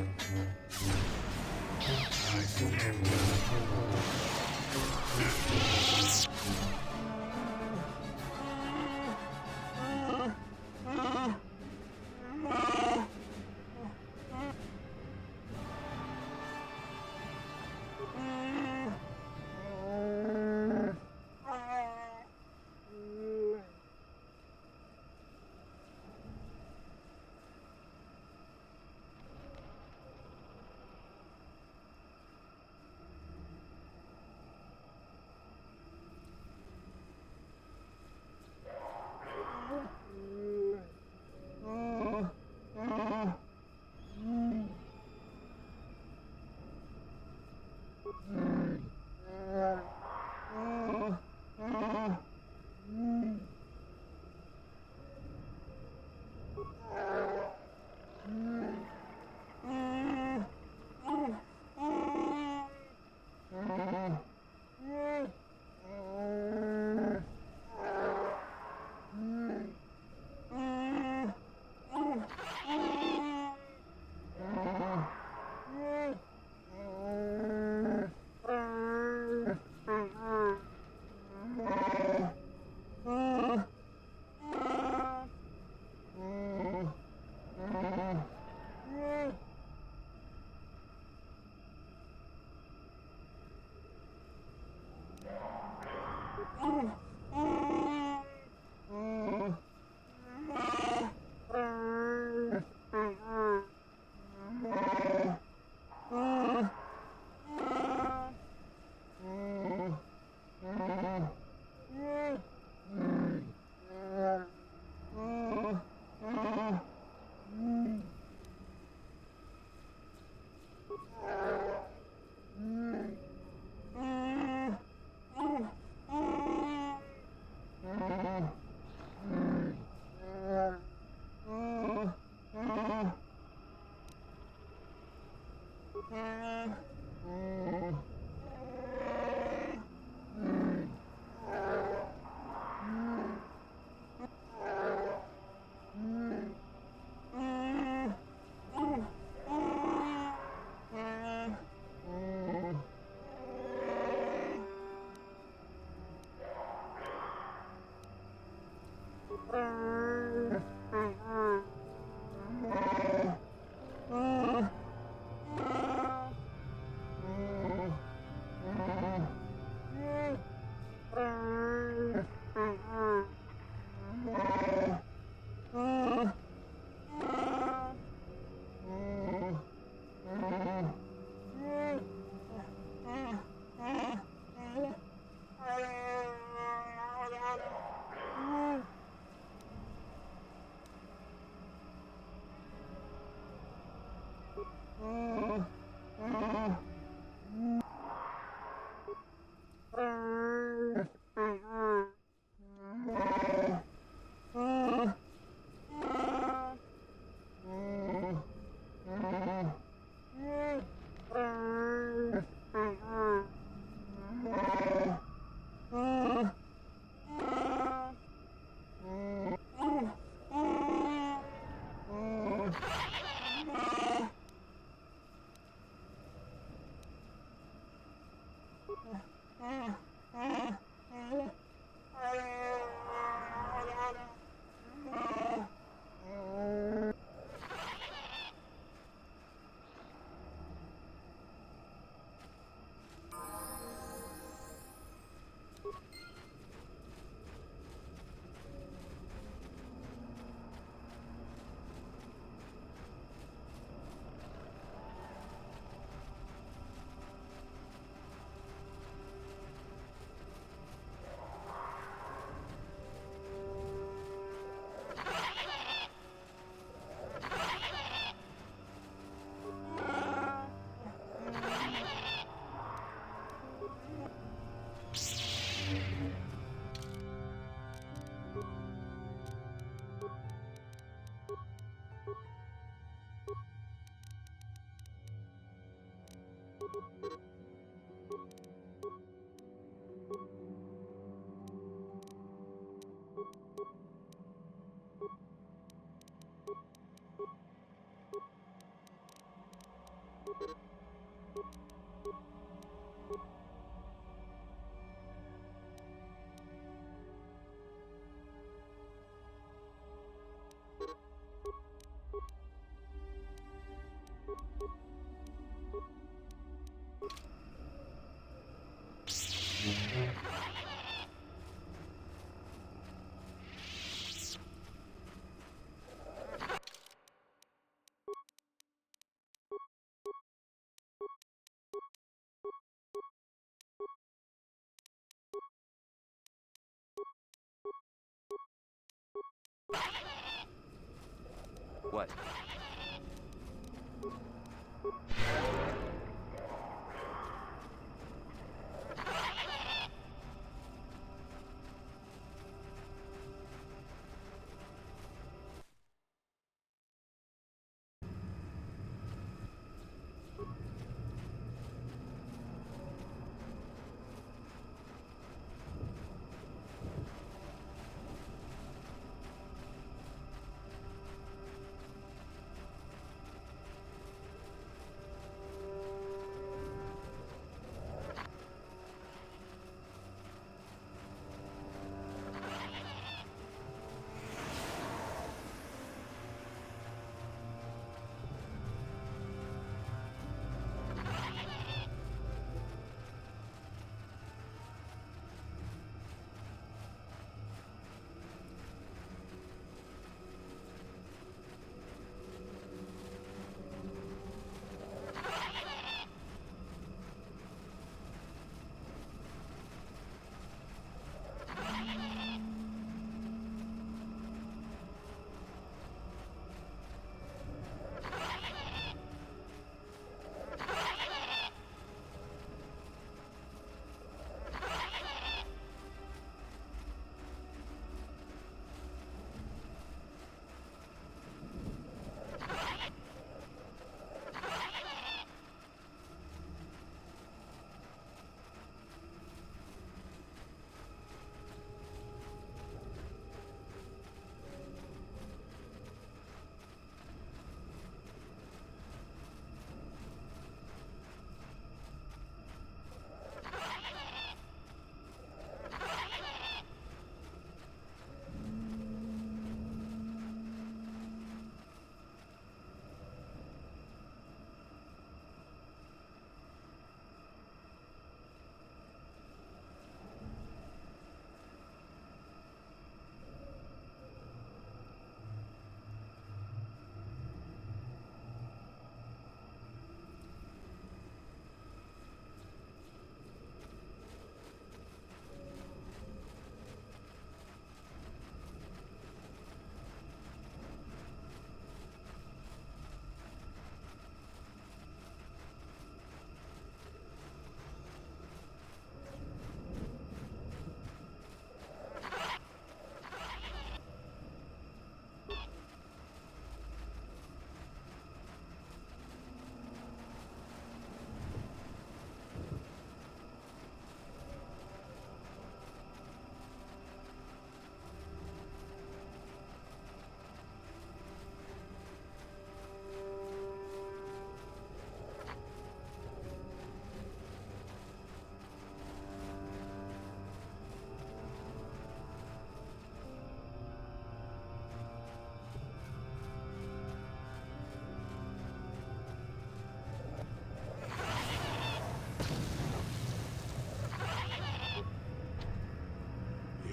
What?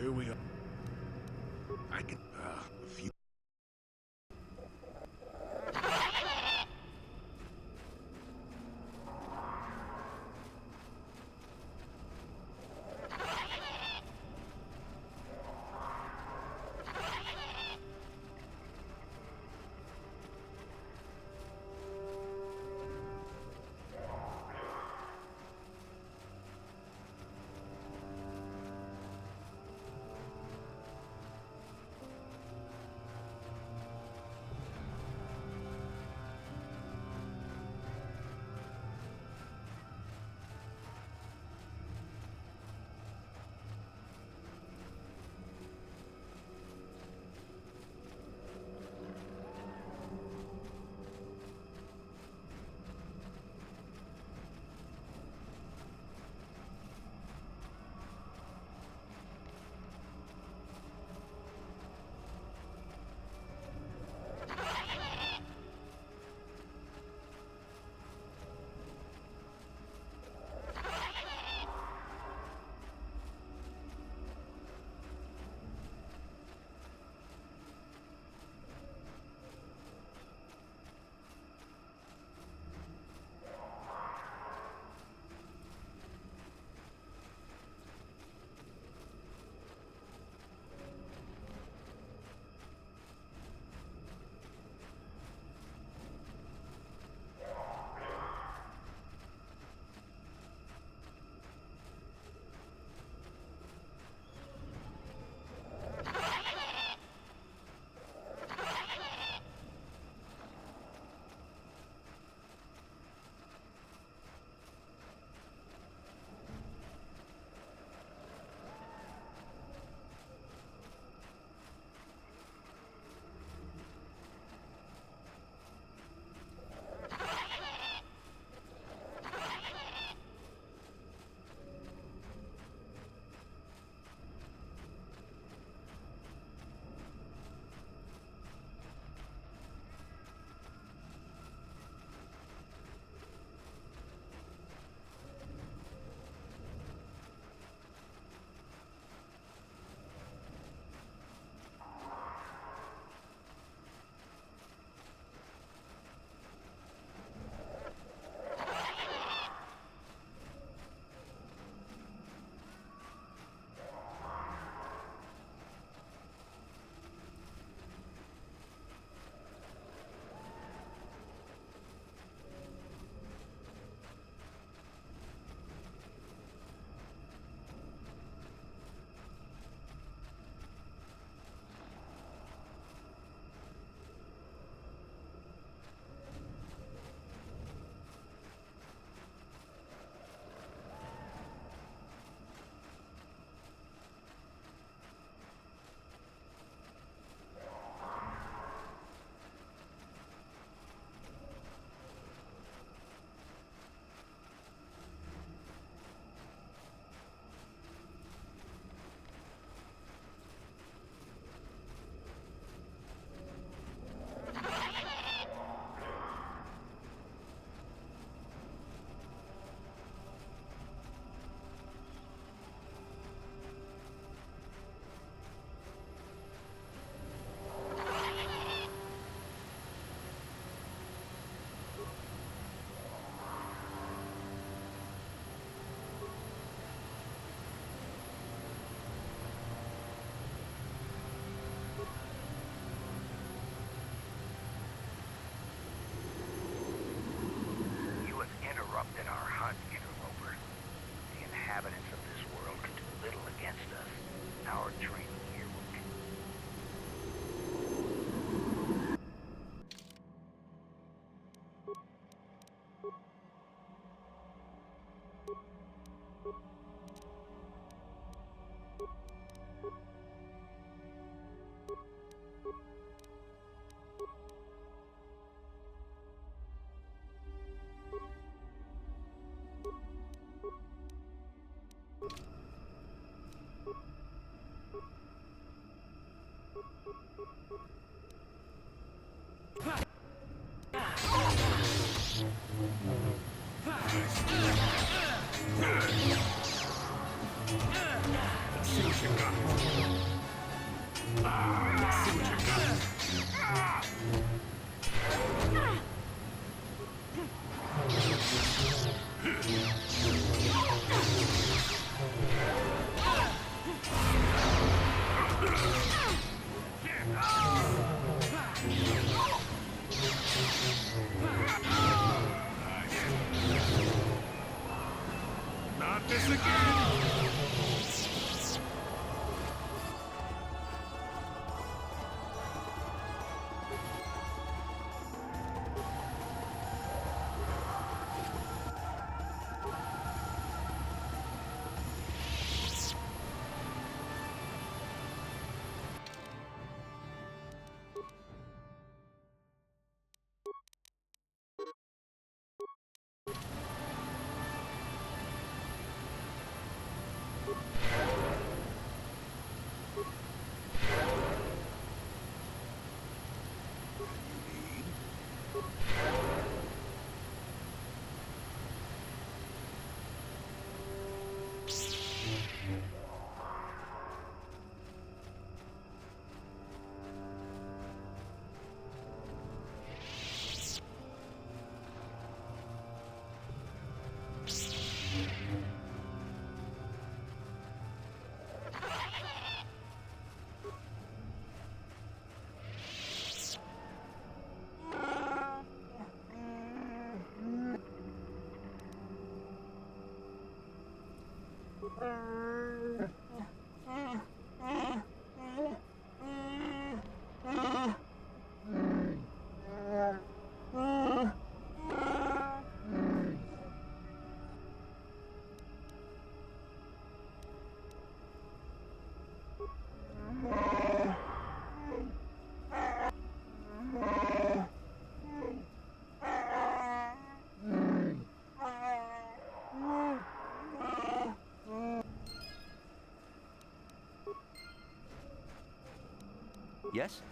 Here we are. I can, a few. See what you got. See what you got. Not this again! Yes?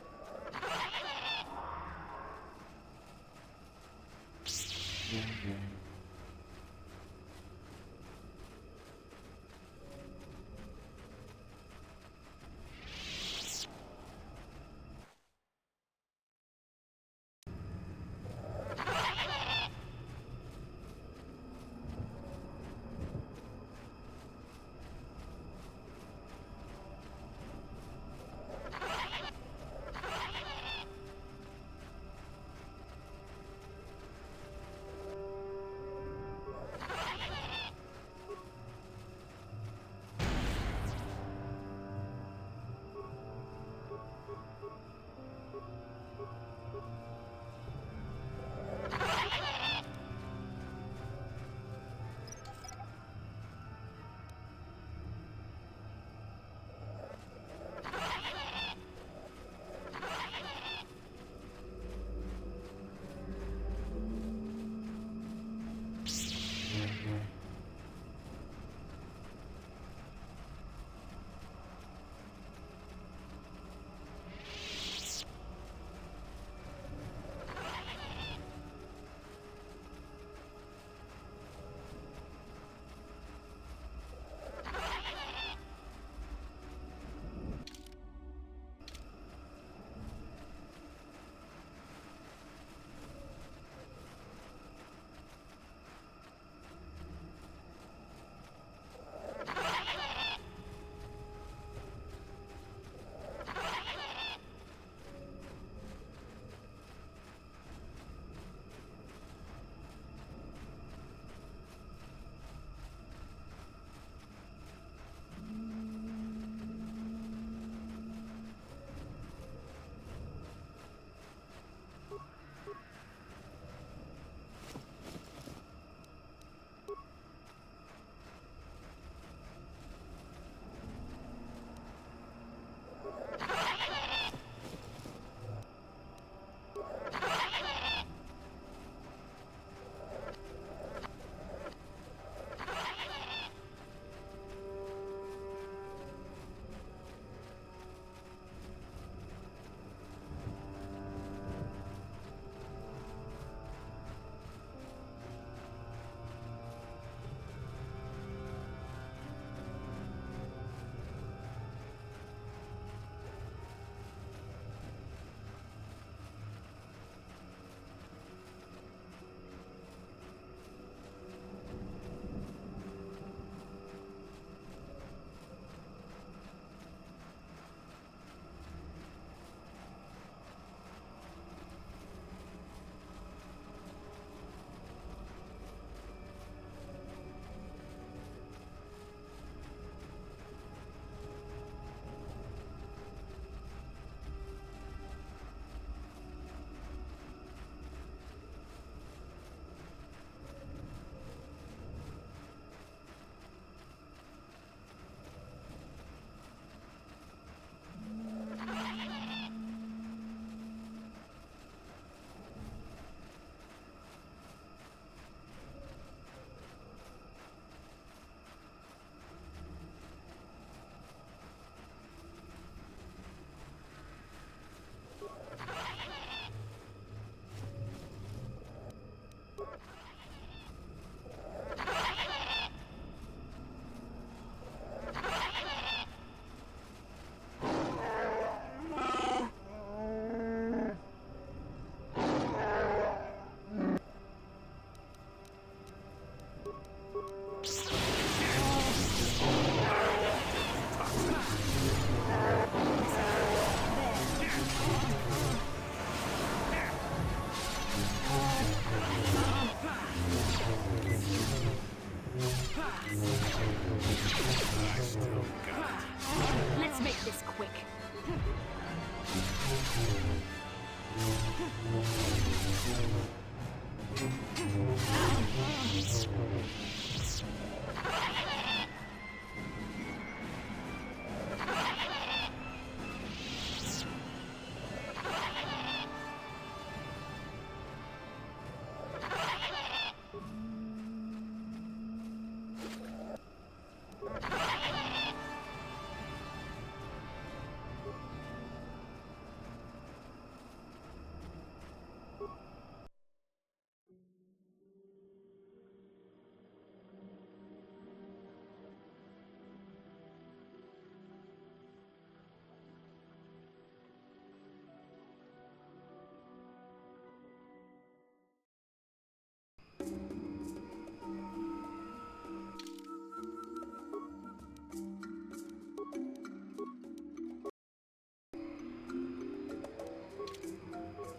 Still got it. Let's make this quick.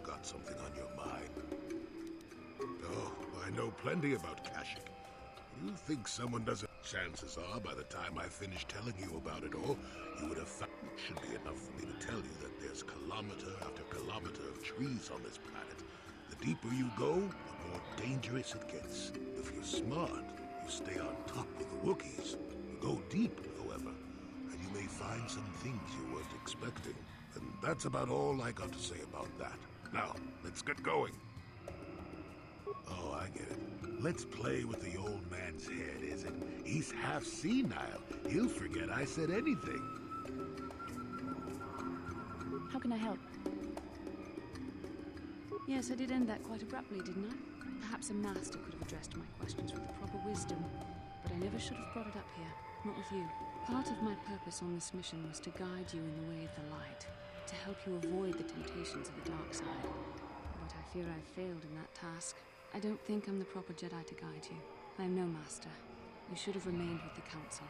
Got something on your mind? Oh, I know plenty about Kashyyyk. You think someone doesn't... Chances are, by the time I finish telling you about it all, you would have found... It should be enough for me to tell you that there's kilometer after kilometer of trees on this planet. The deeper you go, the more dangerous it gets. If you're smart, you stay on top with the Wookiees. You go deep, however, and you may find some things you weren't expecting. And that's about all I got to say about that. Now, let's get going. Oh, I get it. Let's play with the old man's head, is it? He's half senile. He'll forget I said anything. How can I help? Yes, I did end that quite abruptly, didn't I? Perhaps a master could have addressed my questions with the proper wisdom, but I never should have brought it up here. Not with you. Part of my purpose on this mission was to guide you in the way of the light, to help you avoid the temptations of the dark side. But I fear I've failed in that task. I don't think I'm the proper Jedi to guide you. I am no master. You should have remained with the Council.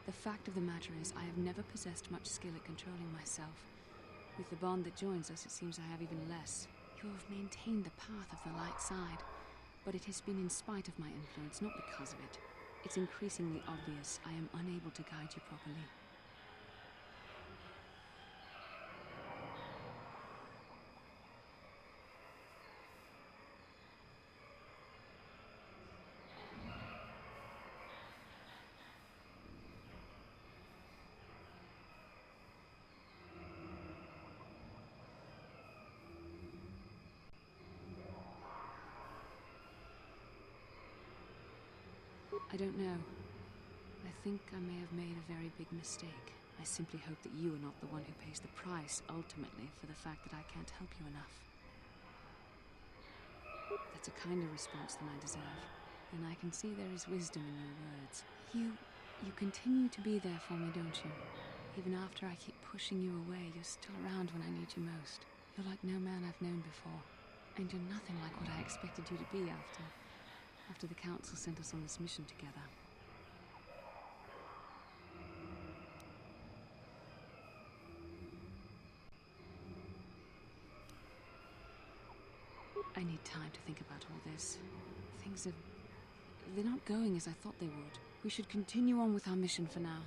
The fact of the matter is, I have never possessed much skill at controlling myself. With the bond that joins us, it seems I have even less. You have maintained the path of the light side, but it has been in spite of my influence, not because of it. It's increasingly obvious I am unable to guide you properly. I don't know. I think I may have made a very big mistake. I simply hope that you are not the one who pays the price, ultimately, for the fact that I can't help you enough. That's a kinder response than I deserve, and I can see there is wisdom in your words. You continue to be there for me, don't you? Even after I keep pushing you away, you're still around when I need you most. You're like no man I've known before, and you're nothing like what I expected you to be after the Council sent us on this mission together. I need time to think about all this. They're not going as I thought they would. We should continue on with our mission for now.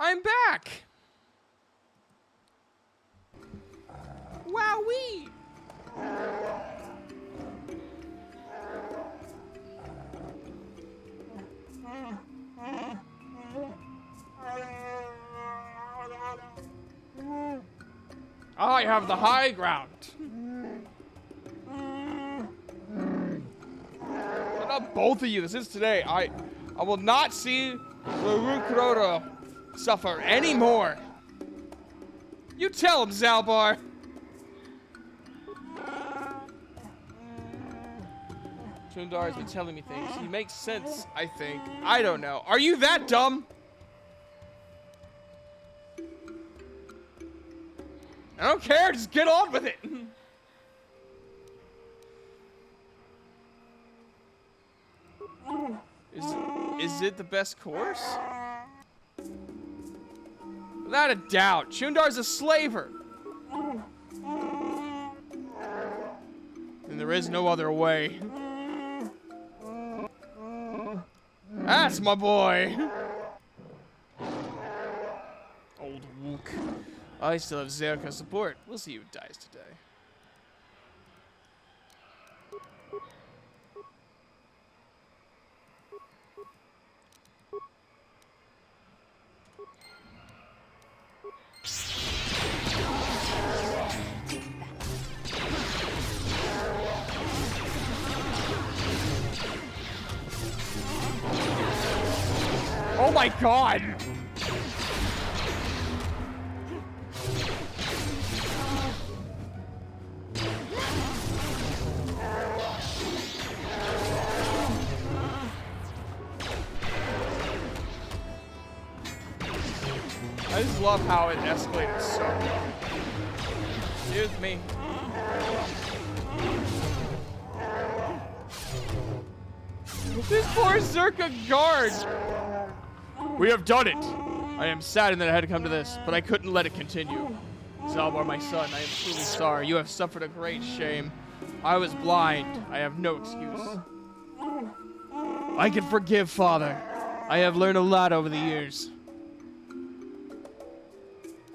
I'm back! Wowee! I have the high ground. Shut up, both of you. This is today. I will not see Lurukroto suffer anymore. You tell him, Zalbar. Chundar has been telling me things. He makes sense, I think. I don't know. Are you that dumb? I don't care. Just get on with it. Is it the best course? Without a doubt, Chundar's a slaver. And there is no other way. That's my boy. Old Wook. I still have Zerka's support. We'll see who dies today. Oh my god! I just love how it escalated so quick. Excuse me. This poor Zerka guard! We have done it! I am saddened that I had to come to this, but I couldn't let it continue. Zalbar, my son, I am truly sorry. You have suffered a great shame. I was blind. I have no excuse. I can forgive, Father. I have learned a lot over the years.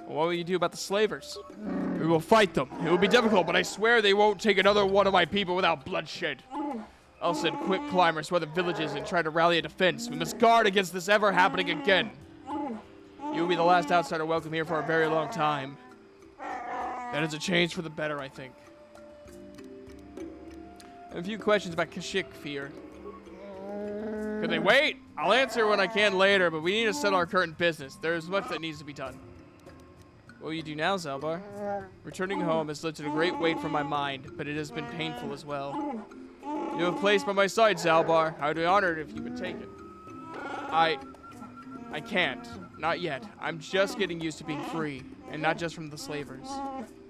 What will you do about the slavers? We will fight them. It will be difficult, but I swear they won't take another one of my people without bloodshed. I'll send quick climbers to other villages and try to rally a defense. We must guard against this ever happening again. You will be the last outsider welcome here for a very long time. That is a change for the better, I think. I have a few questions about Kashyyyk, Fear. Could they wait? I'll answer when I can later, but we need to settle our current business. There is much that needs to be done. What will you do now, Zalbar? Returning home has lifted a great weight from my mind, but it has been painful as well. You have a place by my side, Zalbar. I would be honored if you would take it. I can't. Not yet. I'm just getting used to being free, and not just from the slavers.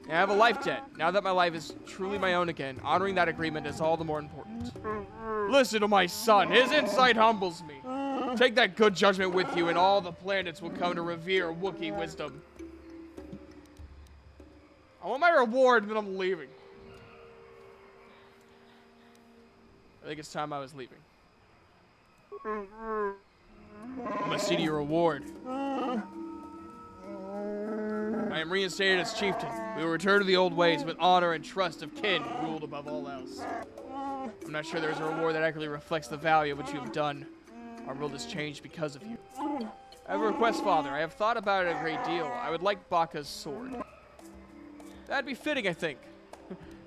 I have a life debt. Now that my life is truly my own again, honoring that agreement is all the more important. Listen to my son. His insight humbles me. Take that good judgment with you, and all the planets will come to revere Wookiee wisdom. I want my reward, and then I'm leaving. I think it's time I was leaving. I must see to your reward. I am reinstated as chieftain. We will return to the old ways with honor and trust of kin ruled above all else. I'm not sure there is a reward that accurately reflects the value of what you have done. Our world has changed because of you. I have a request, Father. I have thought about it a great deal. I would like Baka's sword. That'd be fitting, I think.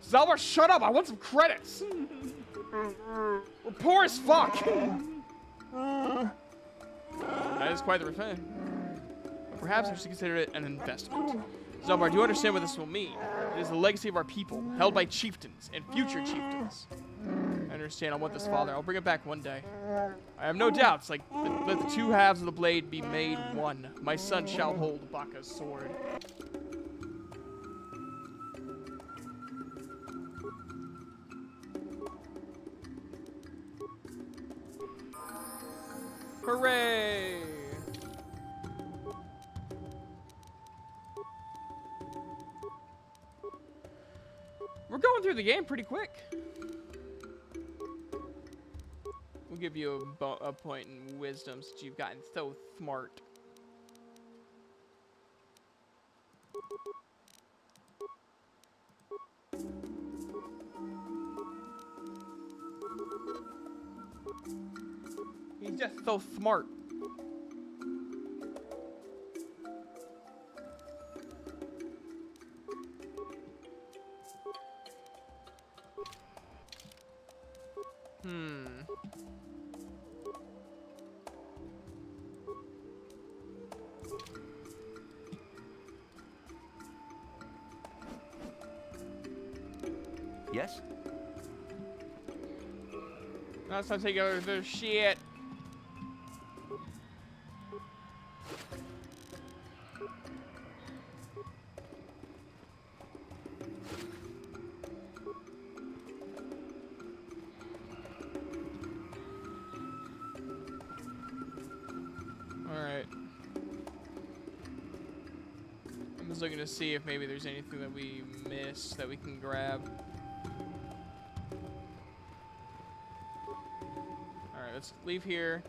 Zalbar, shut up! I want some credits! We're poor as fuck! That is quite the refrain. Perhaps I should consider it an investment. Zalbar, do you understand what this will mean? It is the legacy of our people, held by chieftains and future chieftains. I understand. I want this, Father. I'll bring it back one day. I have no doubts. Like, let the two halves of the blade be made one. My son shall hold Baka's sword. Hooray! We're going through the game pretty quick. We'll give you a point in wisdom since you've gotten so smart. He's just so smart. Yes? Now it's time to take over the shit. Alright. I'm just looking to see if maybe there's anything that we missed that we can grab. Let's leave here.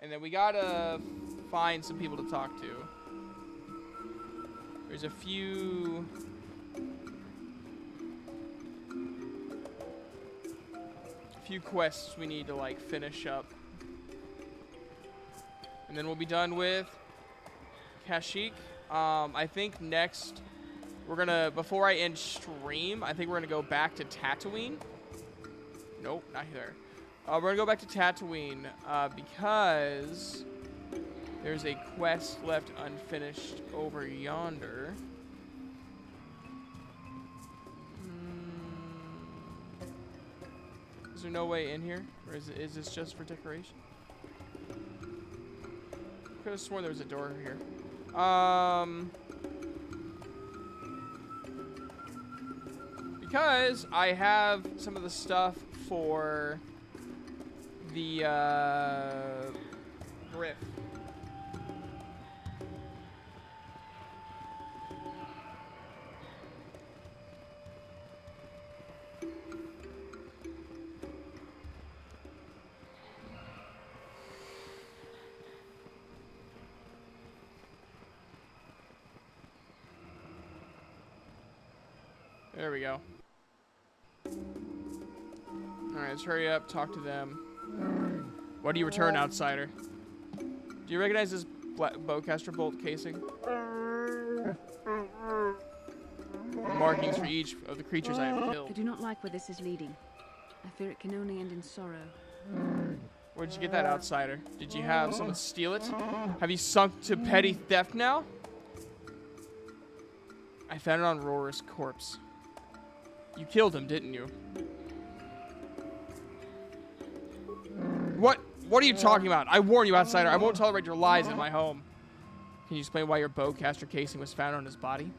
And then we gotta find some people to talk to. There's a few... quests we need to, like, finish up. And then we'll be done with Kashyyyk. I think next we're gonna, before I end stream, I think we're gonna go back to Tatooine. Nope, not here. We're gonna go back to Tatooine because there's a quest left unfinished over yonder. Is there no way in here, or is this just for decoration? Could have sworn there was a door here. Because I have some of the stuff for the Griff. There we go. Alright, let's hurry up, talk to them. Why do you return, outsider? Do you recognize this bowcaster bolt casing? Markings for each of the creatures I have killed. I do not like where this is leading. I fear it can only end in sorrow. Where did you get that, outsider? Did you have someone steal it? Have you sunk to petty theft now? I found it on Roar's corpse. You killed him, didn't you? What are you talking about? I warn you, outsider. I won't tolerate your lies in my home. Can you explain why your bowcaster casing was found on his body?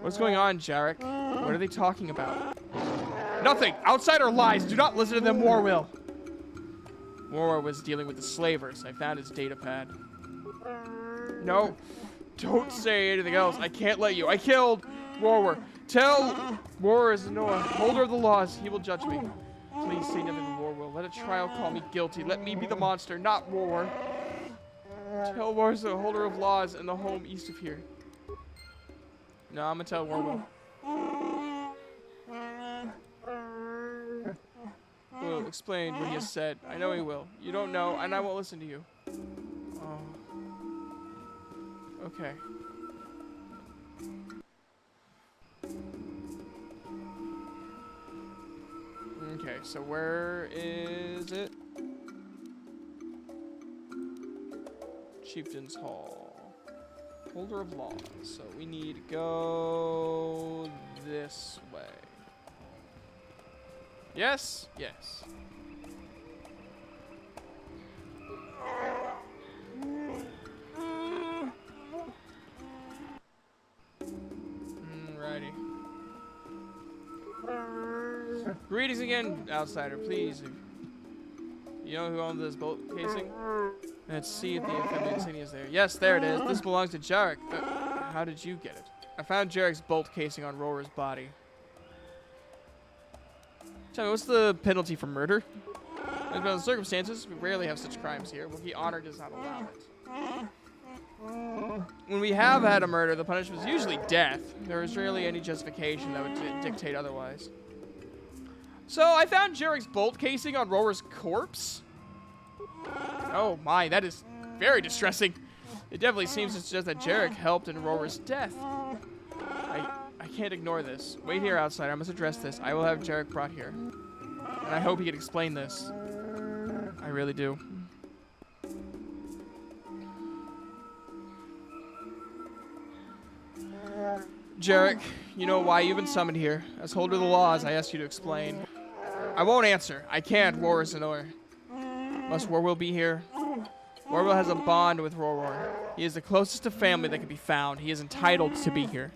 What's going on, Jarek? What are they talking about? Nothing! Outsider lies! Do not listen to them, Warwill! Warwill was dealing with the slavers. I found his data pad. No. Don't say anything else. I can't let you. I killed Warwer. Tell Warwer is Noah, holder of the laws. He will judge me. Please say nothing to Warwill. Let a trial call me guilty. Let me be the monster, not Warwer. Tell Warwer is the holder of laws in the home east of here. No, I'm gonna tell Warwill. Will explain what he has said. I know he will. You don't know, and I won't listen to you. Oh. Okay. Okay, so where is it? Chieftain's Hall. Holder of laws. So we need to go this way. Yes? Yes. Alrighty. Greetings again, outsider. Please, you know who owns this bolt casing? Let's see if the family insignia is there. Yes, there it is. This belongs to Jarek. How did you get it? I found Jarek's bolt casing on Roar's body. Tell me, what's the penalty for murder? Under the circumstances, we rarely have such crimes here. Wookiee honor does not allow it. When we have had a murder, the punishment is usually death. There is rarely any justification that would dictate otherwise. So, I found Jarek's bolt casing on Roar's corpse? Oh my, that is very distressing. It definitely seems to suggest that Jarek helped in Roar's death. I can't ignore this. Wait here, outsider. I must address this. I will have Jarek brought here. And I hope he can explain this. I really do. Jarek, you know why you've been summoned here. As holder of the laws, I asked you to explain. I won't answer. I can't. Roar is an order. Must Warwill be here? Warwill has a bond with Roar. He is the closest to family that can be found. He is entitled to be here.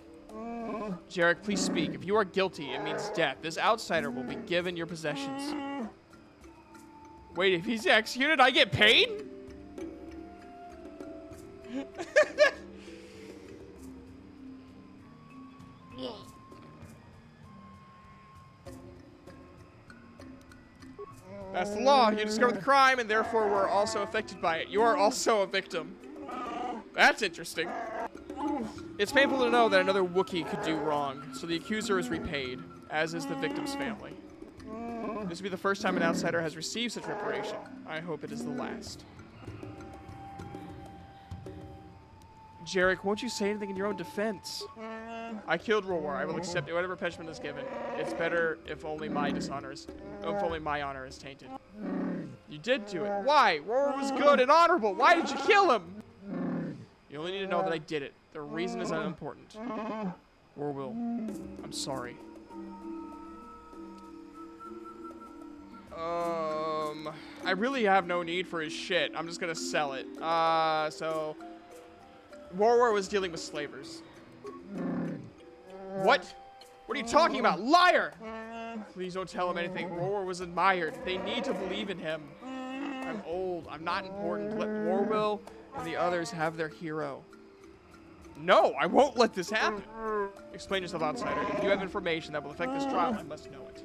Jarek, please speak. If you are guilty, it means death. This outsider will be given your possessions. Wait, if he's executed, I get paid? That's the law. You discovered the crime, and therefore were also affected by it. You are also a victim. That's interesting. It's painful to know that another Wookiee could do wrong, so the accuser is repaid, as is the victim's family. This will be the first time an outsider has received such reparation. I hope it is the last. Jarek, won't you say anything in your own defense? I killed Roar. I will accept whatever punishment is given. It's better if only my honor is tainted. You did do it. Why? Roar was good and honorable. Why did you kill him? You only need to know that I did it. The reason is unimportant. Warwill, I'm sorry. I really have no need for his shit. I'm just gonna sell it. So War was dealing with slavers. What? What are you talking about? Liar! Please don't tell him anything. War was admired. They need to believe in him. I'm old. I'm not important. Let Warwill and the others have their hero. No, I won't let this happen. Explain yourself, outsider. If you have information that will affect this trial, I must know it.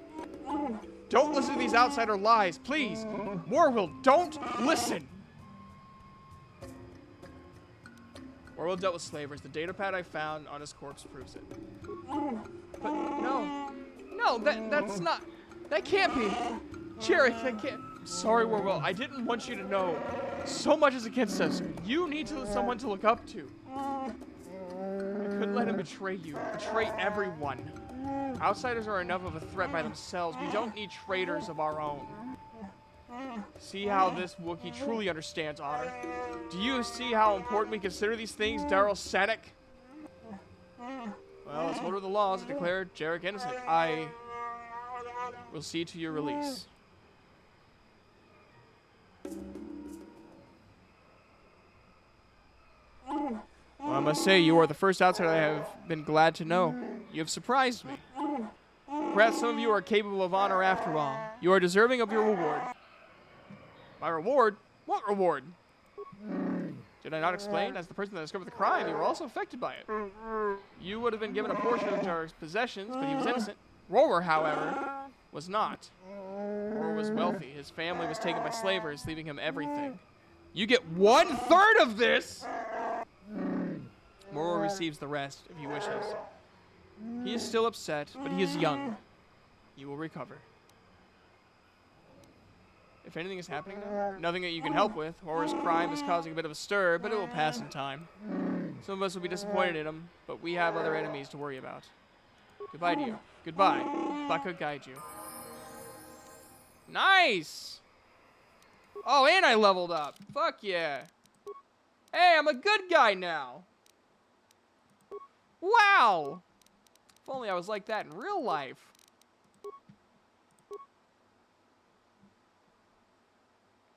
Don't listen to these outsider lies, please. Warwill, don't listen. Warwill dealt with slavers. The data pad I found on his corpse proves it. But no, that's not. That can't be. Jarek, that can't. Sorry, Warwill. I didn't want you to know. So much is against us. You need someone to look up to. I couldn't let him betray you. Betray everyone. Outsiders are enough of a threat by themselves. We don't need traitors of our own. See how this Wookiee truly understands honor. Do you see how important we consider these things, Daryl Sadek? Well, as holder of the laws, I declare Jarek innocent. I will see to your release. Well, I must say, you are the first outsider I have been glad to know. You have surprised me. Perhaps some of you are capable of honor after all. You are deserving of your reward. My reward? What reward? Did I not explain? As the person that discovered the crime, you were also affected by it. You would have been given a portion of Jarek's possessions, but he was innocent. Roar, however, was not. Roar was wealthy. His family was taken by slavers, leaving him everything. You get 1/3 of this! Roar receives the rest, if he wishes. He is still upset, but he is young. You will recover. If anything is happening now, nothing that you can help with. Horror's crime is causing a bit of a stir, but it will pass in time. Some of us will be disappointed in him, but we have other enemies to worry about. Goodbye to you. Goodbye. Baka guide you. Nice! Oh, and I leveled up. Fuck yeah. Hey, I'm a good guy now. Wow. If only I was like that in real life.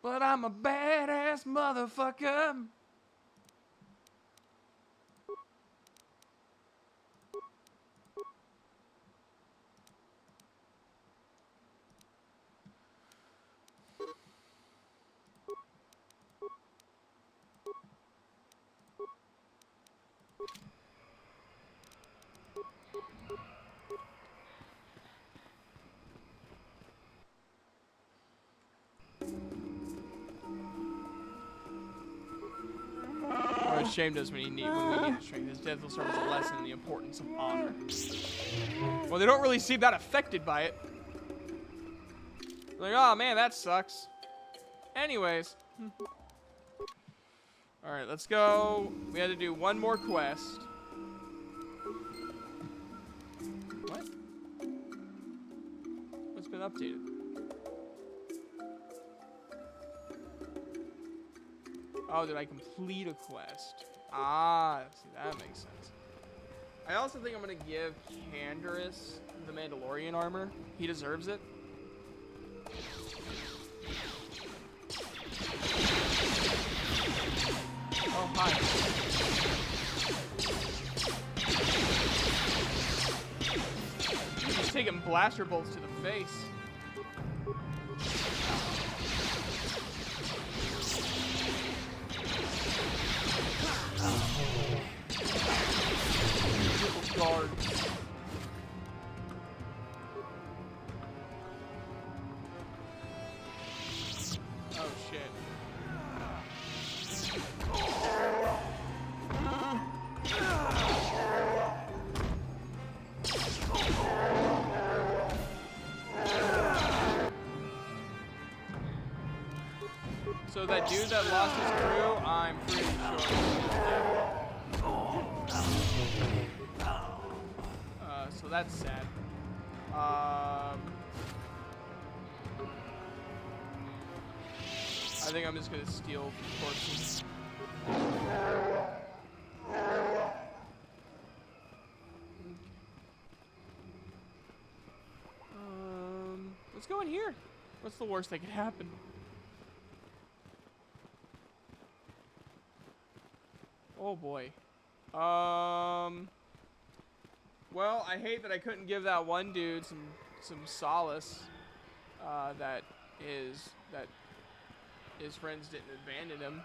But I'm a badass motherfucker. What shame does when we need strength. His death will serve as a lesson in the importance of honor. Well, they don't really seem that affected by it. Like, oh man, that sucks. Anyways. Alright, let's go. We had to do one more quest. What? What's been updated? Oh, did I complete a quest? Ah, see, that makes sense. I also think I'm going to give Canderous the Mandalorian armor. He deserves it. Oh, hi. He's taking blaster bolts to the face. Guard. Oh shit. So that dude that lost his crew, I'm pretty sure. So that's sad. I think I'm just gonna steal corpses. Let's go in here. What's the worst that could happen? Oh boy. Well, I hate that I couldn't give that one dude some solace. That his friends didn't abandon him.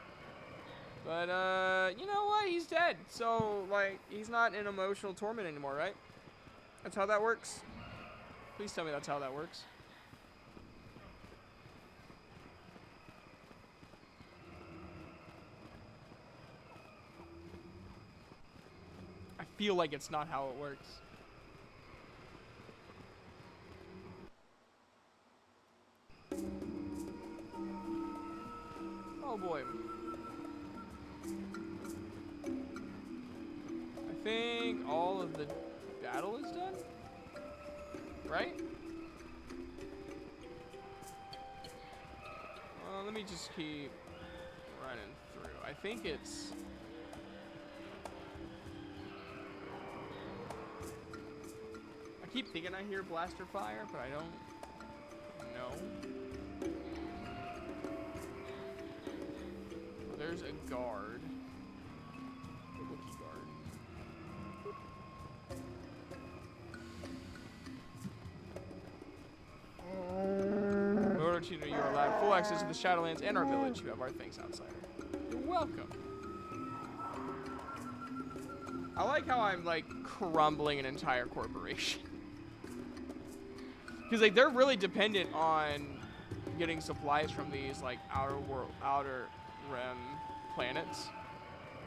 But you know what? He's dead. So like, he's not in emotional torment anymore, right? That's how that works. Please tell me that's how that works. I feel like it's not how it works. Oh boy. I think all of the battle is done, right? Let me just keep running through. I think it's... I keep thinking I hear blaster fire, but I don't know. Well, there's a guard. A Wookiee guard. In order to know you are allowed full access to the Shadowlands and our village, you have our thanks, outsider. You're welcome. I like how I'm like crumbling an entire corporation. Because like they're really dependent on getting supplies from these like outer rim planets.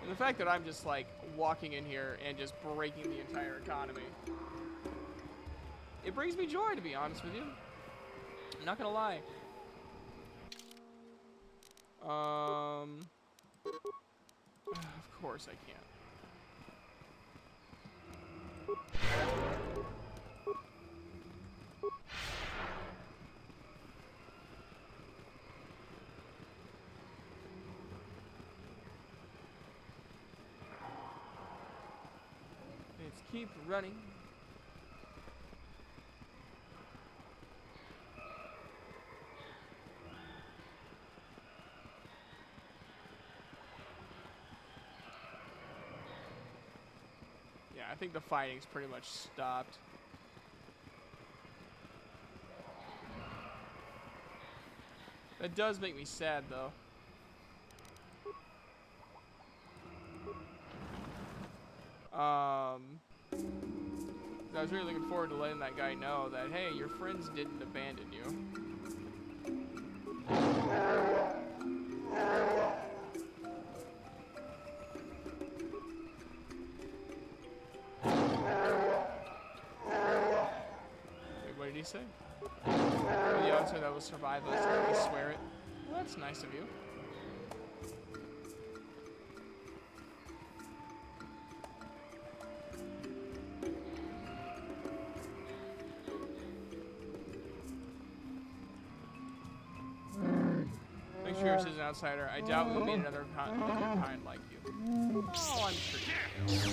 And the fact that I'm just like walking in here and just breaking the entire economy, it brings me joy, to be honest with you. I'm not gonna lie. Of course I can't. keep running. Yeah, I think the fighting's pretty much stopped. That does make me sad, though. I was really looking forward to letting that guy know that, hey, your friends didn't abandon you. Wait, what did he say? The odds are that will survive us if we swear it. Well, that's nice of you. Make sure yours is an outsider. I doubt we'll meet another kind like you. Oh, I'm sure you will.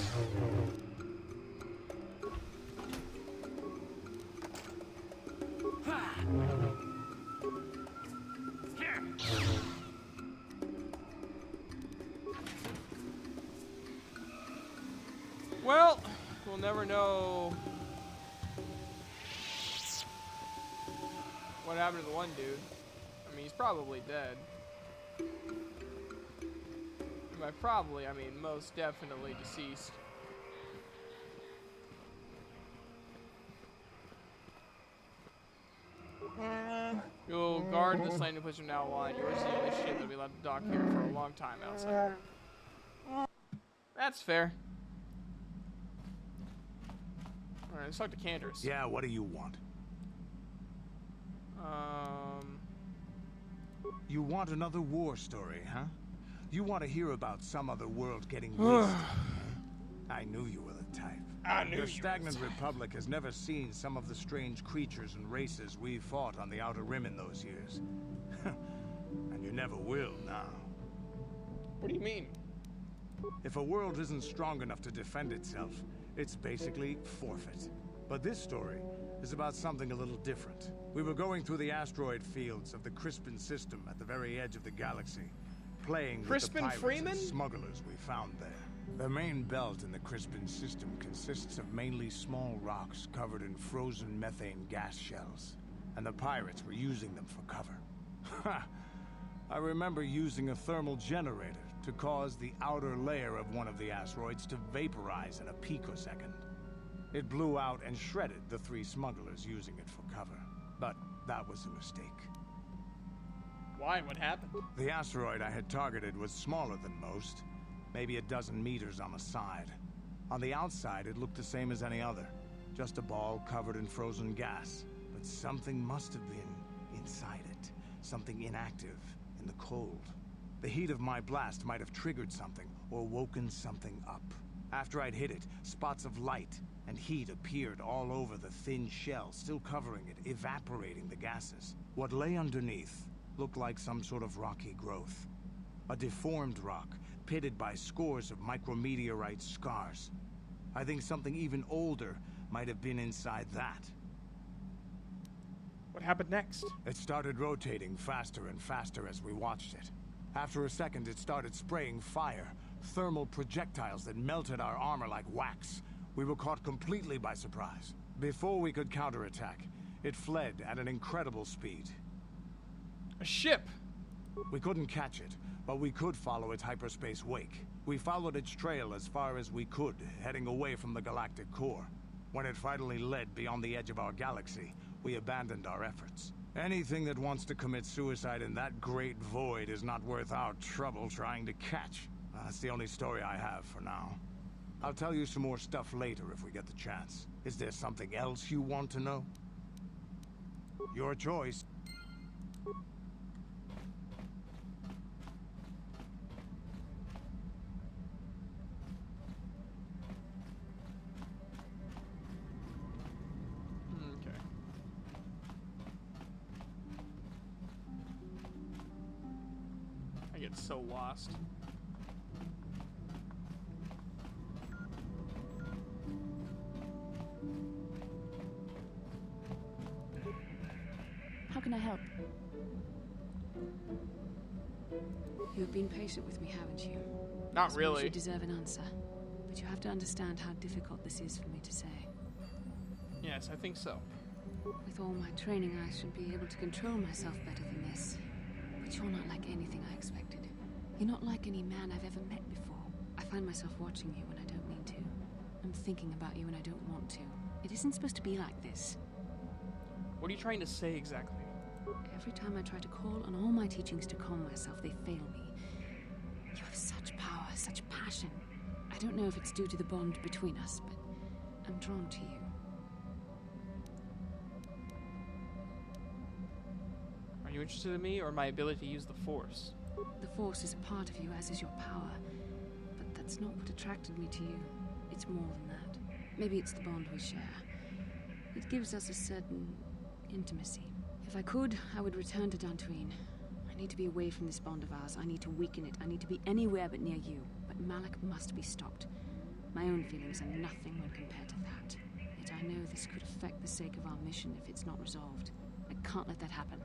Well, we'll never know what happened to the one dude. I mean, he's probably dead. By probably, I mean most definitely deceased. You'll guard this landing place from now on. Yours is the only ship that'll be allowed to dock here for a long time outside. That's fair. Alright, let's talk to Candace. Yeah, what do you want? You want another war story, huh? You want to hear about some other world getting wasted? I knew you were the type. I knew Your you stagnant republic has never seen some of the strange creatures and races we fought on the Outer Rim in those years. And you never will now. What do you mean? If a world isn't strong enough to defend itself, it's basically forfeit. But this story is about something a little different. We were going through the asteroid fields of the Crispin system at the very edge of the galaxy, playing with the pirates and smugglers we found there. The main belt in the Crispin system consists of mainly small rocks covered in frozen methane gas shells, and the pirates were using them for cover. Ha! I remember using a thermal generator to cause the outer layer of one of the asteroids to vaporize in a picosecond. It blew out and shredded the 3 smugglers using it for cover. But that was a mistake. Why? What happened? The asteroid I had targeted was smaller than most, maybe a dozen meters on the side. On the outside, it looked the same as any other, just a ball covered in frozen gas. But something must have been inside it, something inactive in the cold. The heat of my blast might have triggered something or woken something up. After I'd hit it, spots of light and heat appeared all over the thin shell, still covering it, evaporating the gases. What lay underneath looked like some sort of rocky growth. A deformed rock, pitted by scores of micrometeorite scars. I think something even older might have been inside that. What happened next? It started rotating faster and faster as we watched it. After a second, it started spraying fire, thermal projectiles that melted our armor like wax. We were caught completely by surprise. Before we could counterattack, it fled at an incredible speed. A ship! We couldn't catch it, but we could follow its hyperspace wake. We followed its trail as far as we could, heading away from the galactic core. When it finally led beyond the edge of our galaxy, we abandoned our efforts. Anything that wants to commit suicide in that great void is not worth our trouble trying to catch. That's the only story I have for now. I'll tell you some more stuff later if we get the chance. Is there something else you want to know? Your choice. Okay. I get so lost. can I help? You've been patient with me, haven't you? Not I suppose really. You deserve an answer. But you have to understand how difficult this is for me to say. Yes, I think so. With all my training, I should be able to control myself better than this. But you're not like anything I expected. You're not like any man I've ever met before. I find myself watching you when I don't mean to. I'm thinking about you when I don't want to. It isn't supposed to be like this. What are you trying to say exactly? Every time I try to call on all my teachings to calm myself, they fail me. You have such power, such passion. I don't know if it's due to the bond between us, but I'm drawn to you. Are you interested in me or my ability to use the Force? The Force is a part of you, as is your power. But that's not what attracted me to you. It's more than that. Maybe it's the bond we share. It gives us a certain intimacy. If I could, I would return to Dantooine. I need to be away from this bond of ours. I need to weaken it. I need to be anywhere but near you. But Malak must be stopped. My own feelings are nothing when compared to that. Yet I know this could affect the sake of our mission if it's not resolved. I can't let that happen.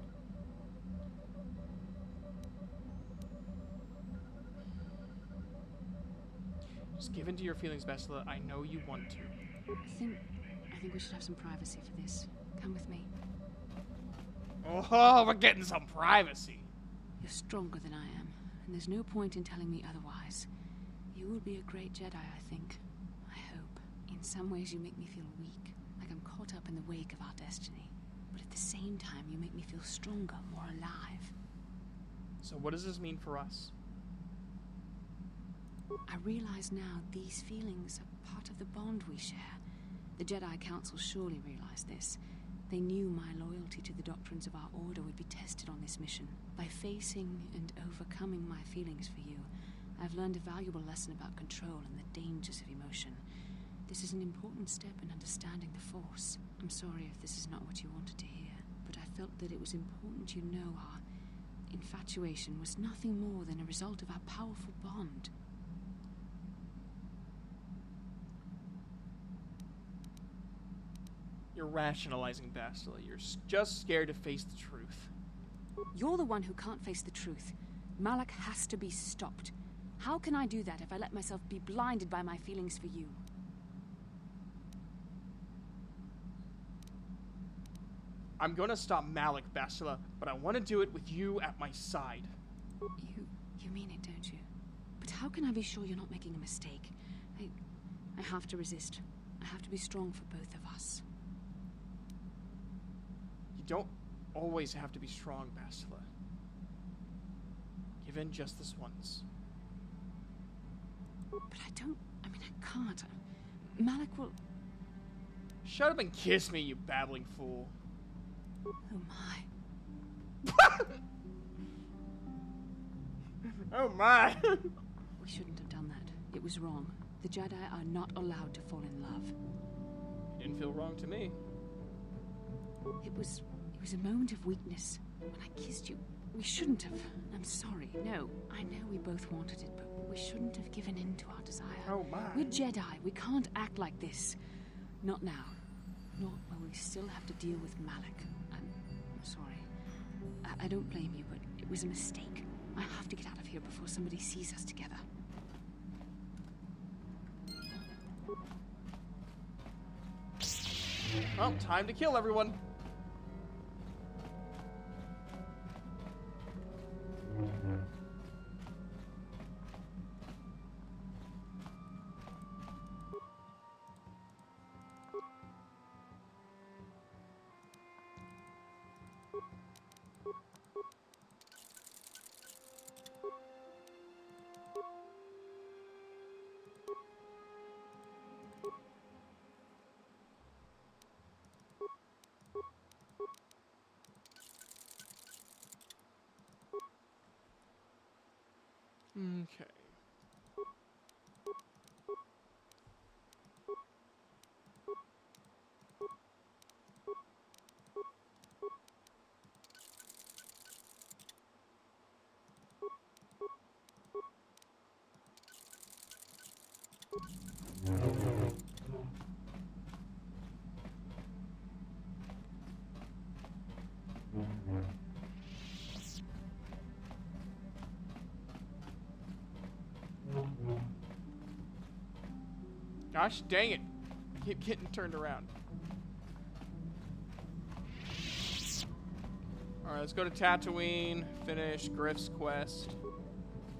Just give in to your feelings, Bastila. I know you want to. I think we should have some privacy for this. Come with me. Oh, we're getting some privacy. You're stronger than I am, and there's no point in telling me otherwise. You will be a great Jedi, I think. I hope. In some ways you make me feel weak, like I'm caught up in the wake of our destiny. But at the same time, you make me feel stronger, more alive. So what does this mean for us? I realize now these feelings are part of the bond we share. The Jedi Council surely realized this. They knew my loyalty to the doctrines of our order would be tested on this mission. By facing and overcoming my feelings for you, I've learned a valuable lesson about control and the dangers of emotion. This is an important step in understanding the Force. I'm sorry if this is not what you wanted to hear, but I felt that it was important you know our infatuation was nothing more than a result of our powerful bond. You're rationalizing, Bastila. You're just scared to face the truth. You're the one who can't face the truth. Malak has to be stopped. How can I do that if I let myself be blinded by my feelings for you? I'm gonna stop Malak, Bastila, but I want to do it with you at my side. You mean it, don't you? But how can I be sure you're not making a mistake? I have to resist. I have to be strong for both of us. You don't always have to be strong, Bastila. Give in just this once. But I can't. Malak will... Shut up and kiss me, you babbling fool. Oh my. Oh my. We shouldn't have done that. It was wrong. The Jedi are not allowed to fall in love. It didn't feel wrong to me. It was a moment of weakness. When I kissed you, we shouldn't have. I'm sorry. No, I know we both wanted it, but we shouldn't have given in to our desire. Oh my. We're Jedi. We can't act like this. Not now. Not while we still have to deal with Malak. I'm sorry. I don't blame you, but it was a mistake. I have to get out of here before somebody sees us together. Well, time to kill everyone. Okay. Gosh dang it. Keep getting turned around. Alright, let's go to Tatooine, finish Griff's quest.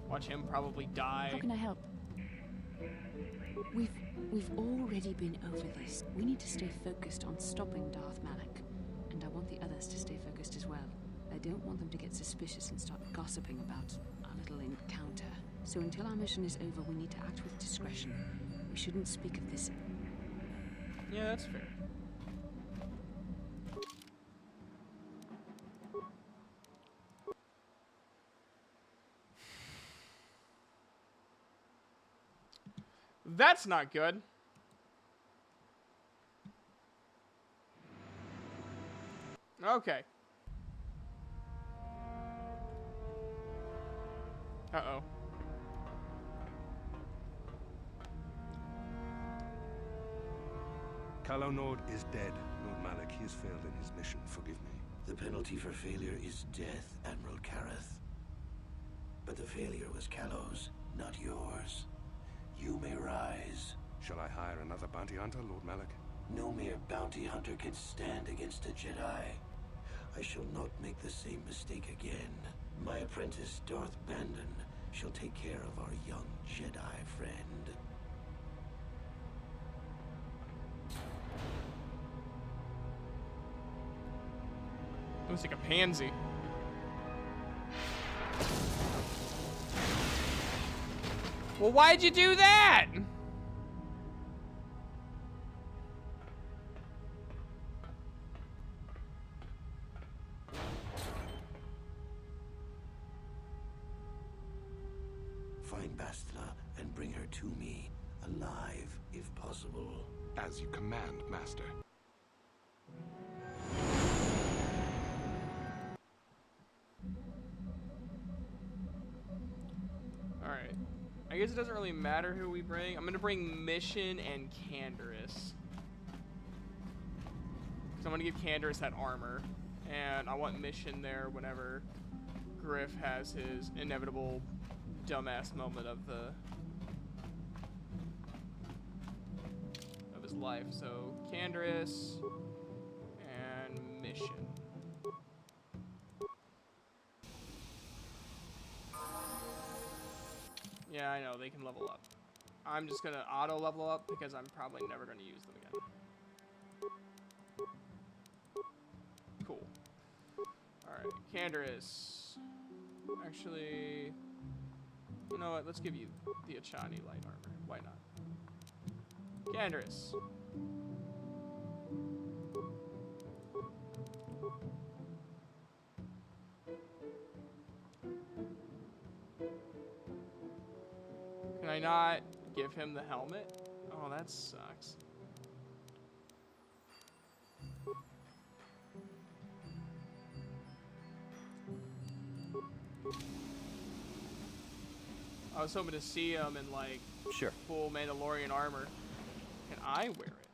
Watch him probably die. How can I help? We've already been over this. We need to stay focused on stopping Darth Malak. And I want the others to stay focused as well. I don't want them to get suspicious and start gossiping about our little encounter. So until our mission is over, we need to act with discretion. We shouldn't speak of this. Yeah, that's fair. That's not good. Okay. Uh-oh. Calo Nord is dead, Lord Malak. He has failed in his mission. Forgive me. The penalty for failure is death, Admiral Kareth. But the failure was Calo's, not yours. You may rise. Shall I hire another bounty hunter, Lord Malak? No mere bounty hunter can stand against a Jedi. I shall not make the same mistake again. My apprentice, Darth Bandon, shall take care of our young Jedi friend. Looks like a pansy. Well, why'd you do that? Find Bastila and bring her to me, alive if possible. As you command, Master. Alright. I guess it doesn't really matter who we bring. I'm gonna bring Mission and Canderous. So I'm gonna give Canderous that armor. And I want Mission there whenever Griff has his inevitable dumbass moment of his life. So Canderous and Mission. Yeah, I know, they can level up. I'm just gonna auto level up because I'm probably never gonna use them again. Cool. Alright, Canderous. Actually, you know what, let's give you the Achani light armor. Why not? Canderous. Can I not give him the helmet? Oh, that sucks. I was hoping to see him in like full Mandalorian armor. Can I wear it?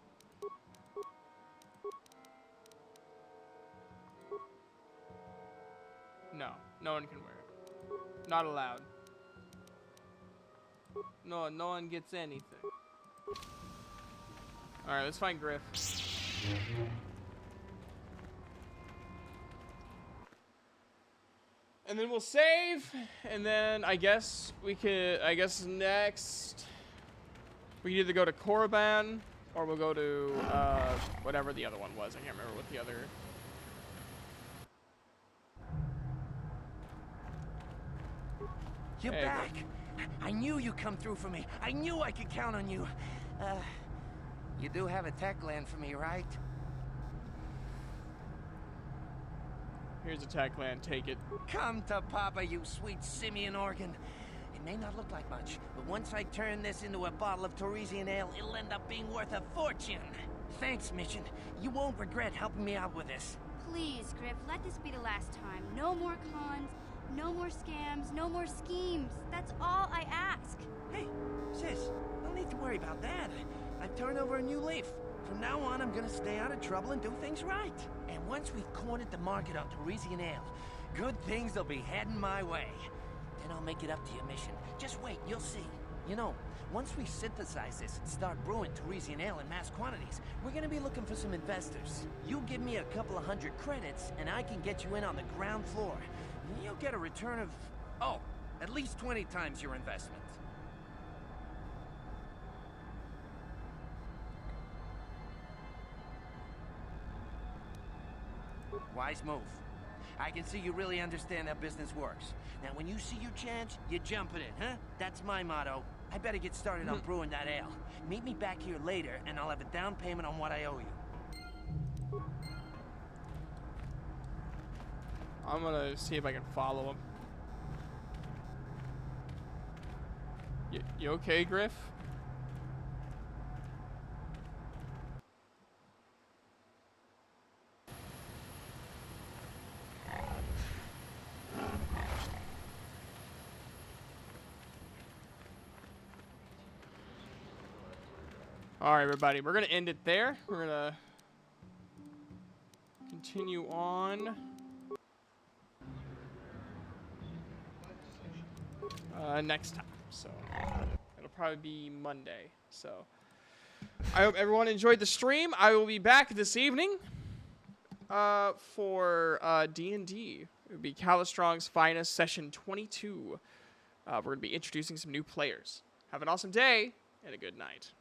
No, no one can wear it. Not allowed. No, no one gets anything. Alright, let's find Griff. And then we'll save, and then I guess we could, next, we can either go to Korriban, or we'll go to, whatever the other one was. I can't remember what the other... You're back! I knew you'd come through for me. I knew I could count on you. You do have a tech land for me, right? Here's a tech land, take it. Come to Papa, you sweet simian organ. It may not look like much, but once I turn this into a bottle of Torresian ale, it'll end up being worth a fortune. Thanks, Mission. You won't regret helping me out with this. Please, Griff, let this be the last time. No more cons, no more scams, no more schemes. That's all I ask. Hey, sis, no need to worry about that. I've turned over a new leaf. From now on, I'm gonna stay out of trouble and do things right. And once we've cornered the market on Torresian ale, good things will be heading my way. Then I'll make it up to you, Mission. Just wait, you'll see. You know, once we synthesize this and start brewing Teresian ale in mass quantities, we're gonna be looking for some investors. You give me a couple of 100 credits, and I can get you in on the ground floor. You'll get a return of, oh, at least 20 times your investment. Wise move. I can see you really understand how business works. Now, when you see your chance, you jump at it, huh? That's my motto. I better get started on brewing that ale. Meet me back here later, and I'll have a down payment on what I owe you. I'm gonna see if I can follow him. You okay, Griff? All right, everybody, we're gonna end it there. We're gonna continue on next time. So it'll probably be Monday. So I hope everyone enjoyed the stream. I will be back this evening for D&D. It would be Calistrong's Finest Session 22. We're gonna be introducing some new players. Have an awesome day and a good night.